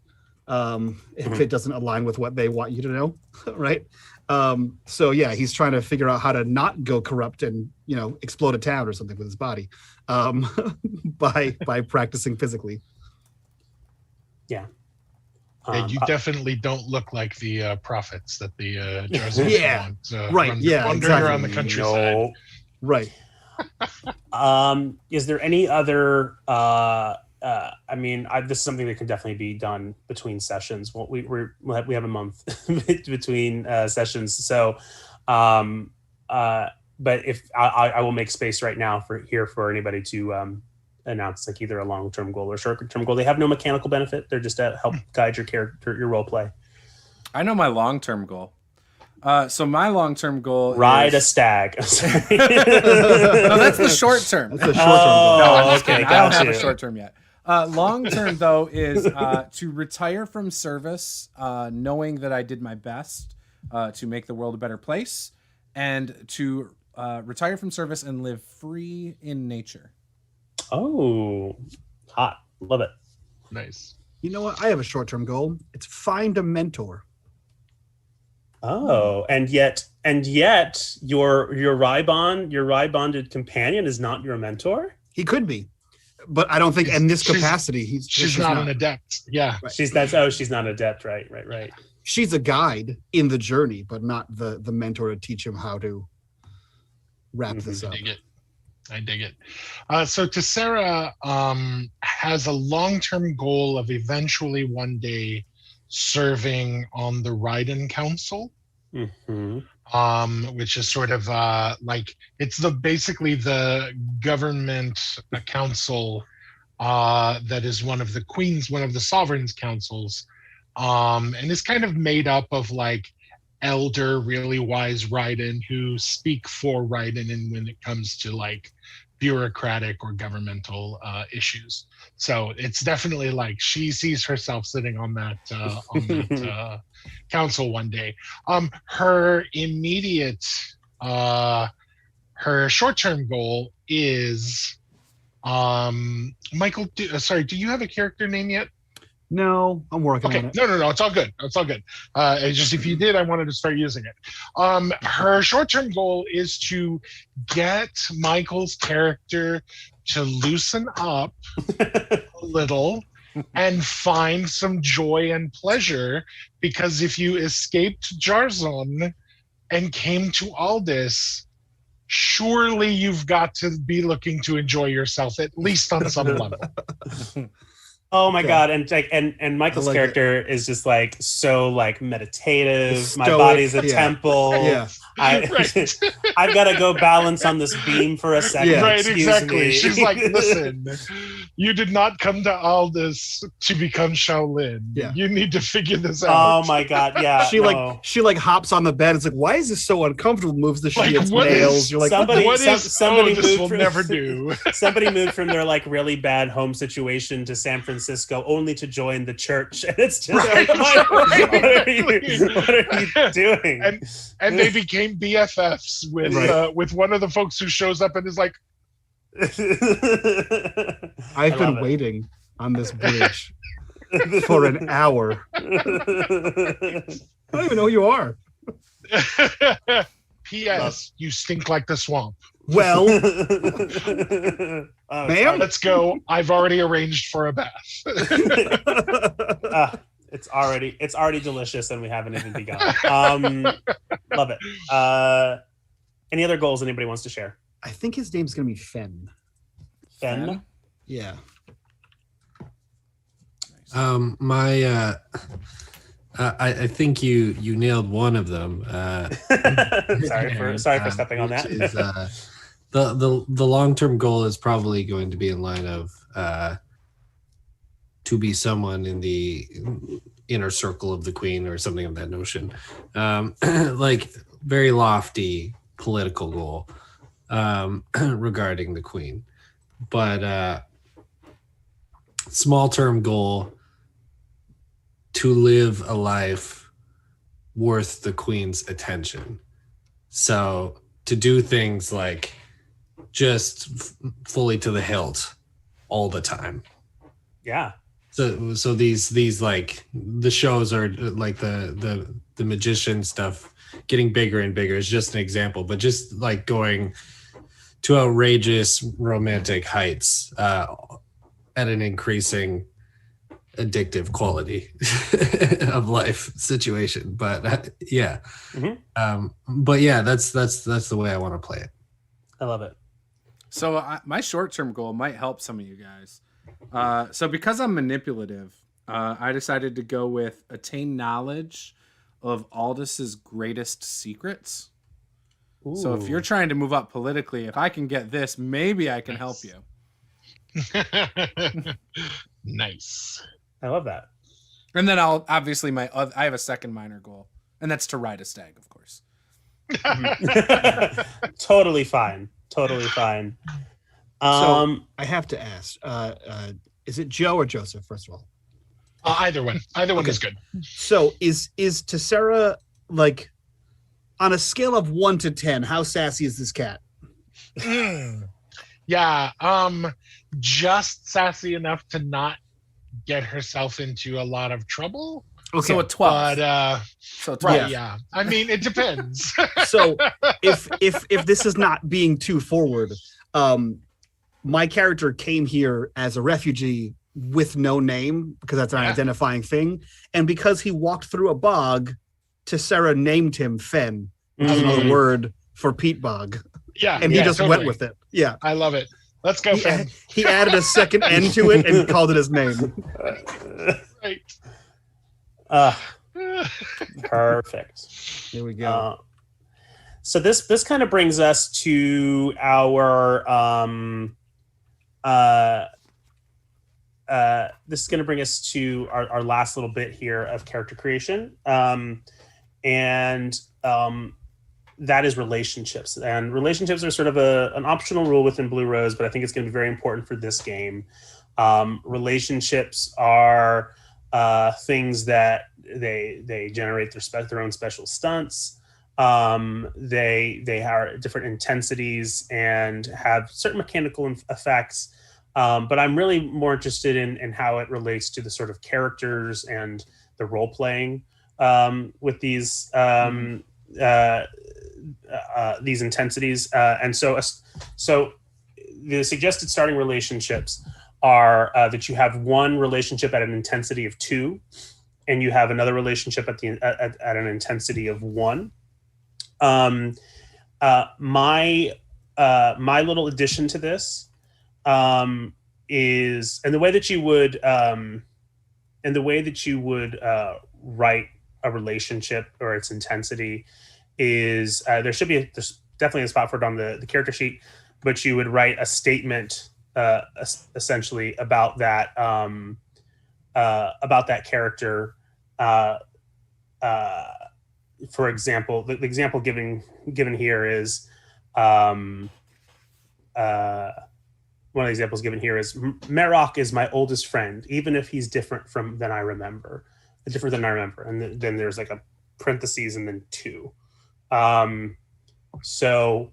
if it doesn't align with what they want you to know, right? So yeah, he's trying to figure out how to not go corrupt and explode a town or something with his body, by practicing physically. Yeah. You definitely don't look like the prophets that the Joseph want. Right. Yeah. Wandering Exactly. around the countryside. No. Right. Is there any other? This is something that can definitely be done between sessions. Well, we have a month between sessions, so. But if I will make space right now for anybody to announce like either a long-term goal or short-term goal. They have no mechanical benefit. They're just to help guide your character, your role play. I know my long-term goal. So my long-term goal ride is... a stag. No, that's the short term. That's the short-term goal. No, I'm just okay, kidding. I don't have a short term yet. Long term though is to retire from service, knowing that I did my best to make the world a better place, and to retire from service and live free in nature. Oh, hot. Love it. Nice. You know what? I have a short-term goal. It's find a mentor. Oh, and yet your Rye-bonded companion is not your mentor? He could be, but I don't think in this capacity she's not an adept. Yeah. Right. She's not an adept, right. She's a guide in the journey, but not the mentor to teach him how to wrap this up. I dig it. So Tessera has a long-term goal of eventually one day serving on the Ryden Council, which is sort of like it's basically the government council that is one of the sovereign's councils, and is kind of made up of like elder, really wise Ryden who speak for Ryden, and when it comes to like bureaucratic or governmental issues. So it's definitely like she sees herself sitting on that council one day. Her immediate, her short-term goal is, Michael. Do you have a character name yet? No, I'm working on Okay, it. no, it's all good. It's all good. It's just if you did, I wanted to start using it. Her short-term goal is to get Michael's character to loosen up a little and find some joy and pleasure, because if you escaped Jarzon and came to Aldis, surely you've got to be looking to enjoy yourself, at least on some level. Oh my Okay. God! And Michael's I like character is just like so like meditative. It's My stoic, body's a yeah. temple. Yeah. Right. I've got to go balance on this beam for a second. Yeah. Right, Excuse exactly. me. She's like, listen, you did not come to Aldis to become Shaolin. Yeah. You need to figure this out. Oh my God! Yeah. She like hops on the bed. It's like, why is this so uncomfortable? Moves the Like, sheets, what nails. is- You're like, somebody- what is, somebody this moved will from- never do. Somebody moved from their like really bad home situation to San Francisco only to join the church, and it's just Right, like, what are you right. doing? And they became BFFs with one of the folks who shows up and is like, I've been love it. waiting on this bridge for an hour. I don't even know who you are. P.S. You stink like the swamp. Well, Oh, Ma'am? Let's go. I've already arranged for a bath. it's already delicious, and we haven't even begun. Love it. Any other goals anybody wants to share? I think his name's gonna be Fen. Fen? Yeah. I think you nailed one of them. sorry for stepping on that. which is, the long-term goal is probably going to be in line of to be someone in the inner circle of the queen or something of that notion. Like very lofty political goal regarding the queen, but small-term goal to live a life worth the queen's attention. So to do things like just fully to the hilt all the time. Yeah. So these like the shows are like the magician stuff getting bigger and bigger is just an example, but just like going to outrageous romantic heights at an increasing addictive quality of life situation. But yeah. But yeah, that's the way I want to play it. I love it. So my short-term goal might help some of you guys. So because I'm manipulative, I decided to go with attain knowledge of Aldis's greatest secrets. Ooh. So if you're trying to move up politically, if I can get this, maybe I can help you. Nice. I love that. And then I'll obviously I have a second minor goal, and that's to ride a stag, of course. Totally fine. Totally fine. So I have to ask, is it Joe or Joseph, first of all? Either one is good. So is Tessera, like, on a scale of 1 to 10, how sassy is this cat? Yeah, just sassy enough to not get herself into a lot of trouble. Okay. So a 12. But so 12. right, yeah. I mean, it depends. So if this is not being too forward, my character came here as a refugee with no name because that's an identifying thing, and because he walked through a bog, Tessera named him Fen as another word for peat bog. Yeah, and he just totally went with it. Yeah, I love it. Let's go, Fen. He added a second N to it and called it his name. Right. Perfect. Here we go. So this kind of brings us to our this is going to bring us to our last little bit here of character creation, and that is relationships. And relationships are sort of an optional rule within Blue Rose, but I think it's going to be very important for this game. Relationships are things that they generate their own special stunts. They are different intensities and have certain mechanical effects. But I'm really more interested in how it relates to the sort of characters and the role playing with these intensities. And so the suggested starting relationships are that you have one relationship at an intensity of 2, and you have another relationship at an intensity of 1. My little addition to this is, and the way that you would write a relationship or its intensity is there's definitely a spot for it on the character sheet, but you would write a statement essentially about that character. For example, the example given here is one of the examples given here is Marok is my oldest friend, even if he's different than I remember. And then there's like a parentheses and then 2. So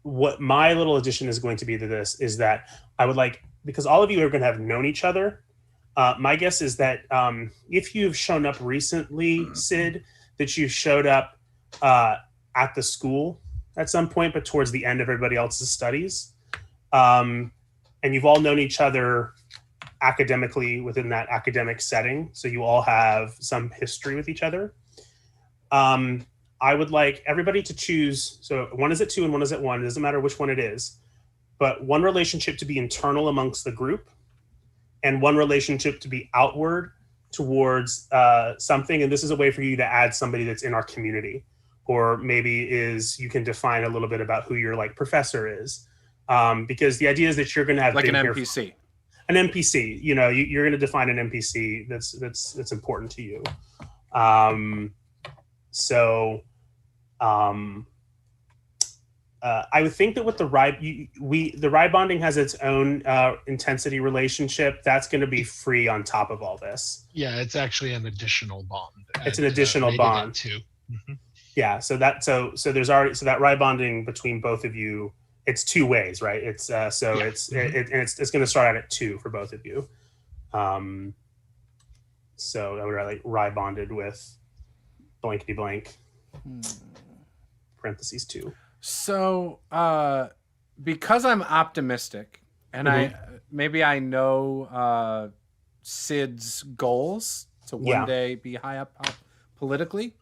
what my little addition is going to be to this is that I would like, because all of you are going to have known each other, my guess is that if you've shown up recently, Sid, that you showed up at the school at some point, but towards the end of everybody else's studies. And you've all known each other academically within that academic setting. So you all have some history with each other. I would like everybody to choose. So one is at 2 and one is at 1. It doesn't matter which one it is, but one relationship to be internal amongst the group and one relationship to be outward towards something. And this is a way for you to add somebody that's in our community, or maybe you can define a little bit about who your like professor is. Because the idea is that you're going to have like an NPC. An NPC, you're going to define an NPC that's important to you. I would think that with the ride bonding has its own intensity relationship. That's going to be free on top of all this. Yeah, it's actually an additional bond. It's an additional bond too. Mm-hmm. Yeah, so there's already that ride bonding between both of you. It's 2 ways, right? It's it's going to start out at 2 for both of you. So I would like ride bonded with blankety blank parentheses 2. So because I'm optimistic and I know Sid's goals to one day be high up politically,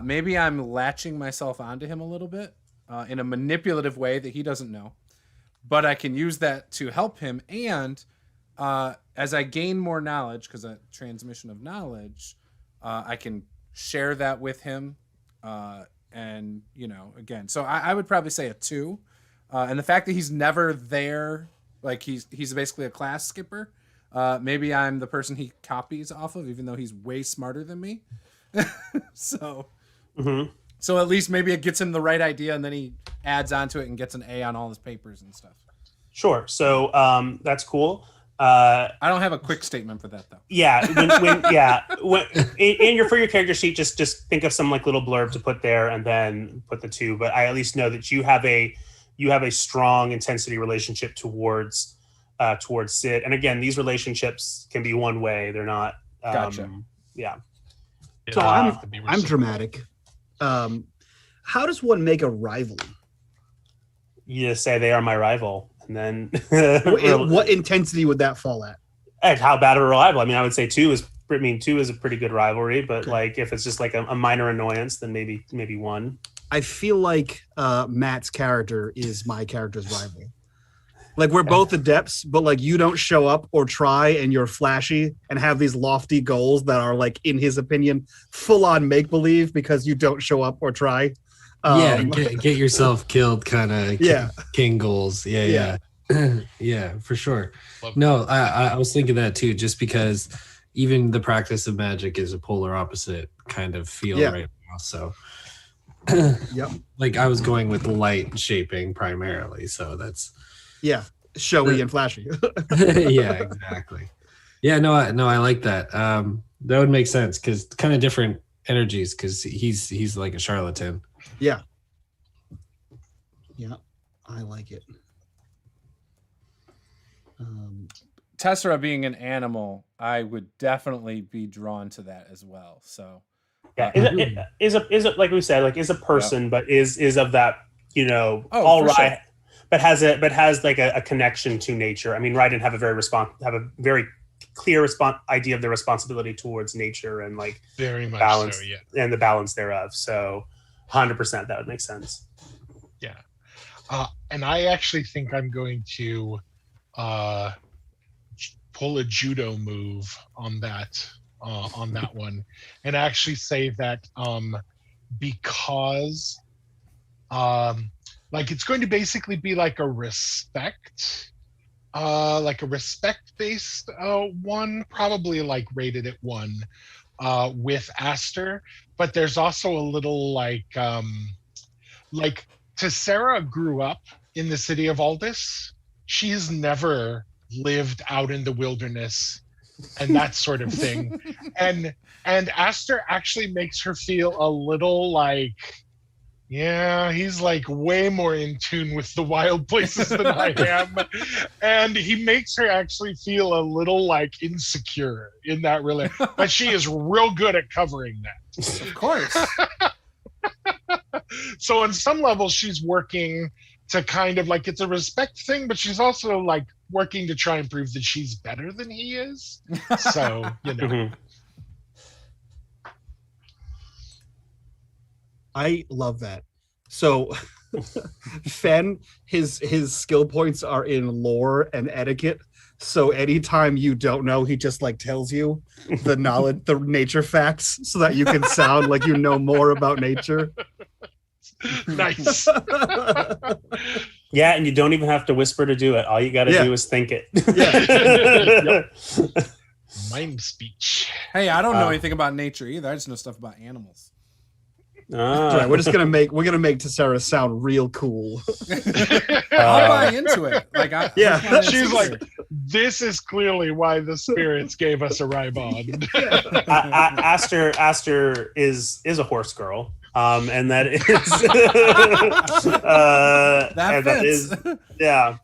maybe I'm latching myself onto him a little bit in a manipulative way that he doesn't know, but I can use that to help him. And as I gain more knowledge, because a transmission of knowledge, I can share that with him. And again, so I would probably say a 2. And the fact that he's never there, like he's basically a class skipper. Maybe I'm the person he copies off of, even though he's way smarter than me. So at least maybe it gets him the right idea, and then he adds onto it and gets an A on all his papers and stuff. Sure. So that's cool. I don't have a quick statement for that though. Yeah, for your character sheet, just think of some like little blurb to put there, and then put the 2. But I at least know that you have a strong intensity relationship towards Sid. And again, these relationships can be one way; they're not. Gotcha. Yeah. So I'm dramatic. How does one make a rival? You just say they are my rival. And then what intensity would that fall at? And how bad of a rival? I mean, I would say 2 is a pretty good rivalry, but like if it's just like a minor annoyance, then maybe 1. I feel like Matt's character is my character's rival. Like we're both adepts, but like you don't show up or try, and you're flashy and have these lofty goals that are like, in his opinion, full on make believe because you don't show up or try. Get yourself killed kind of king goals. Yeah, for sure. No, I was thinking that too, just because even the practice of magic is a polar opposite kind of feel right now. So like I was going with light shaping primarily, so that's showy and flashy. Yeah, exactly. Yeah, no, I like that. That would make sense because kind of different energies, because he's like a charlatan. Yeah, I like it. Tessera being an animal, I would definitely be drawn to that as well. So Yeah, is a like we said, like is a person, but is of that, Oh, for sure. but has like a connection to nature. I mean, Raiden have a very clear idea of their responsibility towards nature and like Very much balance so, yeah. and the balance thereof. So 100% that would make sense. Yeah. And I actually think I'm going to pull a judo move on that one, and actually say that because like it's going to basically be like a respect based one, probably like rated at 1 with Aster, but there's also a little like Tessera grew up in the city of Aldous. She's never lived out in the wilderness and that sort of thing. And Aster actually makes her feel a little like, yeah, he's like way more in tune with the wild places than I am. And he makes her actually feel a little like insecure in that relationship. But she is real good at covering that. Of course. So on some level, she's working to kind of like, it's a respect thing, but she's also like working to try and prove that she's better than he is. So, Mm-hmm. I love that. So Fen, his skill points are in lore and etiquette. So anytime you don't know, he just like tells you the knowledge, the nature facts, so that you can sound like you know more about nature. Nice. Yeah, and you don't even have to whisper to do it. All you got to do is think it. Yeah. Mind speech. Hey, I don't know anything about nature either. I just know stuff about animals. Right, we're gonna make Tessera sound real cool. I'll buy into it. Like, She's like, this is clearly why the spirits gave us a Rybond. Aster is a horse girl. And that is that fits. Yeah.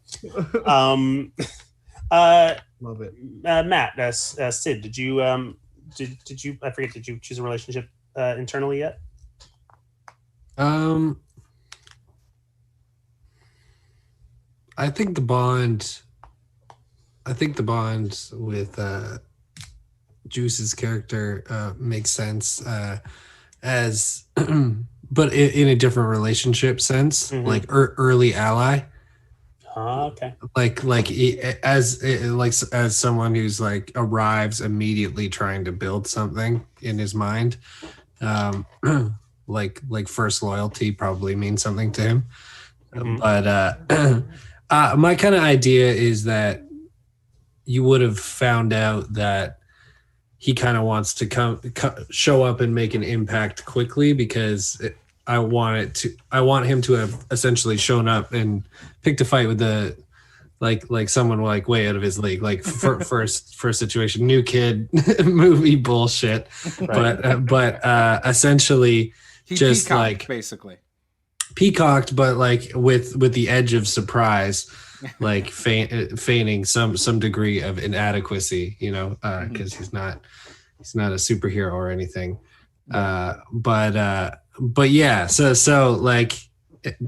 Love it. Matt, Sid, did you I forget, did you choose a relationship internally yet? I think the bond with Juce's character makes sense as but in a different relationship sense, like early ally. Okay. As someone who's like arrives immediately trying to build something in his mind. Like first loyalty probably means something to him. But my kind of idea is that you would have found out that he kind of wants to show up and make an impact quickly, because I want him to have essentially shown up and picked a fight with the like someone like way out of his league, like first situation, new kid movie bullshit. Right. But essentially He just peacocked, like basically peacocked, but like with the edge of surprise, like feigning some degree of inadequacy, because he's not a superhero or anything. But yeah, so like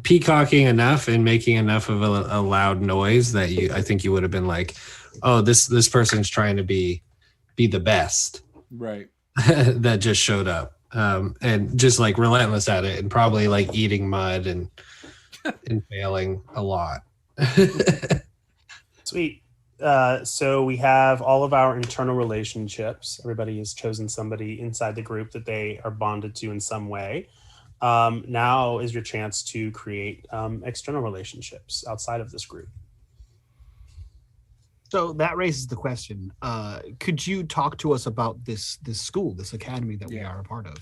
peacocking enough and making enough of a loud noise that I think you would have been like, oh, this person's trying to be the best, right? That just showed up. And just like relentless at it, and probably like eating mud and failing a lot. Sweet. So we have all of our internal relationships. Everybody has chosen somebody inside the group that they are bonded to in some way. Now is your chance to create external relationships outside of this group. So that raises the question. Could you talk to us about this school, this academy that we are a part of?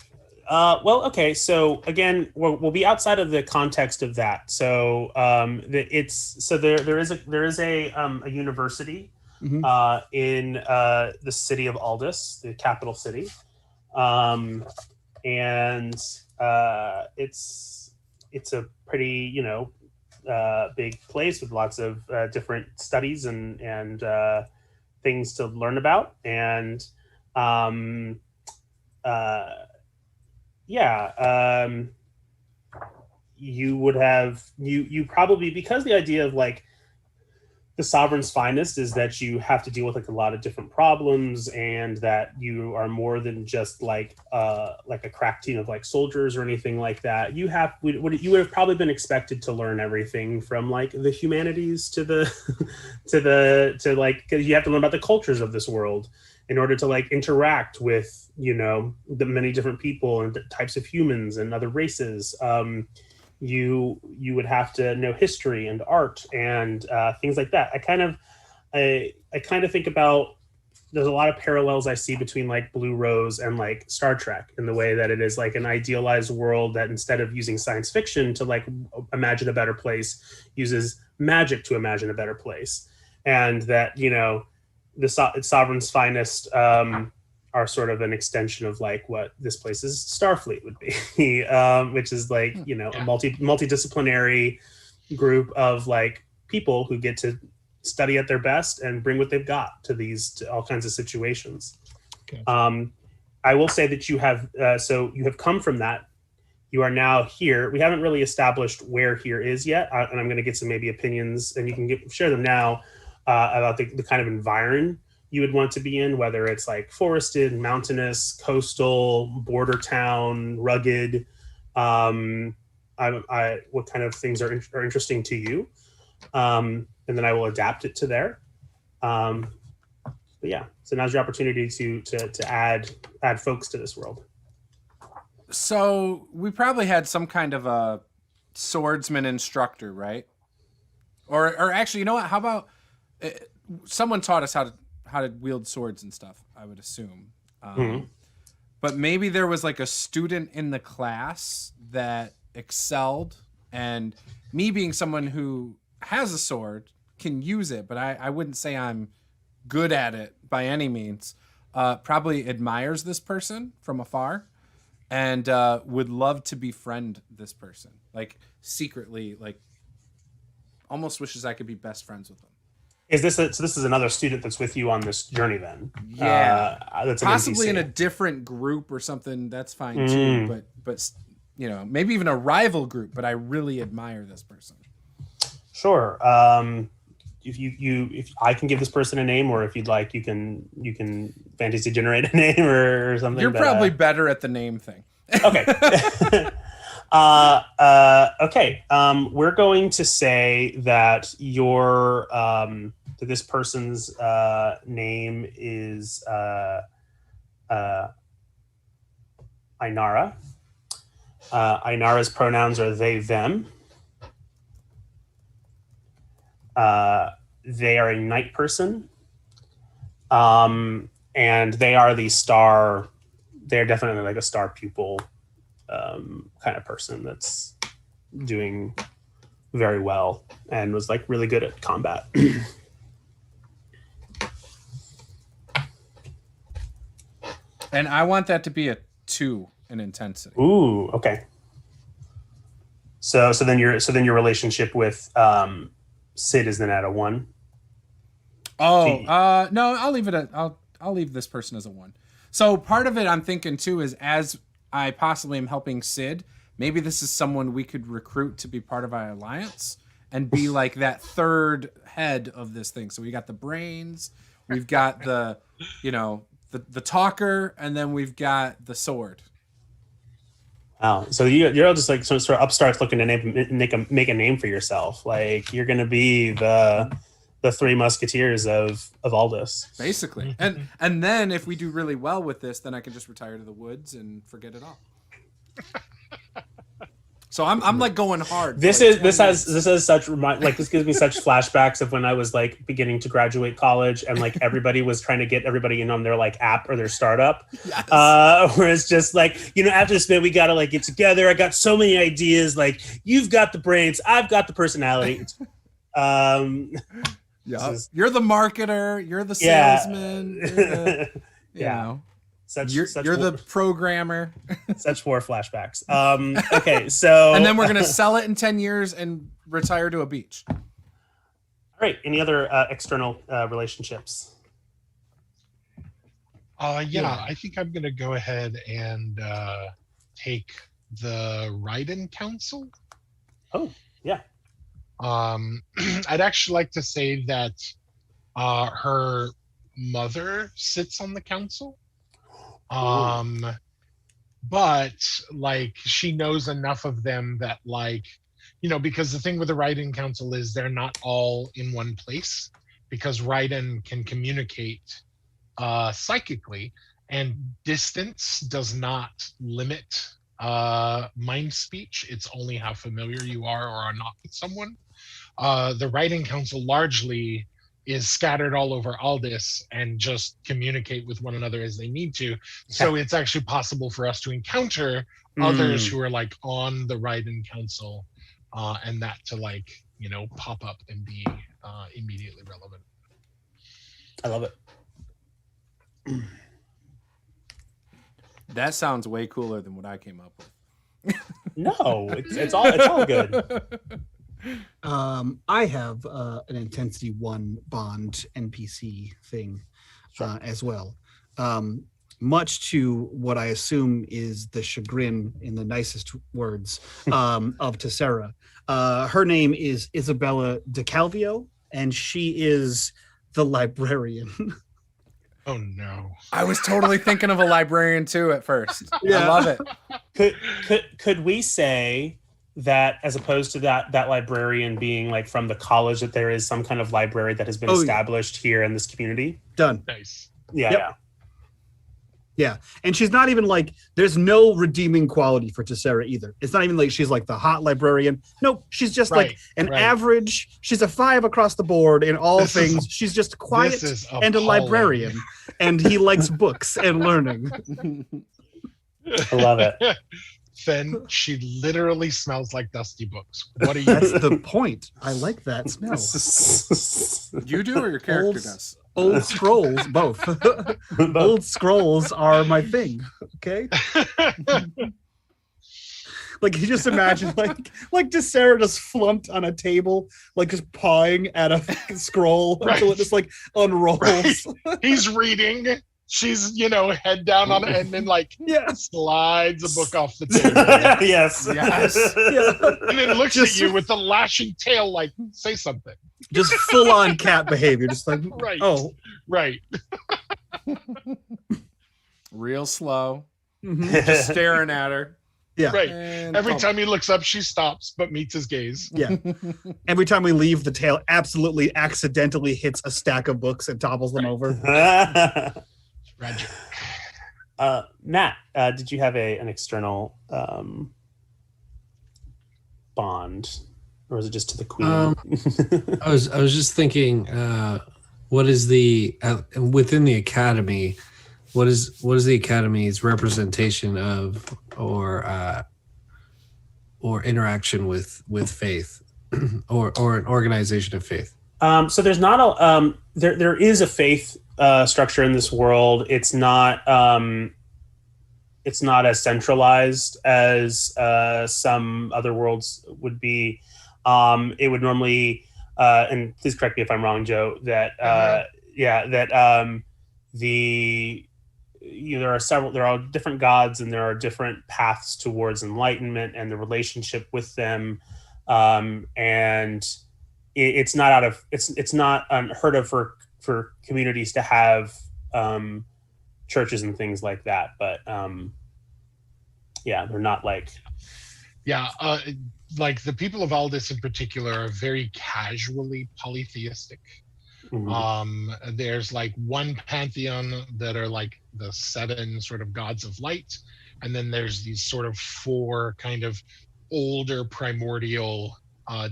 Well, okay. So again, we'll be outside of the context of that. So there is a university in the city of Aldous, the capital city, and it's a pretty big place with lots of different studies and things to learn about. And you would have you probably, because the idea of like the sovereign's finest is that you have to deal with like a lot of different problems, and that you are more than just like a crack team of like soldiers or anything like that. You would have probably been expected to learn everything from like the humanities to the to like, because you have to learn about the cultures of this world in order to like interact with, you know, the many different people and types of humans and other races. You would have to know history and art and things like that. I kind of think about, there's a lot of parallels I see between like Blue Rose and like Star Trek, in the way that it is like an idealized world that, instead of using science fiction to like imagine a better place, uses magic to imagine a better place. And that, you know, the sovereign's finest are sort of an extension of like what this place's Starfleet would be, which is like, you know, a multidisciplinary group of like people who get to study at their best and bring what they've got to all kinds of situations. Okay. I will say that you have come from that. You are now here. We haven't really established where here is yet, and I'm going to get some maybe opinions, and you can share them now about the kind of environment you would want to be in, whether it's like forested, mountainous, coastal, border town, rugged. What kind of things are interesting to you, and then I will adapt it to there. But yeah, so now's your opportunity to add folks to this world. So we probably had some kind of a swordsman instructor, right? Or actually, you know what? How about someone taught us how to wield swords and stuff, I would assume. But maybe there was like a student in the class that excelled, and me being someone who has a sword can use it, but I wouldn't say I'm good at it by any means. Probably admires this person from afar and would love to befriend this person. Like secretly, like almost wishes I could be best friends with them. So this is another student that's with you on this journey then? Yeah. That's possibly in a different group or something. That's fine too. But you know, maybe even a rival group, but I really admire this person. Sure. If I can give this person a name, or if you'd like, you can fantasy generate a name or something. You're probably better at the name thing. Okay. Okay. We're going to say that that this person's name is Ainara. Ainara's pronouns are they, them. They are a night person. And they are they're definitely like a star pupil kind of person that's doing very well and was like really good at combat. And I want that to be a 2 in intensity. Ooh, okay. So then your relationship with Sid is then at a 1. Oh, no, I'll leave it at I'll leave this person as a 1. So part of it I'm thinking too is, as I possibly am helping Sid, maybe this is someone we could recruit to be part of our alliance and be like that third head of this thing. So we got the brains, we've got the, you know, the talker, and then we've got the sword. Wow. So you're all just like some sort of upstarts looking to make a name for yourself. Like you're going to be the 3 musketeers of Aldous. Basically. And then if we do really well with this, then I can just retire to the woods and forget it all. So I'm like going hard. This gives me such flashbacks of when I was like beginning to graduate college, and like everybody was trying to get everybody in on their like app or their startup. Yes. Where it's just like, you know, after this bit we gotta like get together. I got so many ideas. Like you've got the brains, I've got the personality. Yeah, you're the marketer, you're the salesman. Yeah. You're the programmer. Such war flashbacks. Okay, so And then we're gonna sell it in 10 years and retire to a beach. all right. Any other external relationships? I think I'm gonna go ahead and take the Raiden Council. Oh, yeah. I'd actually like to say that her mother sits on the council. But like she knows enough of them that like, because the thing with the Raiden Council is they're not all in one place, because Raiden can communicate psychically, and distance does not limit mind speech. It's only how familiar you are or are not with someone. The Raiden Council largely is scattered all over Aldis and just communicate with one another as they need to. So it's actually possible for us to encounter others who are like on the Raiden Council, and that to like, pop up and be immediately relevant. I love it. That sounds way cooler than what I came up with. No, it's all good. I have an Intensity 1 bond NPC thing as well. Much to what I assume is the chagrin, in the nicest words, of Tessera. Her name is Isabella DeCalvio, and she is the librarian. Oh no! I was totally thinking of a librarian too at first. Yeah. I love it. Could we say that as opposed to that librarian being like from the college, that there is some kind of library that has been established here in this community? Done. Nice. Yeah. And she's not even like, there's no redeeming quality for Tessera either. It's not even like she's like the hot librarian. Nope. She's just like an average. She's a 5 across the board in all things. She's just quiet and a librarian. And he likes books and learning. I love it. Then she literally smells like dusty books. What are you That's doing? the point. I like that smell. You do, or your character does? Old scrolls, both. Old scrolls are my thing. Okay. Like you just imagine, like Tessera just flumped on a table, like just pawing at a scroll until it just like unrolls. Right. He's reading. She's, head down on it, and then slides a book off the table. Yes. Yeah. And then looks at you with the lashing tail, like, say something. Just full on cat behavior. Just like, right. Oh, right. Real slow. Just staring at her. Yeah. Right. And Every time he looks up, she stops, but meets his gaze. Yeah. Every time we leave, the tail absolutely accidentally hits a stack of books and topples them over. Tragic. Matt, did you have an external bond, or was it just to the queen? I was just thinking, what is the within the academy? What is the academy's representation of or interaction with faith, or an organization of faith? So there's not a there is a faith structure in this world. It's not as centralized as some other worlds would be. It would normally, and please correct me if I'm wrong, Joe, that there are different gods, and there are different paths towards enlightenment and the relationship with them, and it's not unheard of for communities to have churches and things like that, but they're not like like the people of Aldis in particular are very casually polytheistic. There's like one pantheon that are like the 7 sort of gods of light, and then there's these sort of 4 kind of older primordial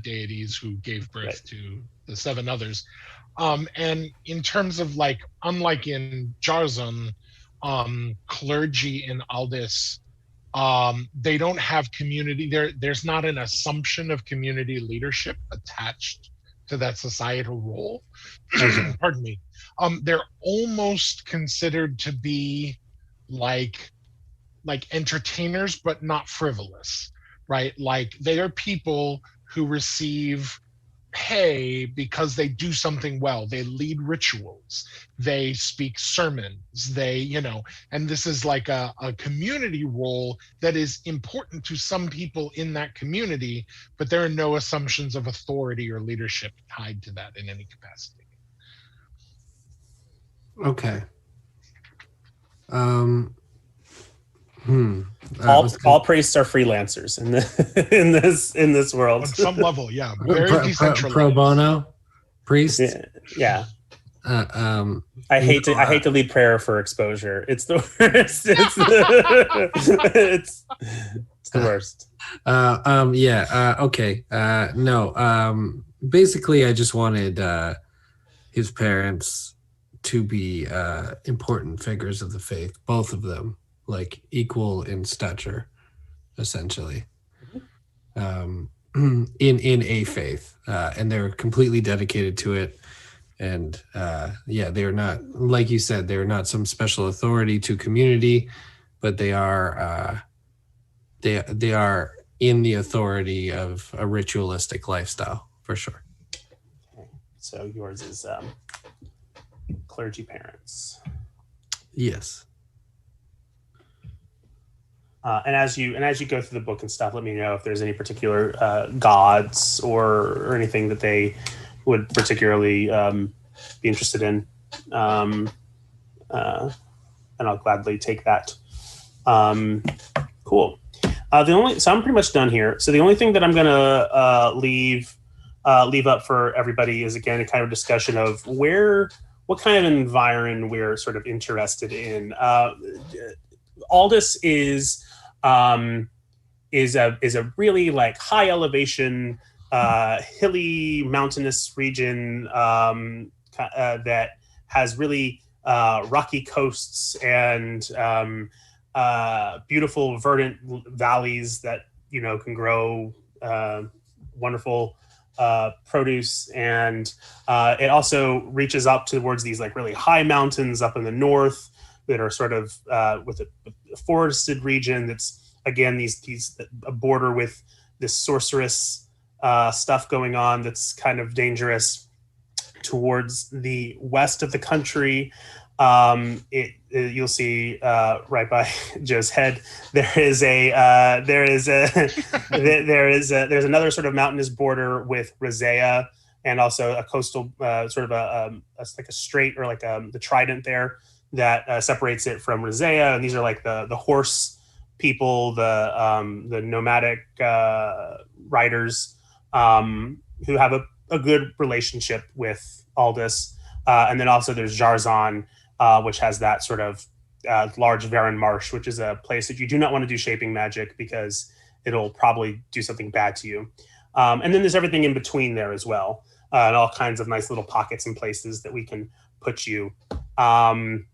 deities who gave birth to the 7 others. And in terms of like, unlike in Jarzon, clergy in Aldis, they don't have community. There's not an assumption of community leadership attached to that societal role. Pardon me. They're almost considered to be like entertainers, but not frivolous, right? Like they are people who receive pay because they do something well. They lead rituals, they speak sermons, and this is like a community role that is important to some people in that community, but there are no assumptions of authority or leadership tied to that in any capacity. Okay. All priests are freelancers in this world. On some level, yeah. Very decentralized. Pro bono priest. Yeah. I hate to lead prayer for exposure. It's the worst. It's the worst. Okay. No. Basically, I just wanted his parents to be important figures of the faith, both of them, like equal in stature, essentially, in a faith, and they're completely dedicated to it. And they're not, like you said, they're not some special authority to community, but they are they are in the authority of a ritualistic lifestyle for sure. Okay. So yours is clergy parents. Yes. And as you go through the book and stuff, let me know if there's any particular gods or anything that they would particularly be interested in, and I'll gladly take that. Cool. So I'm pretty much done here. So the only thing that I'm gonna leave up for everybody is, again, a kind of discussion of what kind of environment we're sort of interested in. Aldous is a really like high elevation, hilly, mountainous region that has really rocky coasts and beautiful verdant valleys that can grow wonderful produce, and it also reaches up towards these like really high mountains up in the north that are sort of with a forested region that's, again, a border with this sorceress stuff going on that's kind of dangerous. Towards the west of the country, you'll see right by Joe's head there's another sort of mountainous border with Rosea, and also a coastal sort of like a strait, or like the trident there that separates it from Rosea. And these are like the horse people, the nomadic riders who have a good relationship with Aldous. And then also there's Jarzan, which has that sort of large Varan Marsh, which is a place that you do not want to do shaping magic because it'll probably do something bad to you. And then there's everything in between there as well, and all kinds of nice little pockets and places that we can put you. And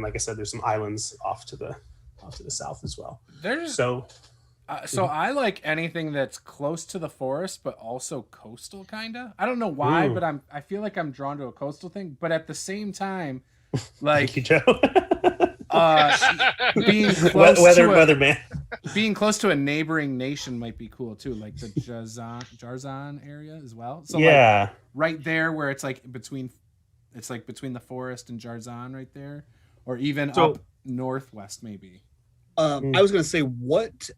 like I said, there's some islands off to the south as well. So I like anything that's close to the forest, but also coastal, kinda. I don't know why, but I feel like I'm drawn to a coastal thing. But at the same time, like, thank you, Joe. being close weatherman. Being close to a neighboring nation might be cool too, like the Jarzan area as well. So yeah, like, right there where it's like between the forest and Jarzan, right there, or even up northwest maybe. I was going to say, what's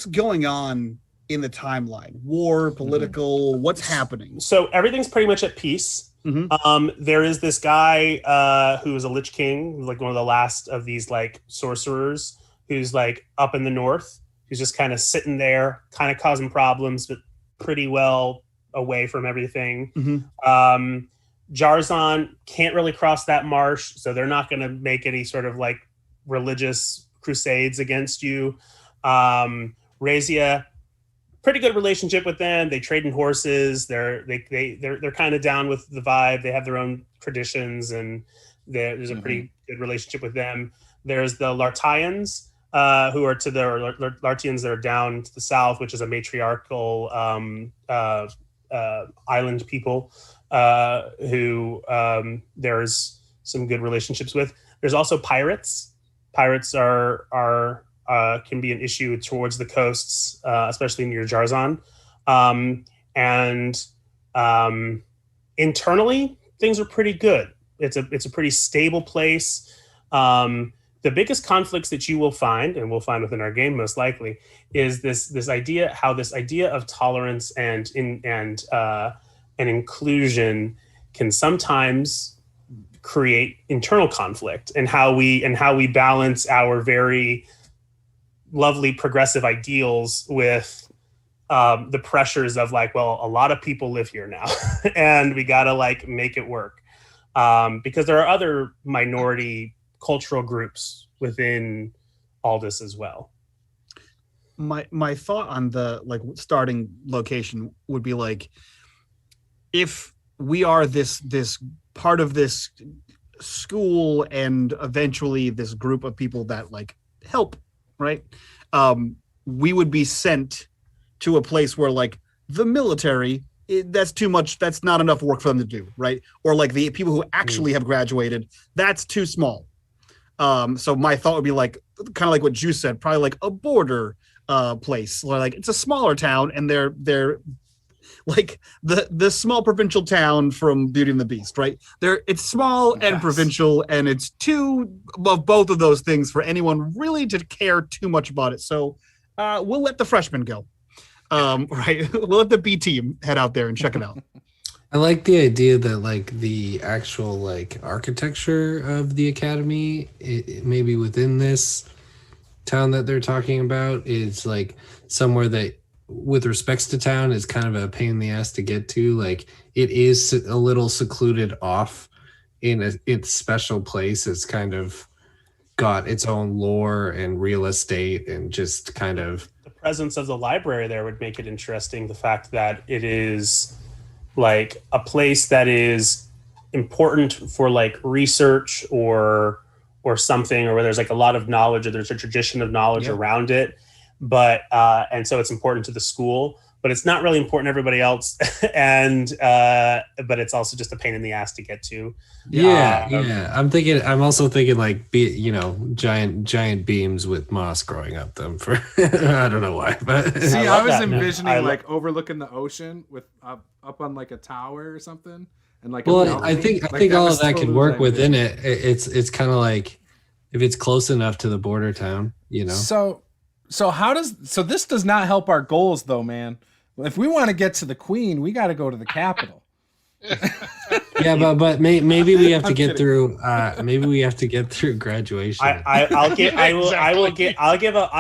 going on in the timeline? War, political, what's happening? So everything's pretty much at peace. Mm-hmm. There is this guy who is a Lich King, like one of the last of these like sorcerers, who's like up in the north, who's just kind of sitting there, kind of causing problems, but pretty well away from everything. Mm-hmm. Jarzan can't really cross that marsh, so they're not going to make any sort of like religious crusades against you. Razia, pretty good relationship with them. They trade in horses. They're kind of down with the vibe. They have their own traditions, and there's a pretty good relationship with them. There's the Lartians, who are to the Lartians that are down to the south, which is a matriarchal island people who there's some good relationships with. There's also pirates. Pirates are can be an issue towards the coasts, especially near Jarzon. Internally, things are pretty good. It's a pretty stable place. The biggest conflicts that you will find, and we'll find within our game most likely, is this idea of tolerance and inclusion can sometimes create internal conflict, and how we balance our very lovely progressive ideals with the pressures of like, well, a lot of people live here now and we gotta like make it work, because there are other minority cultural groups within Aldous as well. My thought on the like starting location would be like, if we are this part of this school and eventually this group of people that like help, right? We would be sent to a place where like the military, that's too much, that's not enough work for them to do, right? Or like the people who actually have graduated, that's too small. So my thought would be like, kind of like what Juce said, probably like a border place, where like it's a smaller town and they're like the small provincial town from Beauty and the Beast, right? It's small and provincial, and it's too of both of those things for anyone really to care too much about it. So we'll let the freshmen go. Right? We'll let the B team head out there and check it out. I like the idea that like the actual like architecture of the academy, maybe within this town that they're talking about, is like somewhere that, with respects to town, is kind of a pain in the ass to get to. Like it is a little secluded off in its special place. It's kind of got its own lore and real estate, and just kind of the presence of the library there would make it interesting. The fact that it is like a place that is important for like research or something, or where there's like a lot of knowledge, or there's a tradition of knowledge around it. But and so it's important to the school, but it's not really important to everybody else. And but it's also just a pain in the ass to get to. Yeah. I'm also thinking like, giant beams with moss growing up them for I don't know why, but see, I was envisioning like overlooking the ocean with up on like a tower or something, and like I think all of that could work within it. It's kind of like if it's close enough to the border town, So this does not help our goals though, man. If we want to get to the queen, we got to go to the capital. Yeah, but maybe we have to get through. Maybe we have to get through graduation. I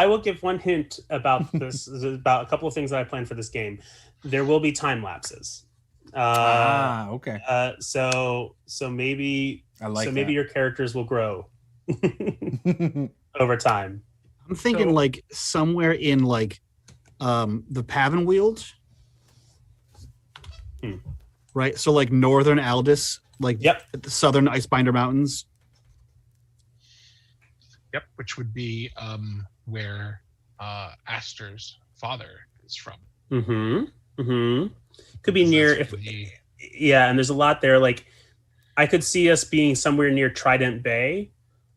will give one hint about this, about a couple of things that I planned for this game. There will be time lapses. Okay. So maybe maybe your characters will grow over time. I'm thinking like somewhere in like the Pavenwield. Right? So like northern Aldous, like at the southern Icebinder Mountains. Yep, which would be where Aster's father is from. Could be near and there's a lot there. Like I could see us being somewhere near Trident Bay.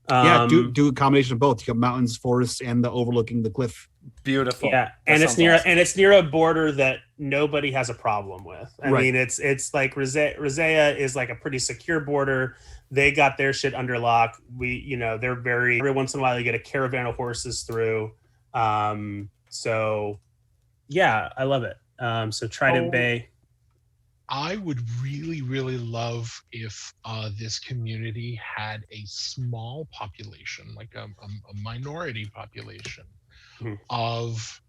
Do a combination of both. You got mountains, forests, and the overlooking the cliff. Beautiful. Yeah, and it's near a border that nobody has a problem with. I mean, it's like Rosea is like a pretty secure border. They got their shit under lock. They're every once in a while you get a caravan of horses through. So yeah, I love it. So Trident Bay. I would really, really love if this community had a small population, like a minority population of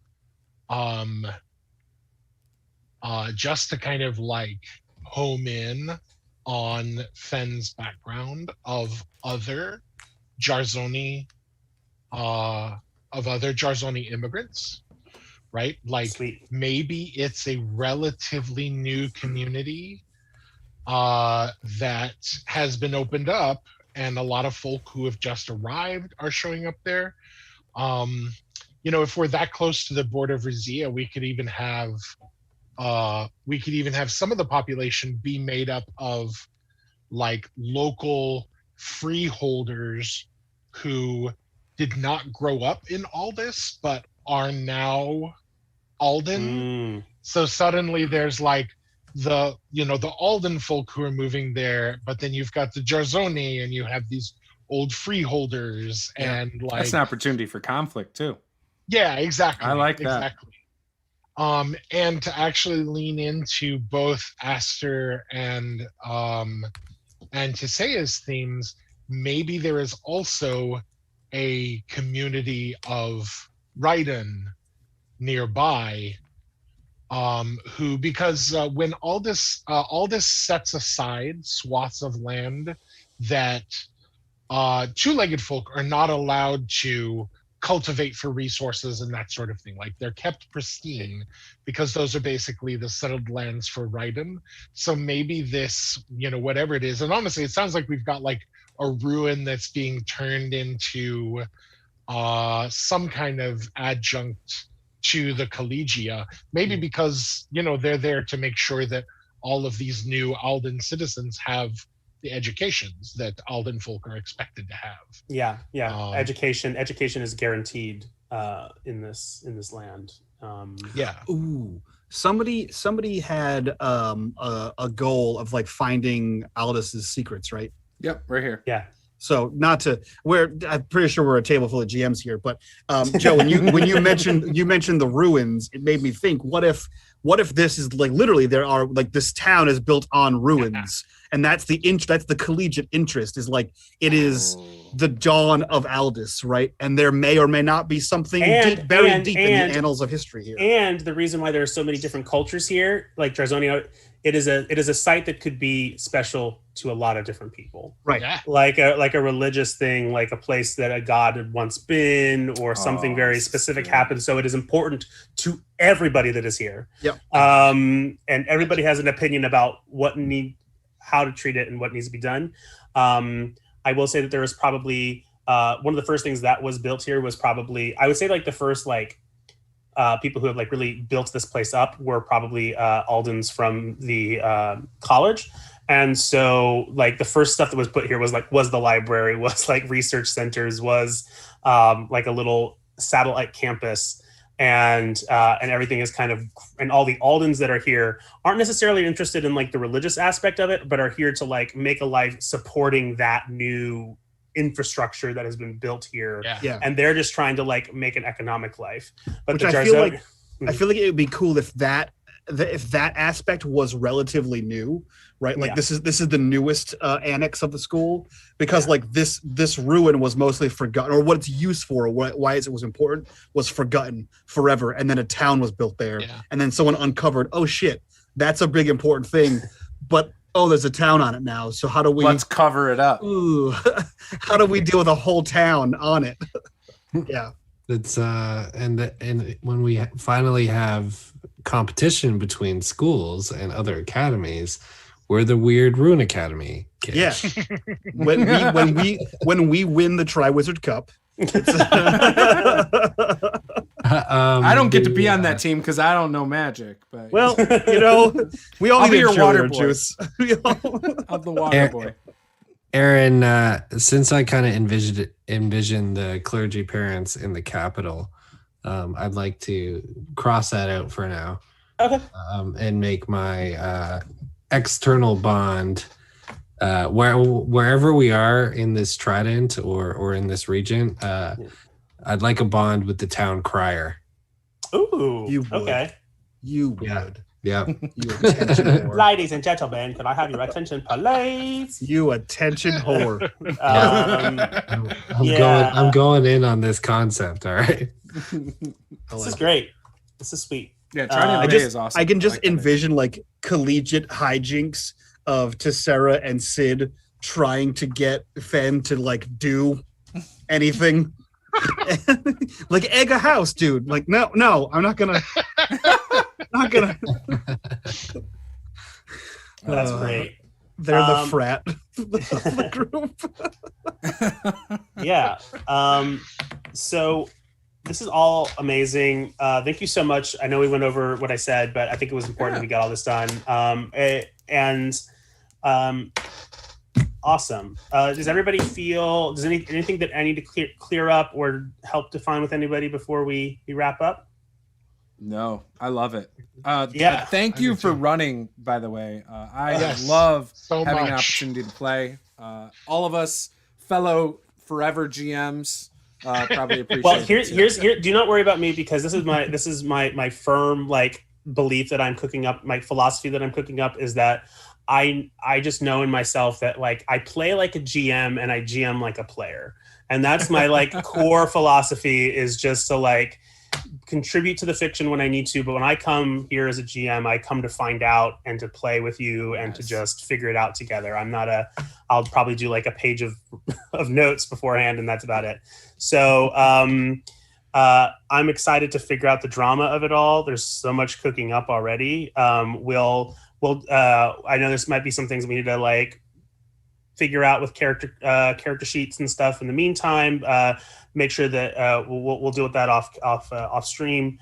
just to kind of like home in on Fenn's background of other Jarzoni immigrants. Right? Like maybe it's a relatively new community that has been opened up, and a lot of folk who have just arrived are showing up there. If we're that close to the border of Rizia, we could even have some of the population be made up of like local freeholders who did not grow up in Aldis, but are now Alden. So suddenly there's like the Alden folk who are moving there, but then you've got the Jarzoni and you have these old freeholders and like that's an opportunity for conflict too. Yeah, exactly. I like that. Exactly. And to actually lean into both Aster and Tisea's themes, maybe there is also a community of Raiden nearby, who, because when Aldis sets aside swaths of land that two-legged folk are not allowed to cultivate for resources and that sort of thing. Like they're kept pristine because those are basically the settled lands for Raiden. So maybe this, whatever it is, and honestly, it sounds like we've got like a ruin that's being turned into some kind of adjunct to the collegia. Maybe because, they're there to make sure that all of these new Alden citizens have the educations that Alden folk are expected to have. Yeah. Education is guaranteed in this land. Ooh, somebody had a goal of like finding Aldis's secrets, right? Yep, right here. Yeah. So I'm pretty sure we're a table full of GMs here, but Joe, when you mentioned the ruins, it made me think, what if this is like literally there are like this town is built on ruins, and that's the collegiate interest, is like it is the dawn of Aldis, right? And there may or may not be something buried deep in the annals of history here. And the reason why there are so many different cultures here, like Jarzoni, it is a site that could be special to a lot of different people, right? Yeah. Like a religious thing, like a place that a god had once been, or something very specific happened. So it is important to everybody that is here. Yep. And everybody has an opinion about how to treat it and what needs to be done. I will say that there was probably one of the first things that was built here was probably, I would say, like the first people who have like really built this place up were probably Aldens from the college. And so like the first stuff that was put here was the library, was like research centers, was like a little satellite campus, and everything is kind of, and all the Aldens that are here aren't necessarily interested in like the religious aspect of it, but are here to like make a life supporting that new infrastructure that has been built here. Yeah. And they're just trying to like make an economic life. But which I feel like it would be cool if that aspect was relatively new, right? Like this is the newest annex of the school, because like this ruin was mostly forgotten, or what it's used for, or why it was important, was forgotten forever, and then a town was built there, and then someone uncovered, oh shit, that's a big important thing, but there's a town on it now, so how do we let's cover it up? Ooh, how do we deal with a whole town on it? Yeah. It's and when we finally have competition between schools and other academies, we're the weird Rune Academy kids. Yeah. when we win the Triwizard Cup, I don't get to be on that team because I don't know magic. But well, we all I'll be need your water boy. Juice. I'm the water boy. Aaron, since I kind of envision the clergy parents in the capital, I'd like to cross that out for now. Okay. And make my external bond wherever we are in this trident or in this region. I'd like a bond with the town crier. Ooh. You would. Okay. You would. Yeah. You attention whore. Ladies and gentlemen, can I have your attention, please? You attention whore. I'm going in on this concept. All right. This is great. This is sweet. Yeah, Trident Bay is awesome. I can just like that. envision like collegiate hijinks of Tessera and Sid trying to get Fen to like do anything. Like egg a house, dude. Like no, I'm not gonna. That's great. They're the frat of the group. Yeah. So this is all amazing. Thank you so much. I know we went over what I said, but I think it was important that we got all this done. Awesome. Does everybody feel? Does anything that I need to clear up or help define with anybody before we wrap up? No, I love it. Yeah, thank I you do for too. running, by the way. I Yes, love so having an much. opportunity to play. All of us fellow forever GMs probably appreciate Well, it too. here. Do not worry about me because this is my firm like belief that I'm cooking up. My philosophy that I'm cooking up is that I just know in myself that like I play like a GM and I GM like a player, and that's my like core philosophy is just to like contribute to the fiction when I need to, but when I come here as a GM, I come to find out and to play with you and to Nice. just figure it out together. I'll probably do like a page of notes beforehand and that's about it. So I'm excited to figure out the drama of it all. There's so much cooking up already. We'll I know this might be some things we need to like figure out with character sheets and stuff in the meantime. Make sure that we'll deal with that off stream.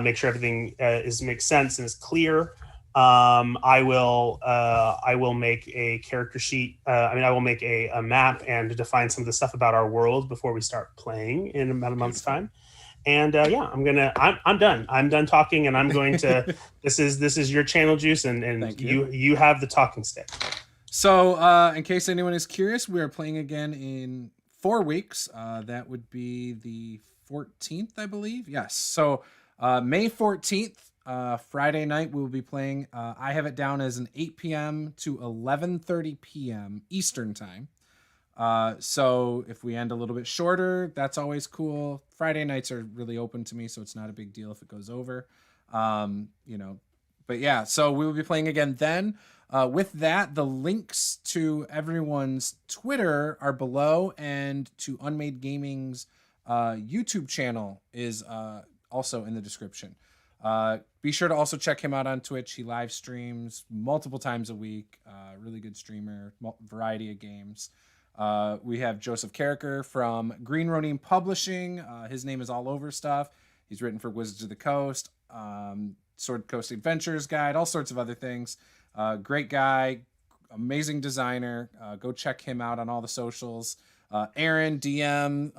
Make sure everything makes sense and is clear. I will make a character sheet. I will make a map and define some of the stuff about our world before we start playing in about a month's time. And I'm done. I'm done talking, and I'm going to. This is your channel, Juice, and Thank you. you have the talking stick. So, in case anyone is curious, we are playing again in 4 weeks. That would be the 14th, I believe. Yes. So, May 14th, Friday night, we will be playing. I have it down as an 8 p.m. to 11:30 p.m. Eastern time. So if we end a little bit shorter, that's always cool. Friday nights are really open to me, so it's not a big deal if it goes over. But yeah, so we will be playing again then. With that, the links to everyone's Twitter are below, and to unMade Gaming's YouTube channel is also in the description. Be sure to also check him out on Twitch. He live streams multiple times a week. Really good streamer, variety of games. We have Joseph Carriker from Green Ronin Publishing. His name is all over stuff. He's written for Wizards of the Coast, Sword Coast Adventures Guide, all sorts of other things. Great guy, amazing designer. Go check him out on all the socials. Aaron, DM,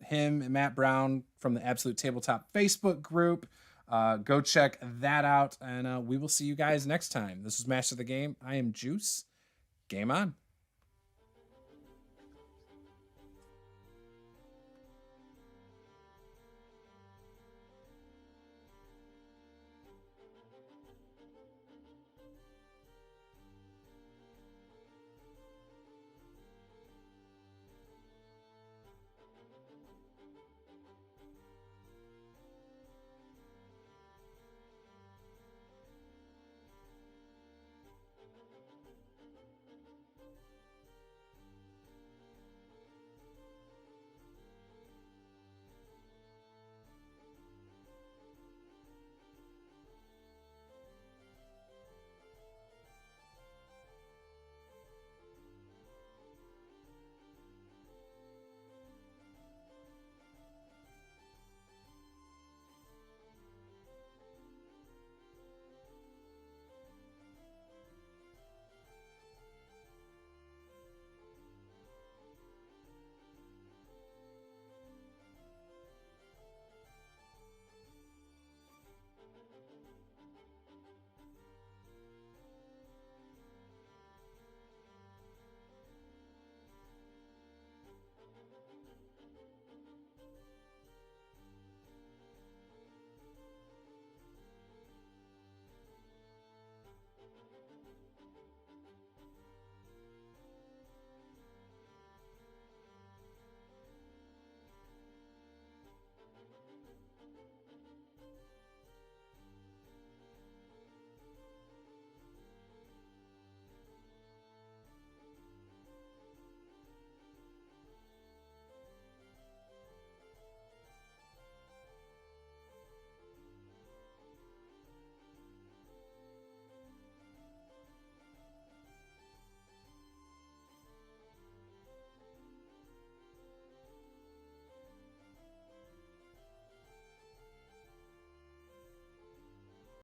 him and Matt Brown from the Absolute Tabletop Facebook group. Go check that out, and we will see you guys next time. This is Master of the Game. I am Juice. Game on.